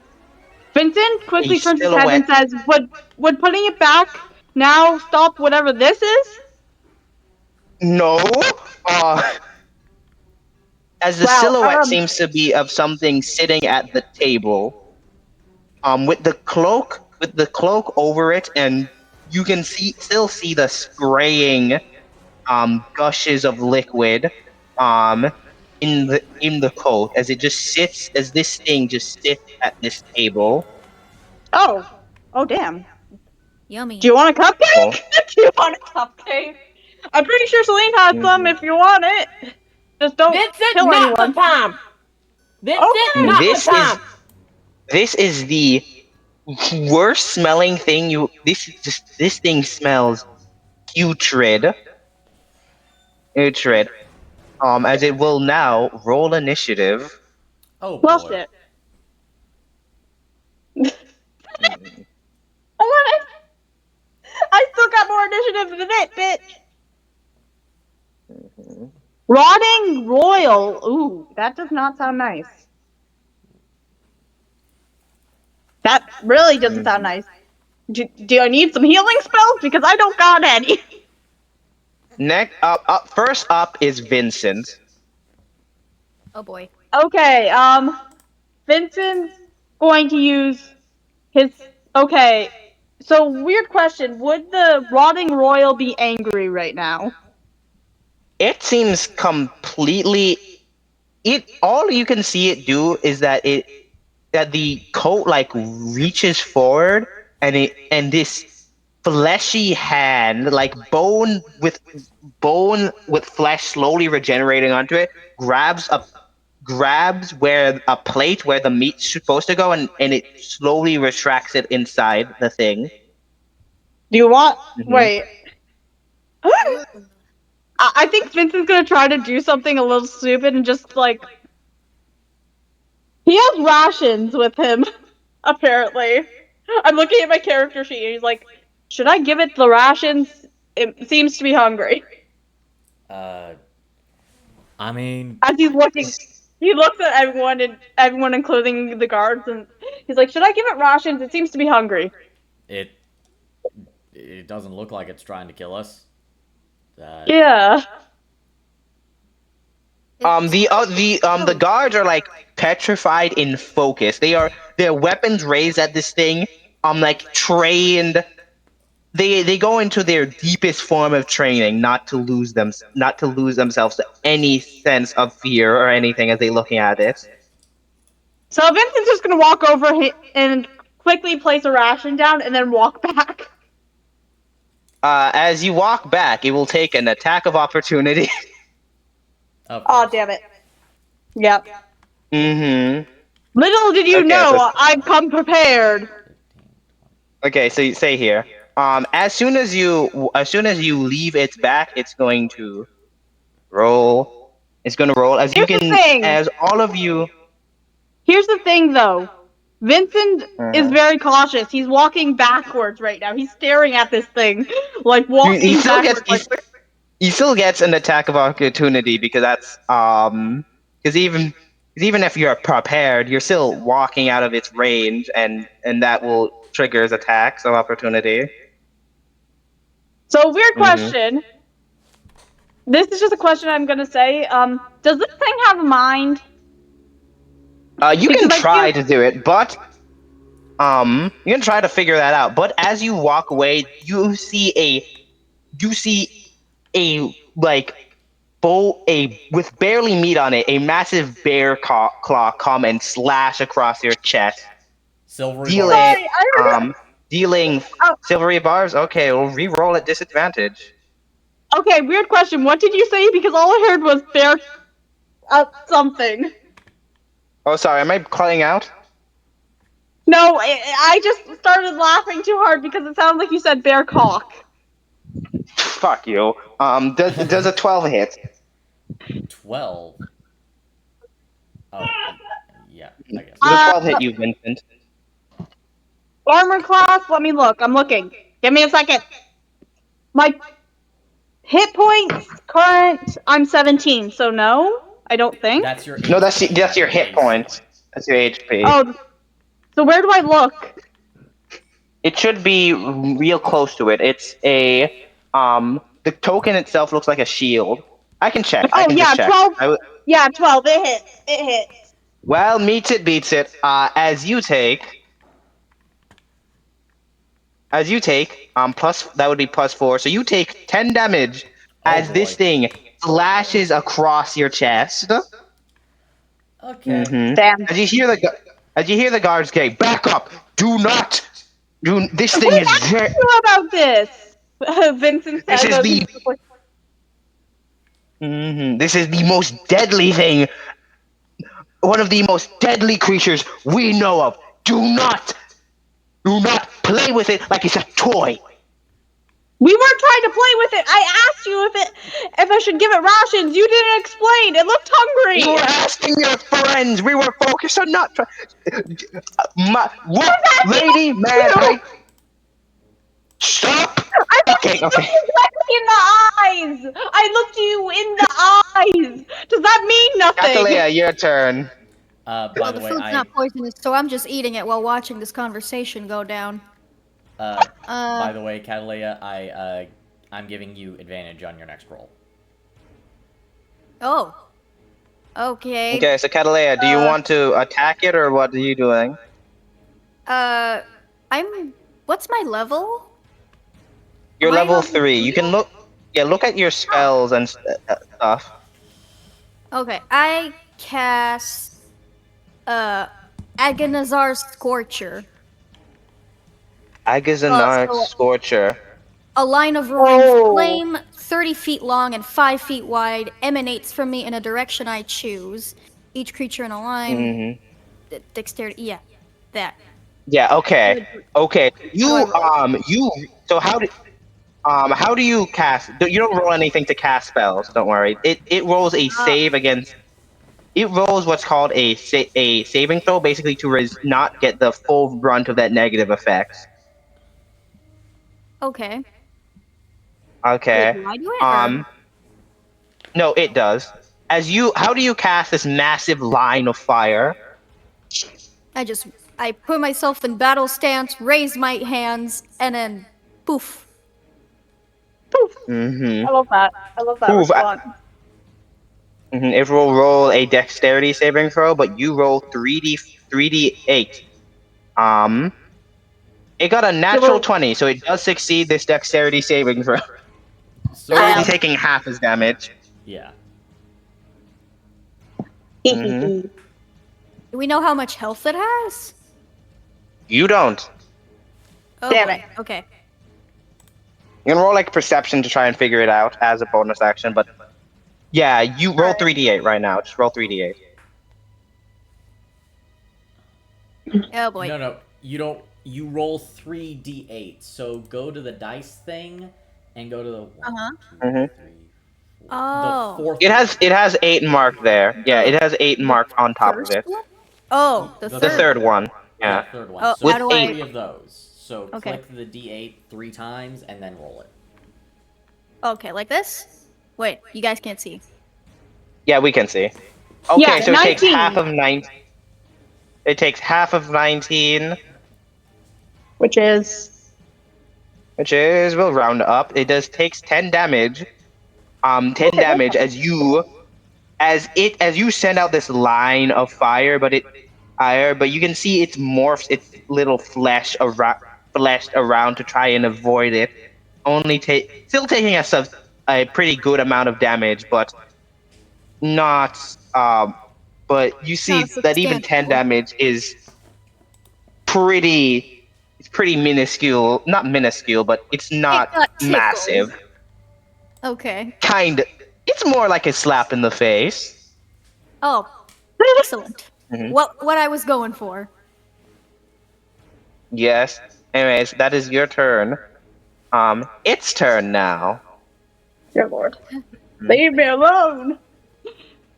Vincent A quickly turns his head and silhouette. says, "Would putting it back now stop whatever this is?" No. Uh, as the Wow. silhouette seems to be of something sitting at the table, with the cloak over it, and you can still see the spraying gushes of liquid um in the coat as this thing just sits at this table. Oh. Oh, damn. Yummy. Do you want a Oh. cupcake? Do you want a cupcake? I'm pretty sure Celine has some if you want it. Just don't Vincent, kill not the anyone. time. Vincent, Okay. not the This is time. this is the worst smelling thing this thing smells putrid. Putrid. As it will now roll initiative. Oh Well, boy. shit. I want it. I still got more initiative than it, bitch. Rotting Royal. Ooh, that does not sound nice. That really doesn't sound nice. Do I need some healing spells? Because I don't got any. Next first up is Vincent. Oh boy. Okay, Vincent's going to use his. Okay, so weird question. Would the Rotting Royal be angry right now? It seems completely it all you can see it do is that the coat like reaches forward, and this fleshy hand, like bone with flesh slowly regenerating onto it, grabs where a plate where the meat's supposed to go, and it slowly retracts it inside the thing. Do you want. Hmm. Wait. I think Vincent's gonna try to do something a little stupid and just like. He has rations with him, apparently. I'm looking at my character sheet and he's like, should I give it the rations? It seems to be hungry. Uh, I mean, As he's looking, he looks at everyone, and everyone, including the guards, and he's like, should I give it rations? It seems to be hungry. it it doesn't look like it's trying to kill us. Yeah. The guards are like petrified in focus. Their weapons raised at this thing, like trained. They go into their deepest form of training not to lose themselves to any sense of fear or anything as they looking at it. So Vincent's just gonna walk over and quickly place a ration down and then walk back. As you walk back, it will take an attack of opportunity. Of Oh, course. damn it. Yep. Mm-hmm. Little did you Okay, know, so- I've come prepared. Okay, so you say here. As soon as you leave its back, it's going to roll. It's going to roll as you Here's the can, thing. as all of you. Here's the thing, though. Vincent is Mhm. very cautious. He's walking backwards right now. He's staring at this thing, like He walking still gets backwards. he still gets an attack of opportunity because that's because even if you're prepared, you're still walking out of its range, and that will triggers attacks of opportunity. So, weird Mhm. question. This is just a question I'm gonna say. Does this thing have a mind? You Because can I try feel- to do it, but you can try to figure that out. But as you walk away, you see a like with barely meat on it, a massive bear claw come and slash across your chest, Silvery dealing bars. Sorry, I heard. dealing Oh, silvery bars. Okay, we'll re-roll at disadvantage. okay, weird question. What did you say? Because all I heard was bear. Something. Oh, sorry, am I cutting out? No, I just started laughing too hard because it sounded like you said bear cock. Fuck you. Does a 12 hit? 12. Oh, yeah, I guess. Does a Uh, 12 hit you, Vincent? Armor class. Let me look. I'm looking. Give me a second. My hit points current. I'm 17, so no, I don't think. That's your No, HP, that's not your your hit AC points. That's your HP. Oh, so where do I look? It should be real close to it. It's a the token itself looks like a shield. I can check. I Oh can yeah, just check. 12. Yeah, 12. It hits. It hits. Well, meets it, beats it. As you take plus that would be +4. So you take 10 damage Oh as this boy. thing slashes across your chest. Okay. Damn. As you hear the guards say, "Back up! Do not! This Who thing is asked very. you about this? Vincent This says is as the he's This is the most deadly thing. One of the most deadly creatures we know of. Do not play with it like it's a toy." We weren't trying to play with it. I asked you if I should give it rations. You didn't explain. It looked hungry. You were asking your friends. We were focused on not. What, lady, man? Stop. I Okay. looked you directly in the eyes. I looked you in the eyes. Does that mean nothing? Catalea, your turn. By Well, the the way, food's not poisonous, so I'm just eating it while watching this conversation go down. by the way, Catalea, I'm giving you advantage on your next roll. Oh. Okay. Okay, so Catalea, do you want to attack it or what are you doing? What's my level? You're Am I level level 3. You can look. Yeah, look at your spells and stuff. Okay, I cast, Agonizar's Scorcher. Agazanar so- Scorcher. A line of roaring flame, 30 feet long and 5 feet wide, emanates from me in a direction I choose. Each creature in a line. Dexterity. Yeah, that. Yeah. Okay. Okay. do I So how do you cast? You don't roll anything to cast spells. Don't worry. It rolls a save against. It rolls what's called a saving throw, basically to not get the full brunt of that negative effects. Okay. Okay. Wait, do I do it? Or? No, it does. How do you cast this massive line of fire? I put myself in battle stance, raise my hands, and then poof. Mm-hmm. I love that. I love that Oof, response. It will roll a dexterity saving throw, but you roll 3d8. It got a natural 20, so it does succeed this dexterity saving throw. So You're only taking half as damage. yeah. Mhm. Do we know how much health it has? You don't. Oh, Damn boy. it. Okay. You can roll like perception to try and figure it out as a bonus action, but yeah, you roll 3d8 right now. Just roll 3d8. Oh boy. No, you don't. You roll 3d8. So go to the dice thing and go to the one, Uh-huh. two, Mhm. three, four. The Oh. fourth It one. has 8 marked there. Yeah, The it has 8 the marked on top of first it. one? Oh, the The The third third one. one. Yeah, Yeah. third one. Oh, So how With do eight. I? three of those. So Okay. click the d8 3 times and then roll it. Okay, like this? Wait, you guys can't see. Yeah, we can see. Yeah, Okay, so it takes 19. It takes half of 19, Which is which is we'll round up. It does takes 10 damage. 10 okay. damage as you send out this line of fire, but you can see it morphs its little flesh around to try and avoid it. Still taking a pretty good amount of damage, but not but you Not see that even 10 substantial. damage is pretty it's pretty minuscule, not minuscule, but it's It not got tickled. massive. Okay. It's more like a slap in the face. Oh, excellent. Mhm. What I was going for. Yes. Anyways, that is your turn. Its turn now. Dear Lord. Leave me alone.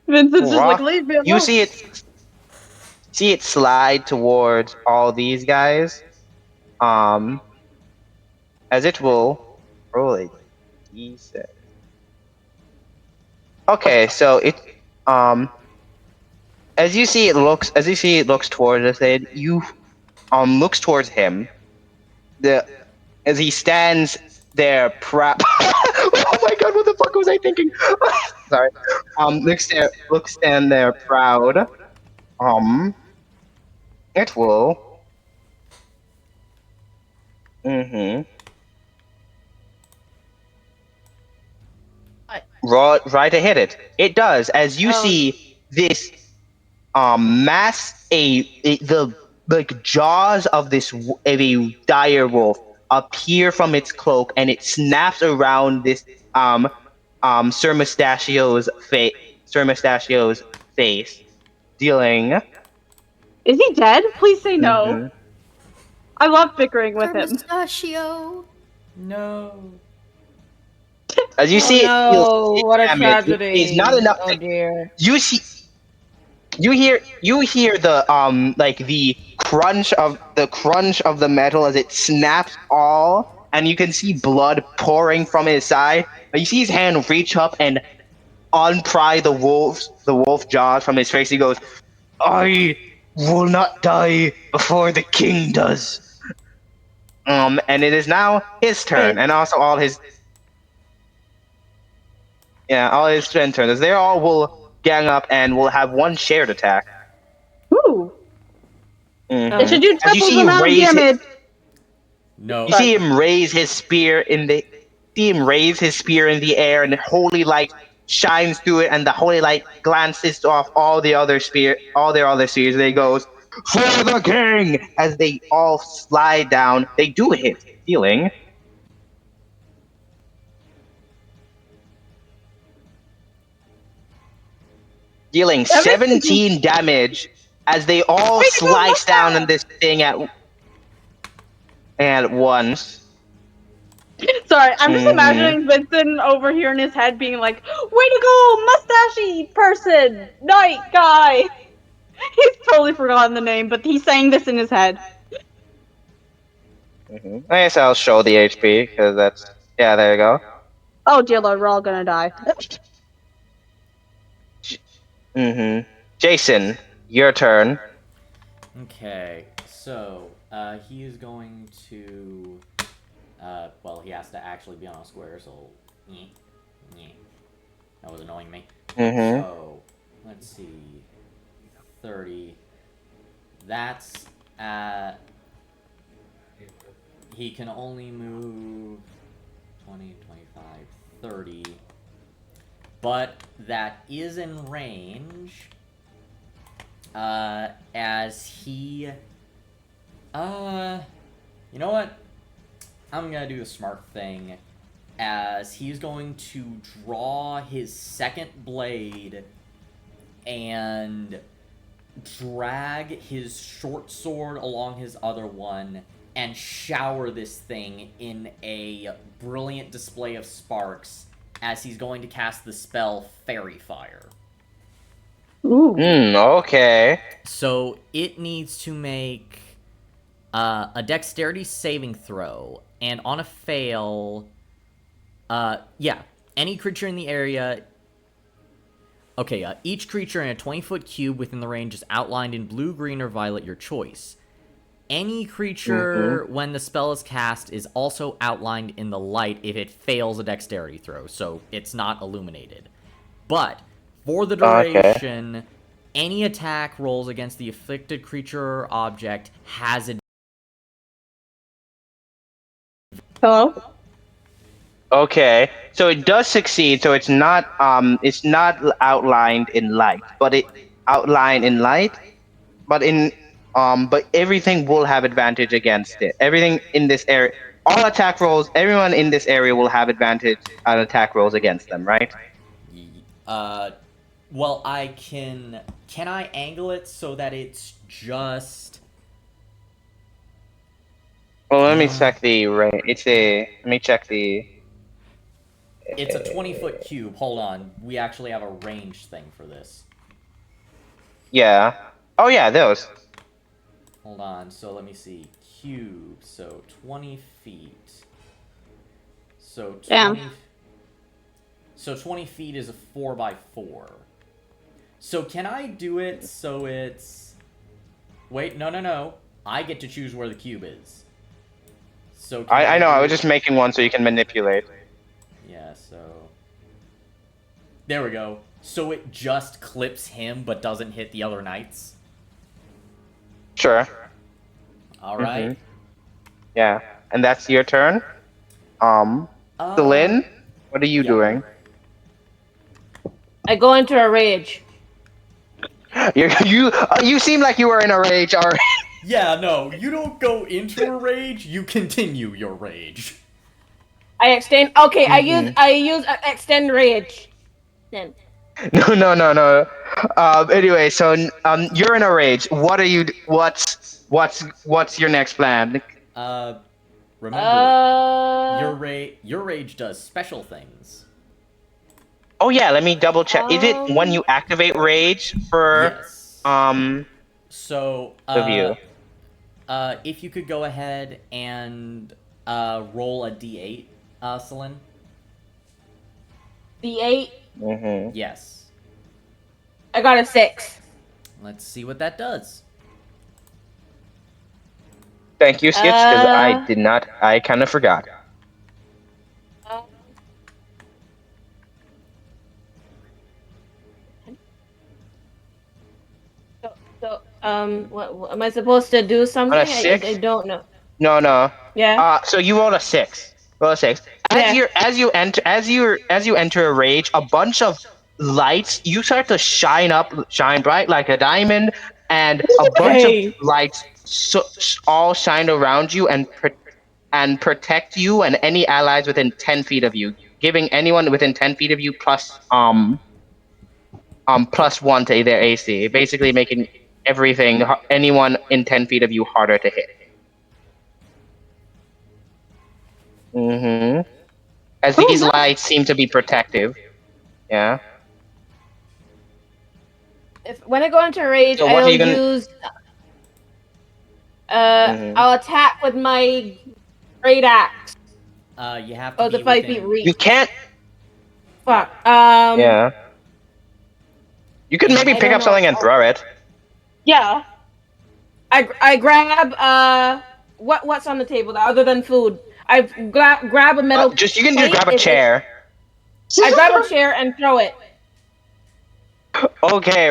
Vincent's just like, Roth, leave me you alone. see it slide towards all these guys. Um, as it will roll a d6. Okay, so um as you see it looks towards us, and you looks towards him. The as he stands there proud. Oh my god, what the fuck was I thinking? Sorry. Stand there proud. Um, it will. Mm-hmm. Right to hit it. It does. As you Oh, see this the like jaws of of a dire wolf appear from its cloak, and it snaps around this um Sir Sir Mustachio's face, dealing. Is he dead? Please say no. Mm-hmm. I love bickering with Sir him. Mustachio. No. As you oh see it deals no! 6 What a damage, which is not tragedy! enough Oh to dear. you see you hear the like the crunch of the metal as it snaps all, and you can see blood pouring from his side. But you see his hand reach up and unpry the wolf jaws from his face. He goes, "I will not die before the king does." And it is now his turn, Wait. and also all his friend turns. They all will gang up and will have one shared attack. Ooh. It Hmm should do As you triple see the him amount of raise his, damage. No. you see him raise his spear in the see him raise his spear in the air, and the holy light shines through it, and the holy light glances off all their other spears, and he goes, "For the king!" As they all slide down, they do hit, dealing That makes me 17 damage as they all way to go, slice down on mustache! this thing at once. Sorry, I'm just Hmm imagining Vincent over here in his head being like, way to go, mustachy person, knight guy. He's totally forgotten the name, but he's saying this in his head. I guess I'll show the HP because there you go. Oh dear lord, we're all gonna die. hmm Jason, your turn. Okay. So, he is going to. Well, he has to actually be on a square, so. Nyeh, nyeh. That was annoying me. hmm So, let's see. 30. That's at. He can only move 20, 25, 30. But that is in range. As he. You know what? I'm gonna do the smart thing. As he's going to draw his second blade and drag his short sword along his other one and shower this thing in a brilliant display of sparks as he's going to cast the spell Fairy Fire. Ooh. Okay. So it needs to make a dexterity saving throw, and on a fail, any creature in the area. Okay, each creature in a 20-foot cube within the range is outlined in blue, green, or violet, your choice. Any creature, when the spell is cast, is also outlined in the light if it fails a dexterity throw, so it's not illuminated. But, for the duration, any attack rolls against the afflicted creature or object has a... Hello? Okay. So it does succeed. So it's not outlined in light, but it outlined in light, but everything will have advantage against it. Everything in this area, all attack rolls, everyone in this area will have advantage on attack rolls against them, right? Well, I can... Can I angle it so that it's just... Well, let me check the range. Let me check the... It's a 20-foot cube. Hold on. We actually have a range thing for this. Yeah. Oh, yeah, those. Hold on. So let me see. Cube. So 20 feet. So 20... Damn. So 20 feet is a 4x4. So can I do it so it's... Wait, no. I get to choose where the cube is. So I know, I was just making one so you can manipulate. Yeah, so... There we go. So it just clips him, but doesn't hit the other knights? Sure. Alright. Yeah. And that's your turn? Celine, what are you doing? I go into a rage. You seem like you were in a rage already. Yeah, no, you don't go into a rage, you continue your rage. I extend. Okay, I use extend rage. Then. No. Anyway, so you're in a rage. What are you? What's your next plan? Remember, your rage does special things. Oh yeah, let me double check. Is it when you activate rage for Yes. the view? If you could go ahead and roll a d8, Celine. D8. Yes. I got a 6. Let's see what that does. Thank you, Skitch, because I did not. I kind of forgot. So, what am I supposed to do? Something? On a 6? I don't know. No. Yeah. So you rolled a 6. Roll a 6. Yeah. As you enter a rage, a bunch of lights you start to shine bright like a diamond, and a bunch of lights all shine around you and protect you and any allies within 10 feet of you, giving anyone within 10 feet of you plus +1 to their AC, basically making anyone in 10 feet of you harder to hit. As these lights seem to be protective. Yeah. When I go into a rage, So what I'll are you gonna... use. I'll attack with my great axe. You have to be the 5 feet within... reach. You can't... Fuck. Yeah. You could maybe pick up something and throw it. Yeah. I grab what's on the table other than food. I grab a metal. You can just grab a chair. I grab a chair and throw it. Okay,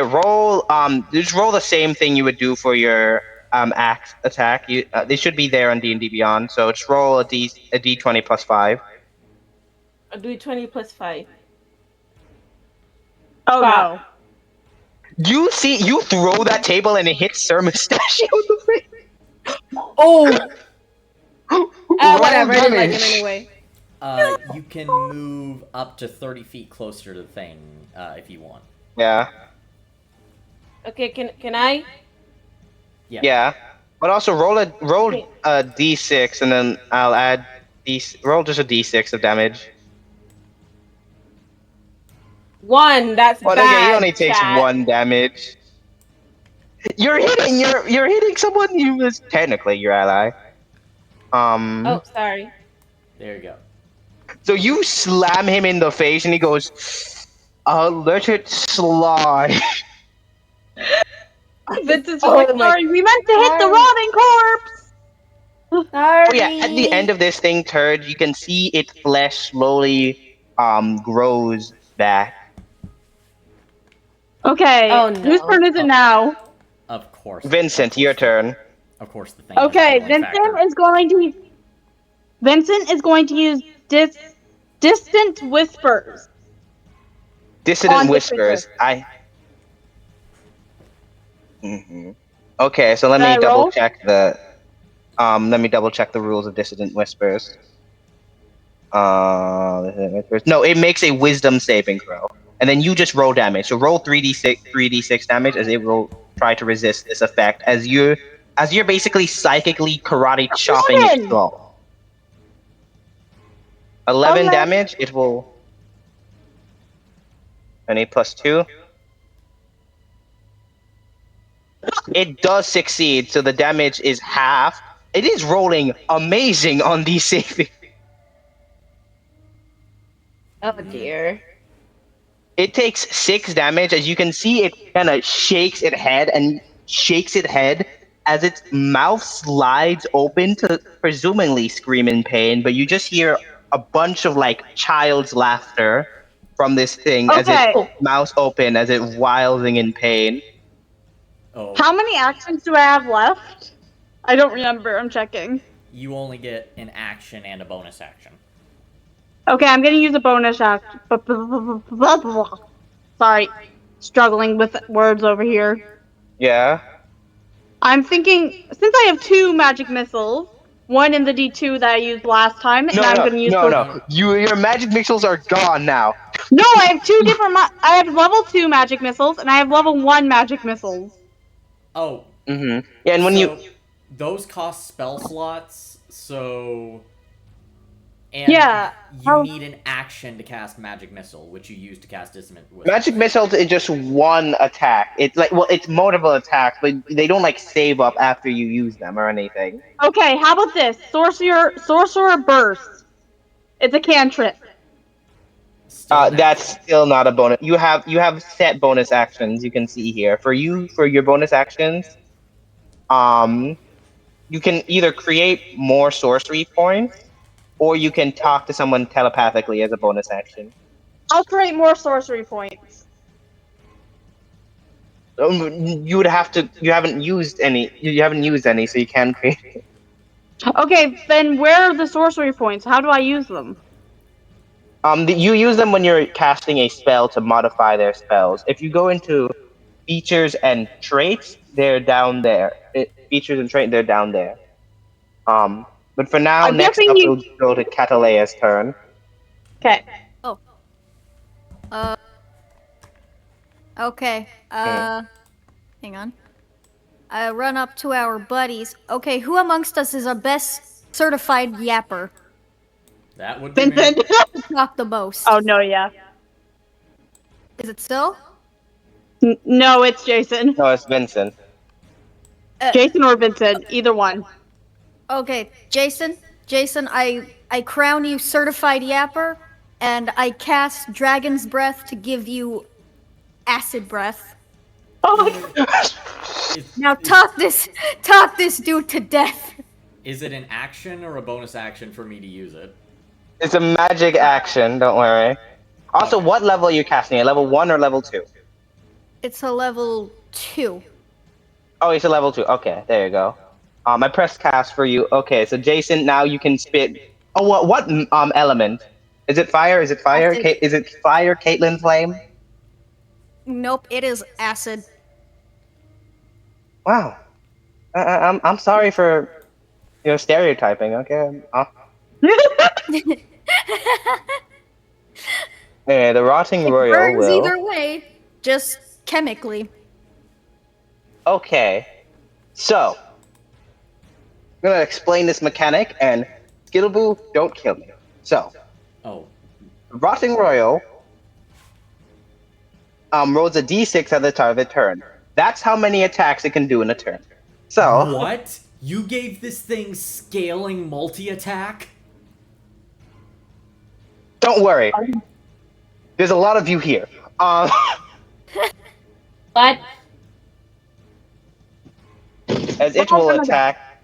just roll the same thing you would do for your axe attack. They should be there on D&D Beyond. So just roll a d20 plus 5. A d20 plus 5. Oh no. You throw that table and it hits Sir Mustachio in the face. Oh. Whatever. I didn't like him anyway. You can move up to 30 feet closer to the thing if you want. Yeah. Okay, can I? Yeah. But also roll a Okay. d6 and then I'll add roll just a d6 of damage. 1. That's Well, okay, he only bad, takes chat. 1 damage. You're hitting someone who is technically your ally. Oh, sorry. There you go. So you slam him in the face and he goes, "I'll let it slide." Vincent's just like, Oh my. sorry, we meant to hit the Sorry. rotting corpse. Oh yeah, at the end of this thing turd, you can see its flesh slowly grows back. Okay, Oh whose no. turn is it now? Of course. Vincent, your turn. Of course, the thing has a Okay, healing factor. Vincent is going to use distant whispers Dissident on this creature. whispers. Mhm. Okay, so let Did me I double roll? check the rules of dissident whispers. No, it makes a wisdom saving throw, and then you just roll damage. So roll 3d6 damage as it will try to resist this effect as you're basically psychically karate chopping its 11! skull. 11 11. damage. It will. And a +2. It does succeed, so the damage is half. It is rolling amazing on these saving. Oh dear. It takes 6 damage. As you can see, it kind of shakes its head as its mouth slides open to presumably scream in pain, but you just hear a bunch of like child's laughter from this thing as it Okay, mouths open as it wilding in pain. Oh, how many actions do I have left? I don't remember. I'm checking. you only get an action and a bonus action. Okay, I'm gonna use a bonus action. Sorry, struggling with words over here. Yeah. I'm thinking, since I have 2 magic missiles, one in the D2 that I used last time, and No, I'm no, gonna use no, both. no. Your magic missiles are gone now. No, I have 2 different. I have level 2 magic missiles, and I have level 1 magic missiles. Oh, Yeah, and when so those cost spell slots, so. And Yeah. you need an action to cast Magic Missile, which you use to cast Dissonant Whisper. magic missiles is just one attack. It's like, well, it's multiple attacks, but they don't like save up after you use them or anything. Okay, how about this? Sorcerer Burst. It's a cantrip. Still an That's action. still not a bonus. You have set bonus actions. You can see here for your bonus actions. Um, you can either create more sorcery points, or you can talk to someone telepathically as a bonus action. I'll create more sorcery points. You would have to. You haven't used any. You haven't used any, so you can create. Okay, then where are the sorcery points? How do I use them? You use them when you're casting a spell to modify their spells. If you go into features and traits, they're down there. Features and trait, they're down there. But for now, I'm next guessing up you. we'll go to Catalea's turn. Okay. Oh. Okay. Hang on. I run up to our buddies. Okay, who amongst us is our best certified yapper? That would be me. Vincent. Talk the most. Oh no, yeah. Is it still? No, it's Jason. No, it's Vincent. Jason or Vincent, either one. Okay, Jason. Jason, I crown you certified yapper, and I cast Dragon's Breath to give you acid breath. Oh my god. Now talk this dude to death. Is it an action or a bonus action for me to use it? It's a magic action. Don't worry. Also, Okay. what level are you casting? At level 1 or level 2? It's a level 2. Oh, it's a level 2. Okay, there you go. I pressed cast for you. Okay, so Jason, now you can spit. Oh, what element? Is it fire? Is it fire? Acid. Is it fire? Caitlin Flame? Nope, it is acid. Wow. I'm sorry for stereotyping. Okay. Yeah, the rotting It royal burns will. either way, just chemically. Okay. So, I'm gonna explain this mechanic, and Skittleboo, don't kill me. So, Oh, Rotting Royal rolls a d6 at the start of the turn. That's how many attacks it can do in a turn. So, what? You gave this thing scaling multi-attack? don't worry. There's a lot of you here. What? As it will attack.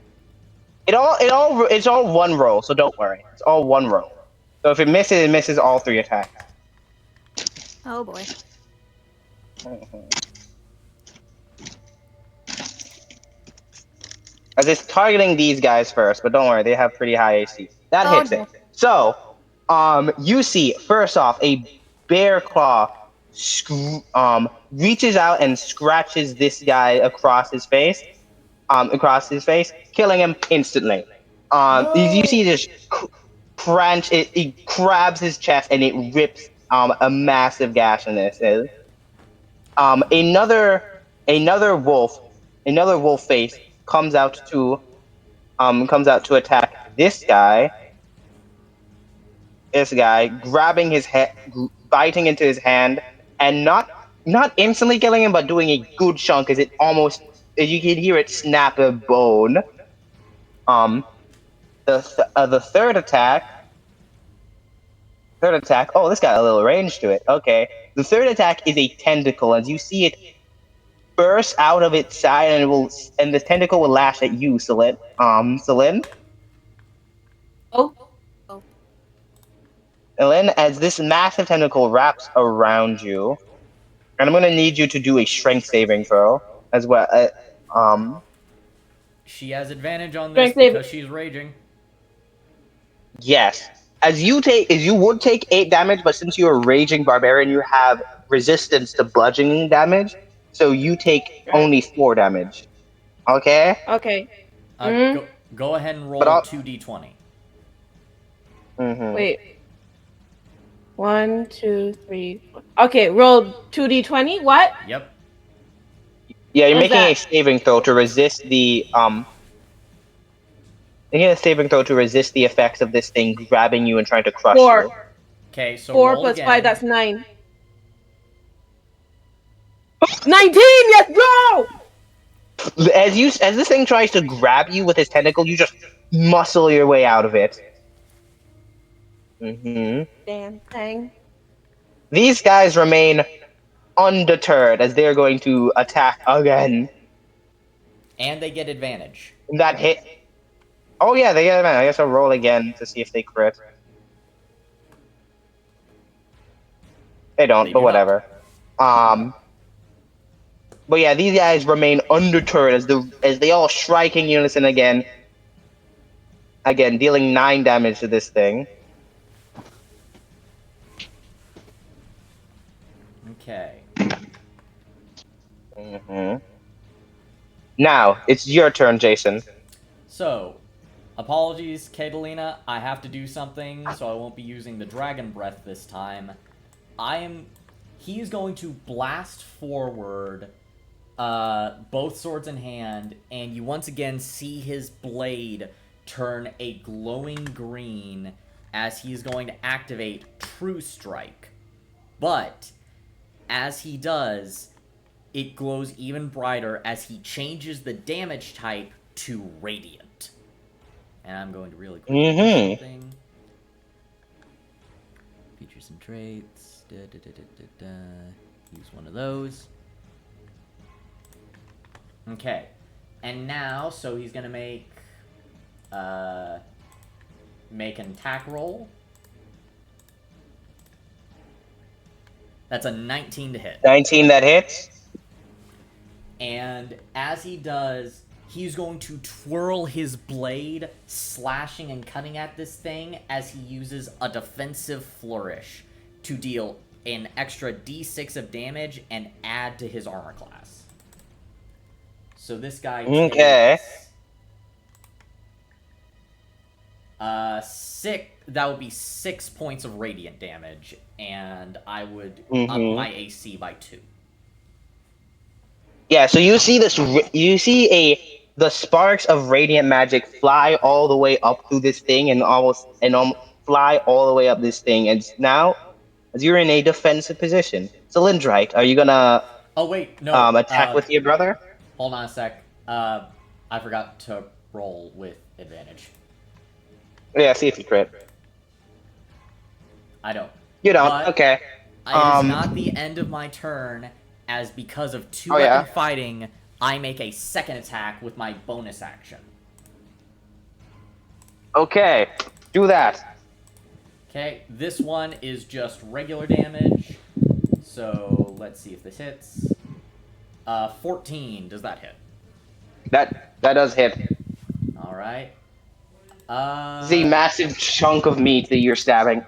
It's all one roll, so don't worry. It's all one roll. So if it misses all 3 attacks. Oh boy. As it's targeting these guys first, but don't worry, they have pretty high AC. That Oh, hits it. So, you see first off a bear claw reaches out and scratches this guy across his face, killing him instantly. You see this crunch. It grabs his chest and it rips a massive gash in this. Um, another another wolf face comes out to attack this guy. This guy grabbing his head, biting into his hand, and not instantly killing him, but doing a good chunk. As you can hear it snap a bone. The third attack. Oh, this got a little range to it. Okay. The third attack is a tentacle. As you see it burst out of its side, and the tentacle will lash at you, Celine. Celine. Oh, Celine, as this massive tentacle wraps around you, and I'm gonna need you to do a strength saving throw as well. She has advantage on this Strength save. because she's raging. Yes. As you would take 8 damage, but since you're a raging barbarian, you have resistance to bludgeoning damage, so you take only 4 damage. Okay. okay. Mm-hmm. Go ahead and roll But I'll- 2d20. Mhm. Wait. 1, 2, 3, 4. Okay, roll 2d20. What? Yep. Yeah, you're What's making a that? saving throw to resist the Making a saving throw to resist the effects of this thing grabbing you and trying to crush 4. you. Okay, so 4 roll plus again. 5, that's 9. 19! Yes, go! As this thing tries to grab you with its tentacle, you just muscle your way out of it. Damn thing. These guys remain undeterred as they're going to attack again. And they get advantage. That hit. Oh yeah, they get advantage. I guess I'll roll again to see if they crit. They don't, They but do whatever. But yeah, these guys remain undeterred as they all strike in unison again. Again, dealing 9 damage to this thing. Okay. Now, it's your turn, Jason. So, apologies, Catalina. I have to do something, so I won't be using the Dragon Breath this time. He is going to blast forward, both swords in hand, and you once again see his blade turn a glowing green as he's going to activate True Strike. But, as he does, it glows even brighter as he changes the damage type to Radiant. And I'm going to really quickly do something. Features and traits. Use one of those. Okay. And now, so he's going to make an attack roll. That's a 19 to hit. 19 that hits. And as he does, he's going to twirl his blade, slashing and cutting at this thing as he uses a defensive flourish to deal an extra d6 of damage and add to his armor class. So this guy takes... that would be 6 points of radiant damage, and I would up my AC by 2. Yeah, so you see this. You see the sparks of radiant magic fly all the way up through this thing, and fly all the way up this thing. And now, as you're in a defensive position, Cylindrite, are you gonna Oh wait, no. attack with your brother? Hold on a sec. I forgot to roll with advantage. Yeah, see if you crit. I don't. You don't. But Okay. it is not the end of my turn, as because of Oh, yeah? two-weapon fighting, I make a second attack with my bonus action. Okay. Do that. Okay, this one is just regular damage. So let's see if this hits. 14. Does that hit? That does hit. All right. The massive chunk of meat that you're stabbing.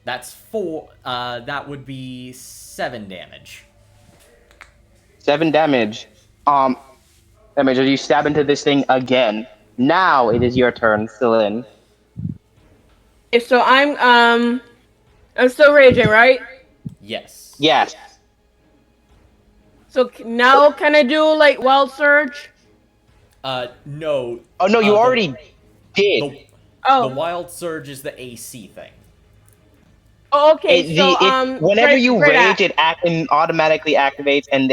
That's 4. That would be 7 damage. 7 damage. Damage as you stab into this thing again. Now it is your turn, Celine. Okay, so I'm still raging, right? Yes. Yes. So now can I do like wild surge? No. Oh no, you already did. The Oh, wild surge is the AC thing. oh okay. Whenever you great rage, act. it automatically activates, and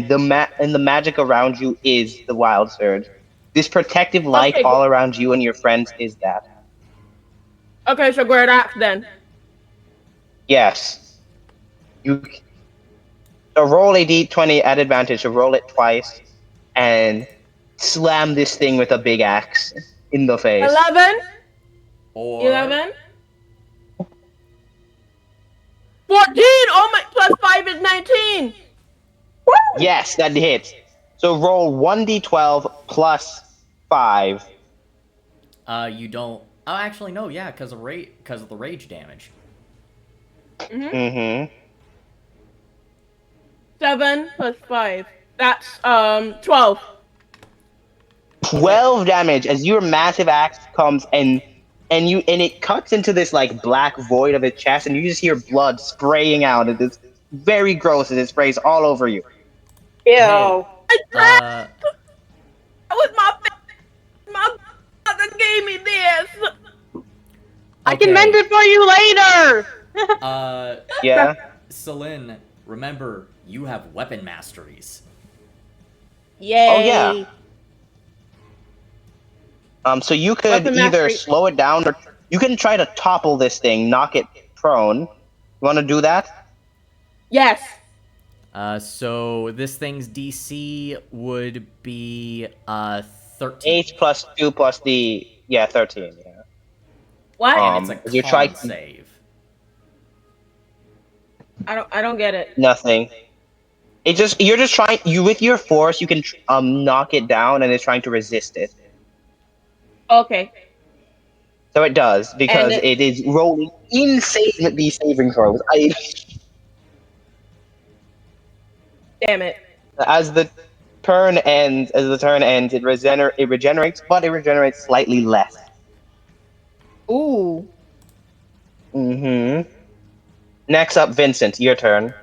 the magic around you is the wild surge. This protective light Okay, all around you and your friends is that. Okay, so great act then. Yes. So roll a d20 at advantage. So roll it twice, and slam this thing with a big axe in the face. 11. Or 11. 14. Oh my! Plus 5 is 19. Yes, that hits. So roll 1d12 plus 5. you don't. Oh, actually no. Yeah, because of the rage damage. Mm-hmm. 7 plus 5. That's 12. 12 damage as your massive axe comes and it cuts into this like black void of its chest, and you just hear blood spraying out. It's very gross as it sprays all over you. Ew. Uh, That was my mother gave me this. I can mend it for you later! Yeah. Celine, remember, you have weapon masteries. Yay. Oh yeah. So you could Weapon either mastery. slow it down, or you can try to topple this thing, knock it prone. You want to do that? Yes. So this thing's DC would be 13. 8 plus 2 plus the 13. Yeah. What? And it's a you're con trying- save. I don't get it. Nothing. You're just trying. With your force, you can knock it down, and it's trying to resist it. Okay. So it does, because And it is rolling insane with these saving throws. Damn it. As the turn ends, it regenerates, but it regenerates slightly less. Ooh. Mm-hmm. Next up, Vincent, your turn.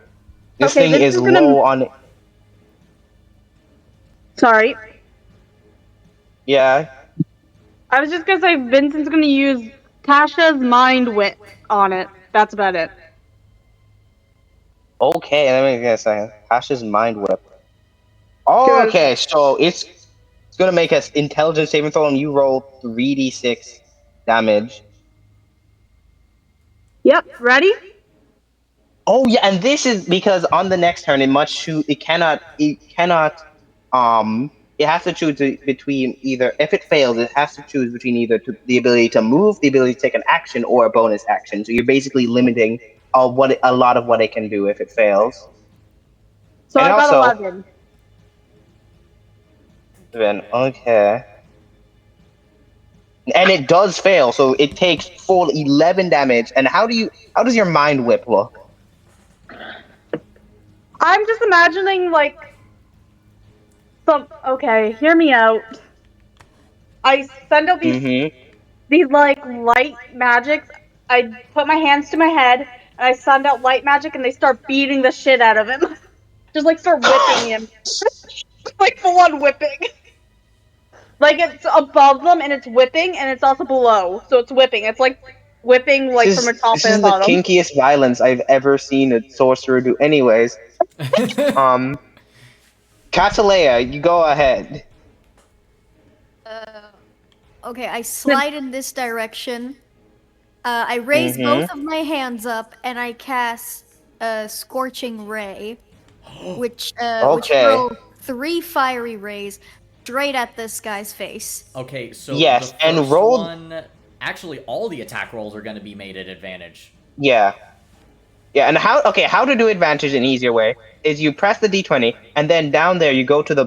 This Okay, thing Vincent's is gonna- low on. Sorry. Yeah. I was just gonna say Vincent's gonna use Tasha's mind whip on it. That's about it. Okay, let me get a second. Tasha's mind whip. Oh, okay, so it's gonna make us intelligence saving throw, and you roll 3d6 damage. Yep, ready? Oh yeah, and this is because on the next turn it cannot it has to choose between either. If it fails, it has to choose between either the ability to move, the ability to take an action, or a bonus action. So you're basically limiting a lot of what it can do if it fails. So And I got also- 11. Then okay. And it does fail, so it takes full 11 damage. And how does your mind whip look? I'm just imagining like okay, hear me out. I send out these like light magics. I put my hands to my head and I send out light magic and they start beating the shit out of him. just like start whipping him, like full on whipping. Like it's above them and it's whipping, and it's also below, so it's whipping. It's like whipping like from a top This and a is the bottom. kinkiest violence I've ever seen a sorcerer do. Anyways, Catalea, you go ahead. Okay, I slide in this direction. I raise both of my hands up and I cast a scorching ray, which Okay. throw 3 fiery rays straight at this guy's face. Okay, so Yes, the and first roll- one, actually, all the attack rolls are going to be made at advantage. Yeah. Yeah, and how to do advantage in an easier way is you press the D20, and then down there you go to the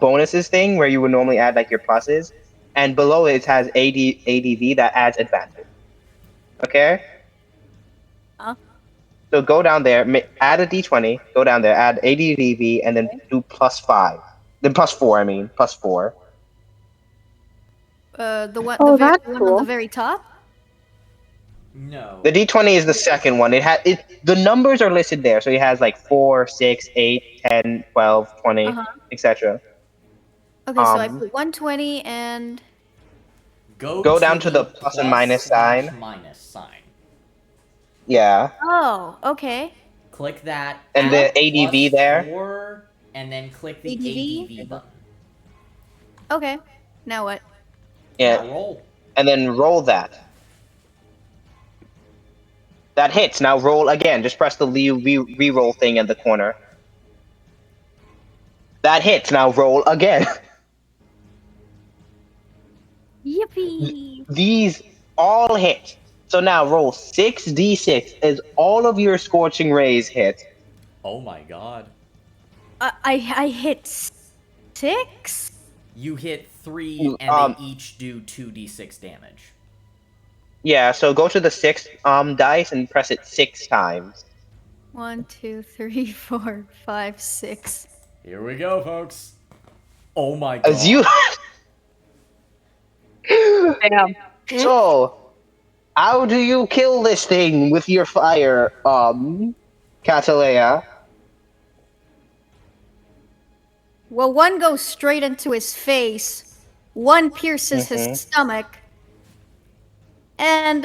bonuses thing where you would normally add like your pluses, and below it has ADV that adds advantage. Okay? Huh? So go down there, add a D20, go down there, add ADV, and then do +5. Then +4, I mean, +4. The one, Oh, the that's one on cool. the very top. No. The D20 is the second one. The numbers are listed there, so it has like 4, 6, 8, 10, 12, 20, etc. Okay, so I put 120 and Go down to the plus and minus sign. minus sign. Yeah. oh, okay. Click that. And add the ADV there. +4, and then click the ADV? ADV button. Okay. Now what? Yeah. Now roll. And then roll that. That hits. Now roll again. Just press the re-roll thing in the corner. That hits. Now roll again. Yippee! These all hit. So now roll 6d6 as all of your scorching rays hit. Oh my god. I hit 6. You hit 3, and they each do 2d6 damage. Yeah, so go to the 6th dice and press it 6 times. 1, 2, 3, 4, 5, 6. Here we go, folks. Oh my god. As you Damn. So, how do you kill this thing with your fire, Catalea? Well, one goes straight into his face, one pierces his stomach, and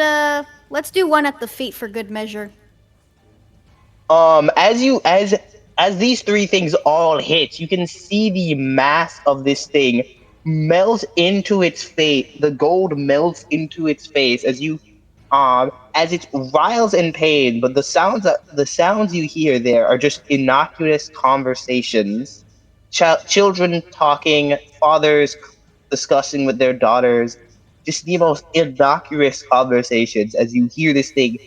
let's do one at the feet for good measure. As these 3 things all hit, you can see the mass of this thing melt into its face. The gold melts into its face as it writhes in pain. But the sounds you hear there are just innocuous conversations, children talking, fathers discussing with their daughters, just the most innocuous conversations as you hear this thing.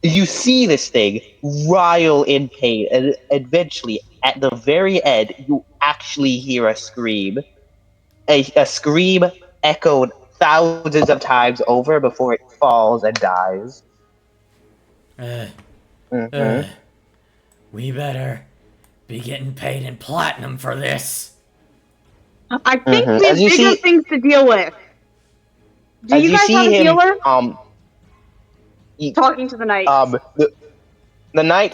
You see this thing writhe in pain, and eventually, at the very end, you actually hear a scream. A scream echoed thousands of times over before it falls and dies. We better be getting paid in platinum for this. I think we have As you bigger see- things to deal with. Do As you guys have a him, healer? Talking to the knight. The knight,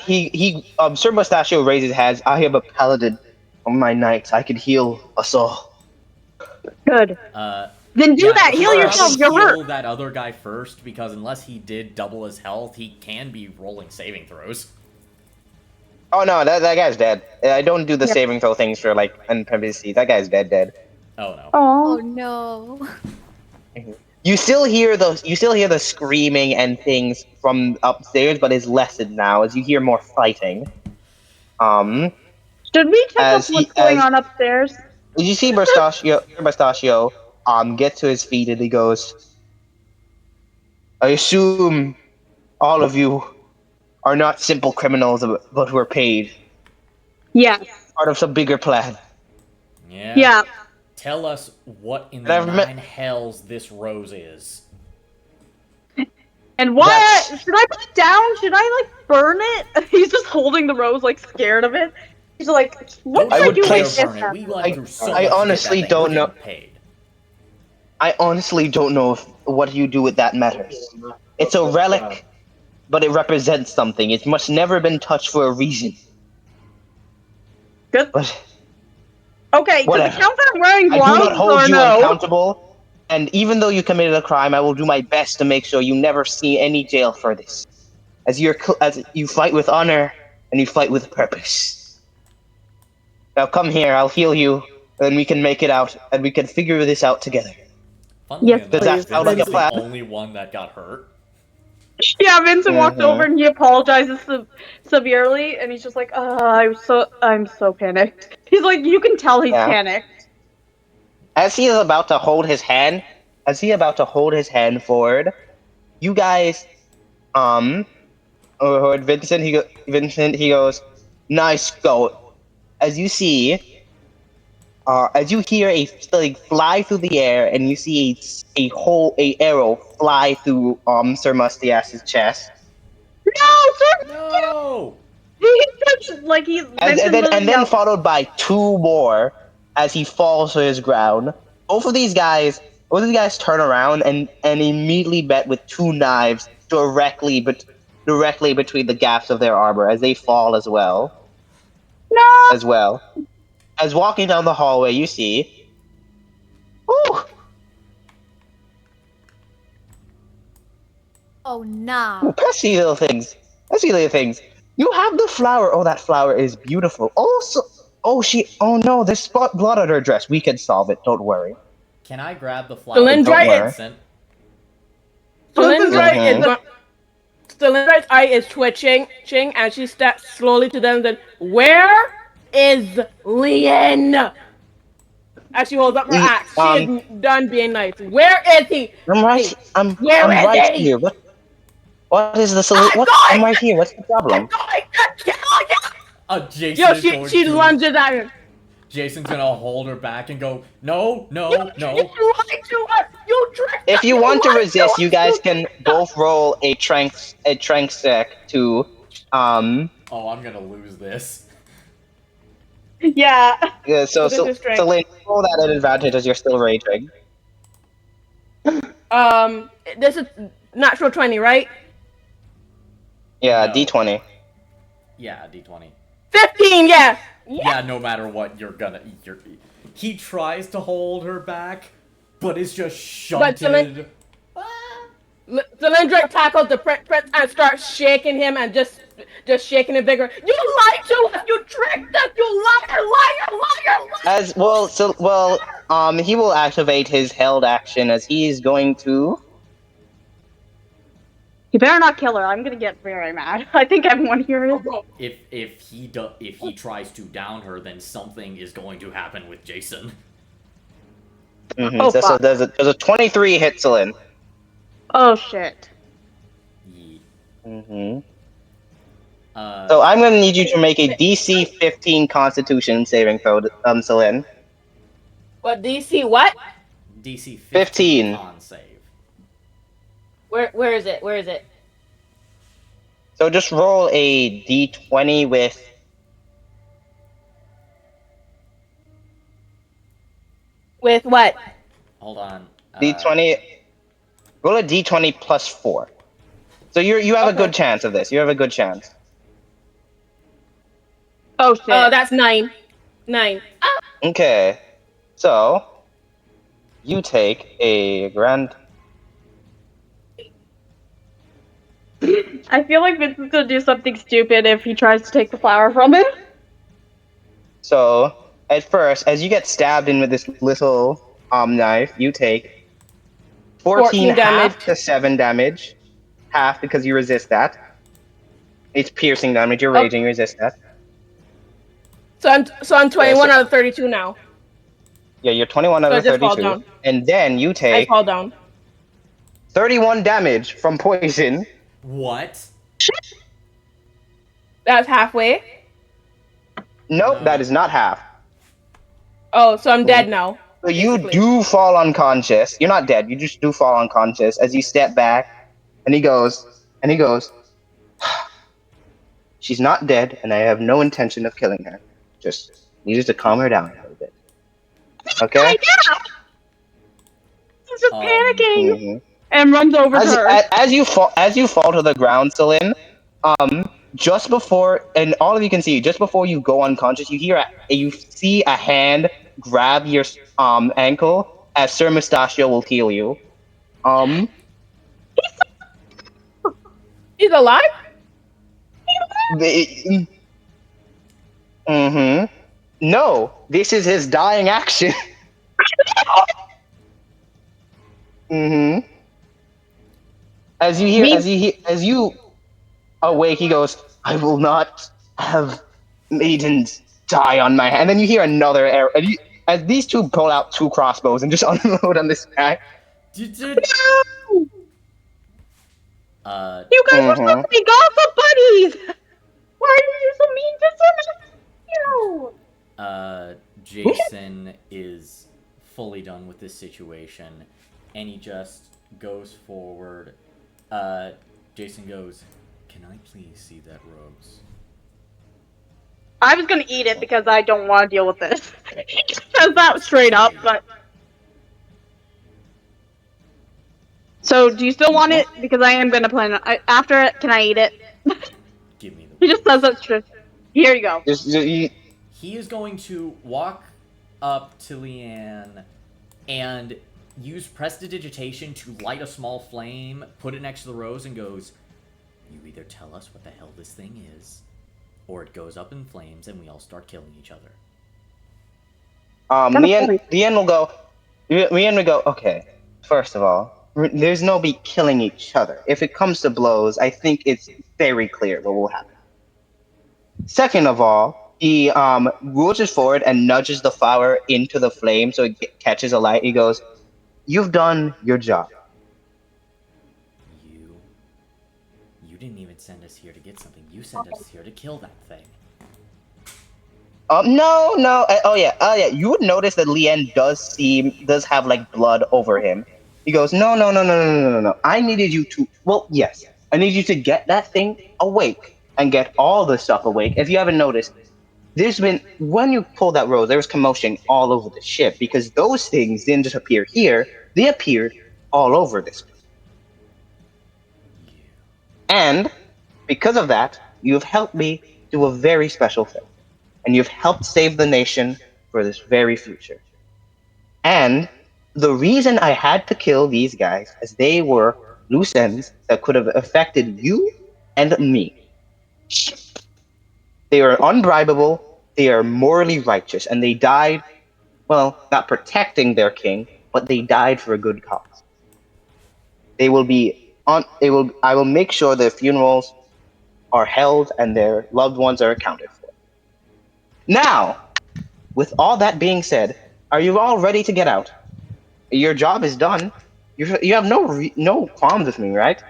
Sir Mustachio raises his hands. I am a paladin. On my knights, I can heal us all. Good. Then do Yeah, that. Heal probably yourself. You're heal hurt. that other guy first, because unless he did double his health, he can be rolling saving throws. Oh no, that guy's dead. I don't do the saving throw things for like NPC. That guy's dead. Oh no. Oh Oh. no. You still hear the screaming and things from upstairs, but it's lessened now as you hear more fighting. Should we check out what's going on upstairs? Did you see Mustachio get to his feet and he goes, I assume all of you are not simple criminals, but were paid. Yes. Part of some bigger plan. Yeah. Tell us what in And the I've met- 9 hells this rose is. And why? Should I put it down? Should I like burn it? He's just holding the rose, like scared of it. He's like, what Don't should I do place- with burn it. We this? went through so I much to get honestly that thing. We're don't know- getting paid. I honestly don't know what you do with that matters. It's a relic, but it represents something. It must never been touched for a reason. Good. But Okay, does it whatever. count that I'm wearing I do gloves not hold or you no? accountable, and even though you committed a crime, I will do my best to make sure you never see any jail for this. As you fight with honor and you fight with purpose. Now come here, I'll heal you, and we can make it out, and we can figure this out together. Funnily Yes, enough, Does that please. sound like a Vincent's the plan? only one that got hurt. Yeah, Vincent walks over Mhm. and he apologizes severely, and he's just like, I'm so panicked." He's like, you can tell he's Yeah. panicked. As he is about to hold his hand, forward, you guys, or Vincent, he goes, nice go. As you see, as you hear a like fly through the air, and you see a arrow fly through Sir Mustache's chest, No, sir! No! Vincent and literally then yells, followed by two more as he falls to his ground. Both of these guys turn around and immediately met with two knives directly between the gaps of their armor as they fall as well. no! As well as walking down the hallway, you see. Ooh, Oh, nah. pesky little things. Pesky little things. You have the flower. Oh, that flower is beautiful. Also, oh no, there's spot blood on her dress. We can solve it. Don't worry. Can I grab the flower Don't from worry. Vincent? Cylindra is Mhm. going. Cylindra's eye is twitching, and she steps slowly to them. Then, where is Leon? As she holds up her axe, she is done being nice. Where is he? I'm right. Hey, I'm where is right he? here. What is the solution? I'm right here. What's the problem? Jason Yo, is going she to. lunges at him. Jason's gonna hold her back and go, no, no, You no. lied to us. You tricked us. If you want to lied resist, you us. guys can both roll a strength check to Oh, I'm gonna lose this. Yeah. so What is your strength? Lynn, roll that at advantage as you're still raging. This is natural 20, right? Yeah, No. D20. Yeah, D20. 15, yeah. Yeah, no matter what, he tries to hold her back, but is just shunted. Cylindric tackles the prince and starts shaking him and just shaking him bigger. You lied to us! You tricked us! You liar! As well, he will activate his held action as he is going to. You better not kill her. I'm gonna get very mad. I think everyone here is. If he tries to down her, then something is going to happen with Jason. Mm-hmm. Oh, so fuck. there's a 23 hit Celine. Oh shit. Ye- Mm-hmm. Uh, So I'm gonna need you to make a DC 15 Constitution saving throw, Celine. What, DC what? DC 15 15. con save. Where is it? Where is it? So just roll a D20 with. With what? Hold on. D20. Roll a D20 plus 4. So you have a good chance of this. You have a good chance. Oh shit. Oh, that's 9. 9. Okay. So you take a grand. I feel like Vincent's gonna do something stupid if he tries to take the flower from him. So at first, as you get stabbed in with this little knife, you take 14 damage. half to 7 damage. Half because you resist that. It's piercing damage. You're raging. You resist that. So I'm 21 out of 32 now. Yeah, you're 21 out So I of just fall 32. down. And then you I take fall down. 31 damage from poison. What? That's halfway. Nope, that is not half. Oh, so I'm dead now. So you basically. do fall unconscious. You're not dead. You just do fall unconscious as you step back. And he goes, she's not dead, and I have no intention of killing her. Just needed to calm her down a little bit. Okay? He's just panicking Mhm. and runs over to her. As you fall to the ground, Celine, just before, and all of you can see, just before you go unconscious, you see a hand grab your ankle as Sir Mustachio will heal you. He's alive? Mm-hmm. No, this is his dying action. Mm-hmm. As you awake, he goes, "I will not have maidens die on my hand." And then you hear another arrow. As these two pull out two crossbows and just unload on this guy. You guys were Mm-hmm. supposed to be gossip buddies! Why are you so mean to Sir Jason is fully done with this situation, and he just goes forward. Jason goes, "Can I please see that rose?" I was gonna eat it because I don't want to deal with this. He just says that straight up, but... So, do you still want it? Because I am gonna plan on... after it, can I eat it? Give me the He just says rose. that straight. Here you go. He is going to walk up to Leanne and use prestidigitation to light a small flame, put it next to the rose, and goes, "You either tell us what the hell this thing is, or it goes up in flames and we all start killing each other." Leanne will go. Leanne will go. Okay. First of all, there's no be killing each other. If it comes to blows, I think it's very clear what will happen. Second of all, he rushes forward and nudges the flower into the flame so it catches a light. He goes, "You've done your job." You didn't even send us here to get something. You sent us here to kill that thing. No. Oh yeah. You would notice that Leanne does have like blood over him. He goes, no. I needed you to. Well, yes, I need you to get that thing awake and get all the stuff awake. If you haven't noticed, when you pull that rose, there was commotion all over the ship because those things didn't just appear here; they appeared all over this place. And because of that, you have helped me do a very special thing. And you've helped save the nation for this very future. And the reason I had to kill these guys is they were loose ends that could have affected you and me. They are unbribable, they are morally righteous, and they died, well, not protecting their king, but they died for a good cause. They will be on. I will make sure their funerals are held and their loved ones are accounted for. Now, with all that being said, are you all ready to get out? Your job is done. You have no qualms with me, right?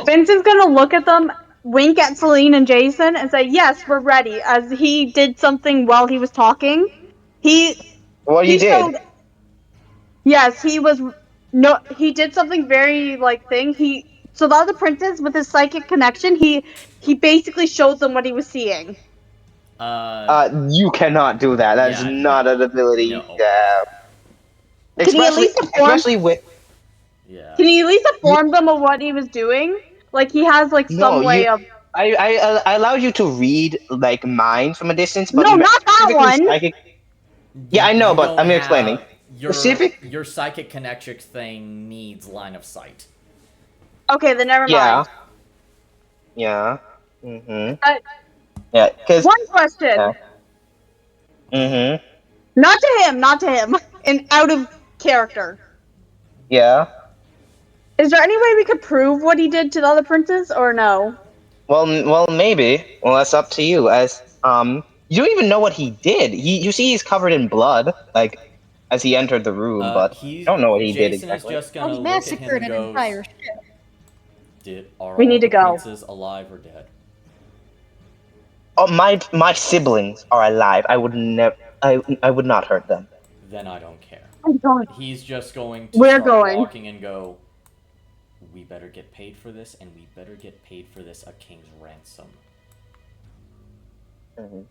Vince is gonna look at them, wink at Celine and Jason, and say, "Yes, we're ready." As he did something while he was talking. He Well, you he did. showed. Yes, he was. No, he did something very like thing. So the other princess with his psychic connection, he basically showed them what he was seeing. You cannot do that. That is Yeah, not an no. ability. No. Can he at least inform? Especially with Yeah. Can he at least inform them of what he was doing? Like he has like no some way you. of. I allowed you to read like minds from a distance, but No, not that specifically one. psychic. Yeah, I know, You but don't I'm explaining. have Specific. your psychic connection thing needs line of sight. Okay, then never Yeah. mind. Yeah. Mhm. Uh, Yeah. Because. one question. Mhm. Not to him, and out of character. Yeah. Is there any way we could prove what he did to the other princes, or no? Well, maybe. Well, that's up to you. You don't even know what he did. You see, he's covered in blood, like as he entered the room, but you don't know what he did Jason is exactly. just Well, gonna he look at him massacred and an goes, entire ship. Are We all need to the go. princes alive or dead?" Oh, my siblings are alive. I would never. I would not hurt them. Then I don't care. I'm going. He's just going to We're start going. walking and go, "We better get paid for this, and we better get paid for this a king's ransom." Mhm.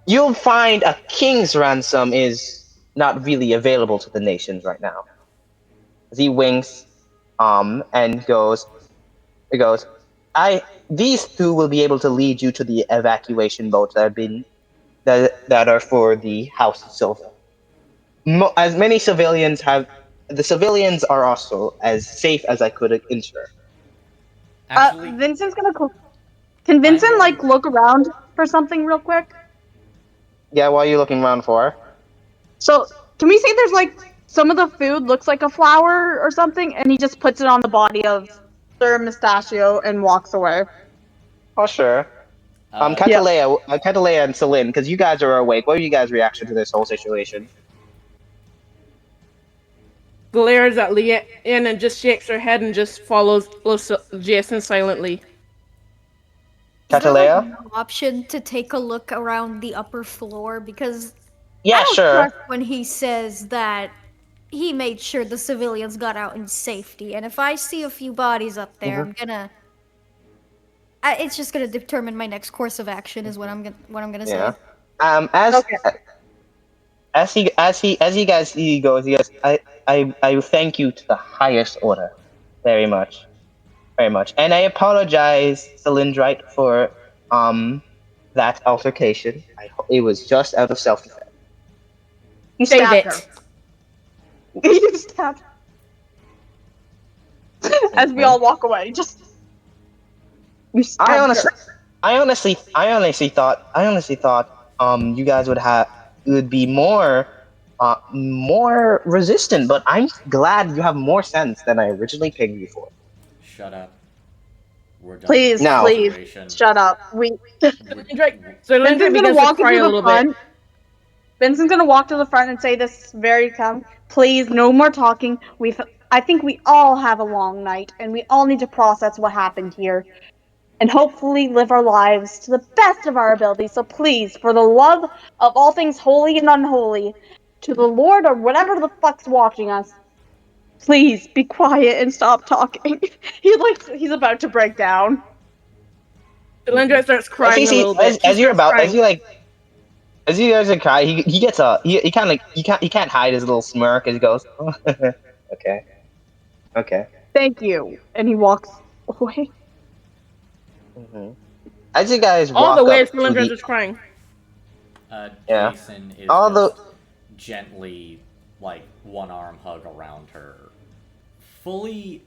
You'll find a king's ransom is not really available to the nations right now. As he winks, and goes, he goes, these two will be able to lead you to the evacuation boats that are for the House of Silver. As many civilians have, the civilians are also as safe as I could ensure. Actually, Vincent's gonna. Can I'm Vincent going. look around for something real quick? Yeah, what are you looking around for? So can we say there's some of the food looks like a flower or something, and he just puts it on the body of Sir Mustachio and walks away. Oh, sure. Uh, Yep. Catalea and Celine, because you guys are awake. What are you guys' reaction to this whole situation? Glares at Leanne and just shakes her head and just follows Jason silently. Is there like Catalea? no option to take a look around the upper floor? Because I Yeah, don't sure. trust when he says that he made sure the civilians got out in safety. And if I see a few bodies up there, Mhm. I'm gonna. It's just gonna determine my next course of action. Is what I'm gonna Yeah. say. As Okay. he goes, he goes, I thank you to the highest order, very much, very much, and I apologize, Cylindrite, for that altercation. It was just out of self-defense. You Save stabbed her. it. You stabbed. As we Mhm. all walk away, just you I stabbed her. honestly, I honestly thought, you guys would be more resistant, but I'm glad you have more sense than I originally pegged you for. shut up. We're done with Please, this Now, please, situation. shut up. We're, Cylindra Vincent's gonna begins to walk cry into a the little bit. front. Vincent's gonna walk to the front and say this very calm. Please, no more talking. I think we all have a long night, and we all need to process what happened here, and hopefully live our lives to the best of our ability. So please, for the love of all things holy and unholy, to the Lord or whatever the fuck's watching us, please be quiet and stop talking. He's about to break down. Cylindra starts as he crying a see little bit. She as you're starts about as crying. you like as you guys are crying, he gets he kind of he can't hide his little smirk as he goes, oh, okay, okay. Thank you. And he walks away. hmm As you guys All the walk way, up to Cylindra the starts crying. yeah, Jason is although just gently, like, one arm hug around her. Fully.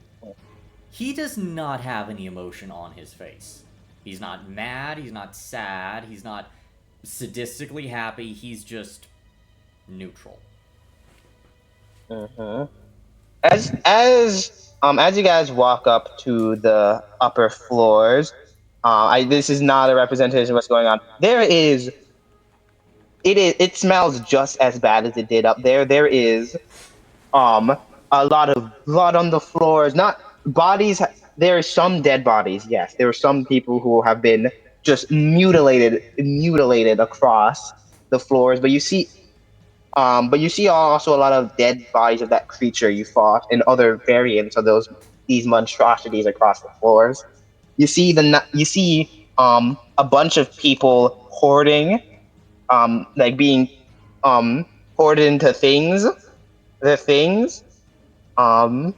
He does not have any emotion on his face. He's not mad, he's not sad, he's not sadistically happy, he's just neutral. mhm. As you guys walk up to the upper floors, this is not a representation of what's going on. It smells just as bad as it did up there. There is a lot of blood on the floors, not bodies. There are some dead bodies, yes. There are some people who have been just mutilated across the floors, but you see also a lot of dead bodies of that creature you fought and other variants of these monstrosities across the floors. You see a bunch of people hoarding, like being hoarded into their things. Um,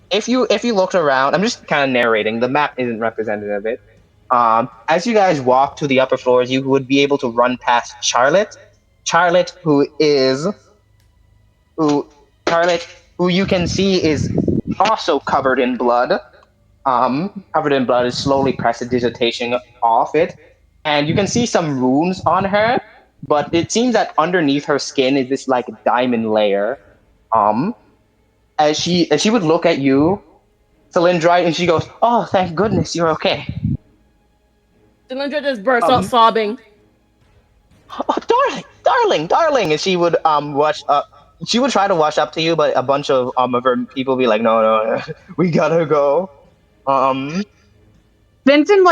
if you looked around, I'm just kind of narrating. The map isn't representative of it. As you guys walk to the upper floors, you would be able to run past Charlotte. Charlotte, who Charlotte, who you can see is also covered in blood. Covered in blood is slowly prestidigitating off it, and you can see some runes on her. But it seems that underneath her skin is this like diamond layer. Um, as she would look at you, Cylindrite, and she goes, "Oh, thank goodness you're okay." Cylindra just bursts out Um, sobbing. oh, darling, and she would watch up. She would try to wash up to you, but a bunch of her people be like, "No, no, we gotta go." Um, Vincent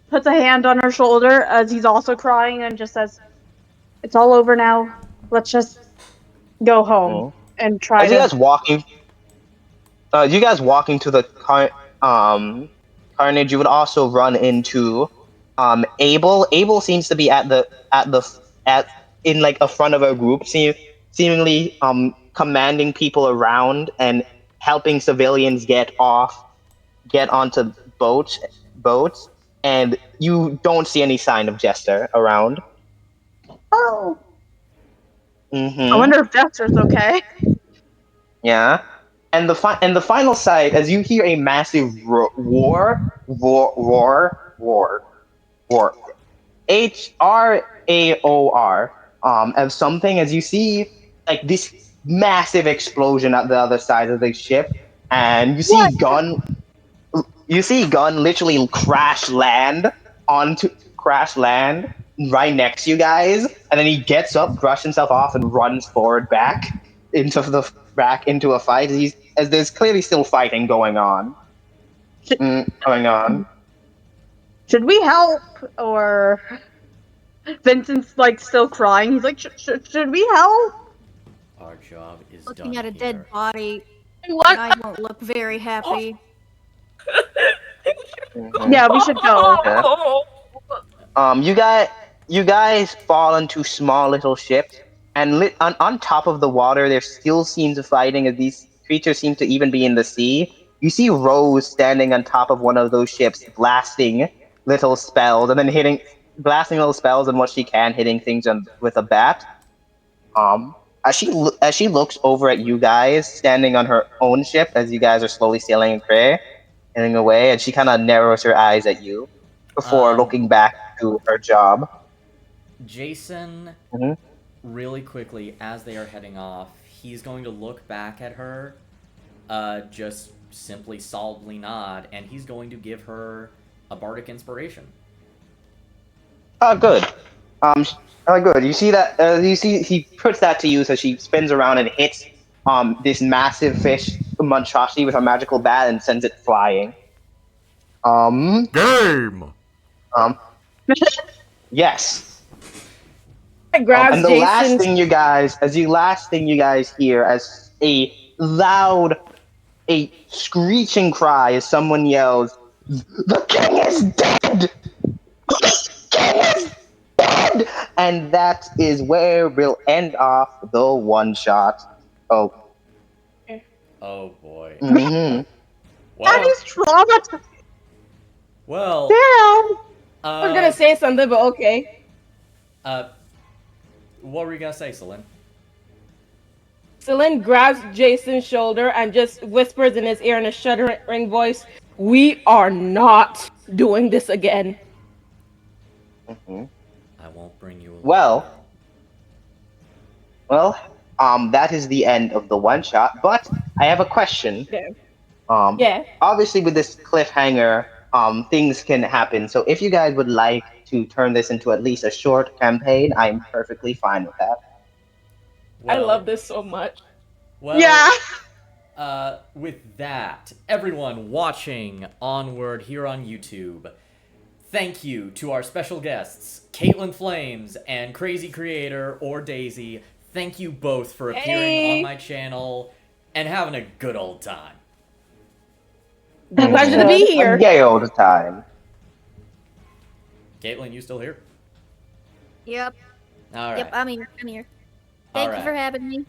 puts a hand on her shoulder as he's also crying and just says, "It's all over now. Let's just go home mm. and try as to." you guys walking to the carnage, you would also run into Abel. Abel seems to be at in like a front of a group, seemingly commanding people around and helping civilians get onto boats. and you don't see any sign of Jester around. Oh. I wonder if Jester's okay. Yeah. And the final sight, as you hear a massive roar, HRAOR, of something, as you see like this massive explosion at the other side of the ship, and you see Gun literally crash land right next to you guys, and then he gets up, brushes himself off, and runs forward back into a fight. As there's clearly still fighting going on. Should, Going on. should we help? Or Vincent's like still crying. He's like, should we help? Our job is Looking done at a here. dead body, What? I won't look very happy. Yeah, we should go. Yeah. You guys fall into small little ships, and on top of the water, there still seems of fighting as these creatures seem to even be in the sea. You see Rose standing on top of one of those ships, blasting little spells, and then blasting little spells and what she can, hitting things with a bat. As she looks over at you guys, standing on her own ship, as you guys are slowly sailing away, and she kind of narrows her eyes at you before looking back to her job. Jason, Mhm. really quickly, as they are heading off, he's going to look back at her, just simply solidly nod, and he's going to give her a bardic inspiration. Good. Good. You see that? You see he puts that to use as she spins around and hits this massive fish monstrosity with a magical bat and sends it flying. Game! Yes. It grabs And the Jason's. last thing you guys hear as a screeching cry as someone yells, "The king is dead! The king is dead!" And that is where we'll end off the one shot. Oh. Oh boy. Mm-hmm. Well, That is traumatizing. well, Damn. I was gonna say something, but okay. What were you gonna say, Celine? Celine grabs Jason's shoulder and just whispers in his ear in a shuddering voice, "We are not doing this again." Mm-hmm. I won't bring you Well, that is the end of the one shot. But I have a question. Yeah. Obviously, with this cliffhanger, things can happen. So if you guys would like to turn this into at least a short campaign, I'm perfectly fine with that. I love this so much. Well, Yeah. With that, everyone watching Onward here on YouTube, thank you to our special guests, Caitlin Flames and Crazy Creator or Daisy. Thank you both for appearing on my channel and having a good old time. Pleasure to be here. A gay old time. Caitlin, you still here? Yep. All right. Yep, I'm here. Thank you for having me.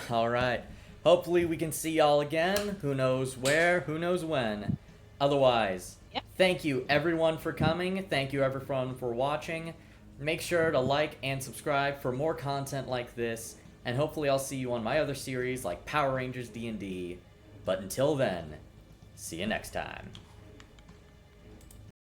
All right. Hopefully we can see y'all again. Who knows where, who knows when. Otherwise, thank you everyone for coming. Thank you everyone for watching. Make sure to like and subscribe for more content like this. And hopefully I'll see you on my other series like Power Rangers D&D. But until then, see you next time.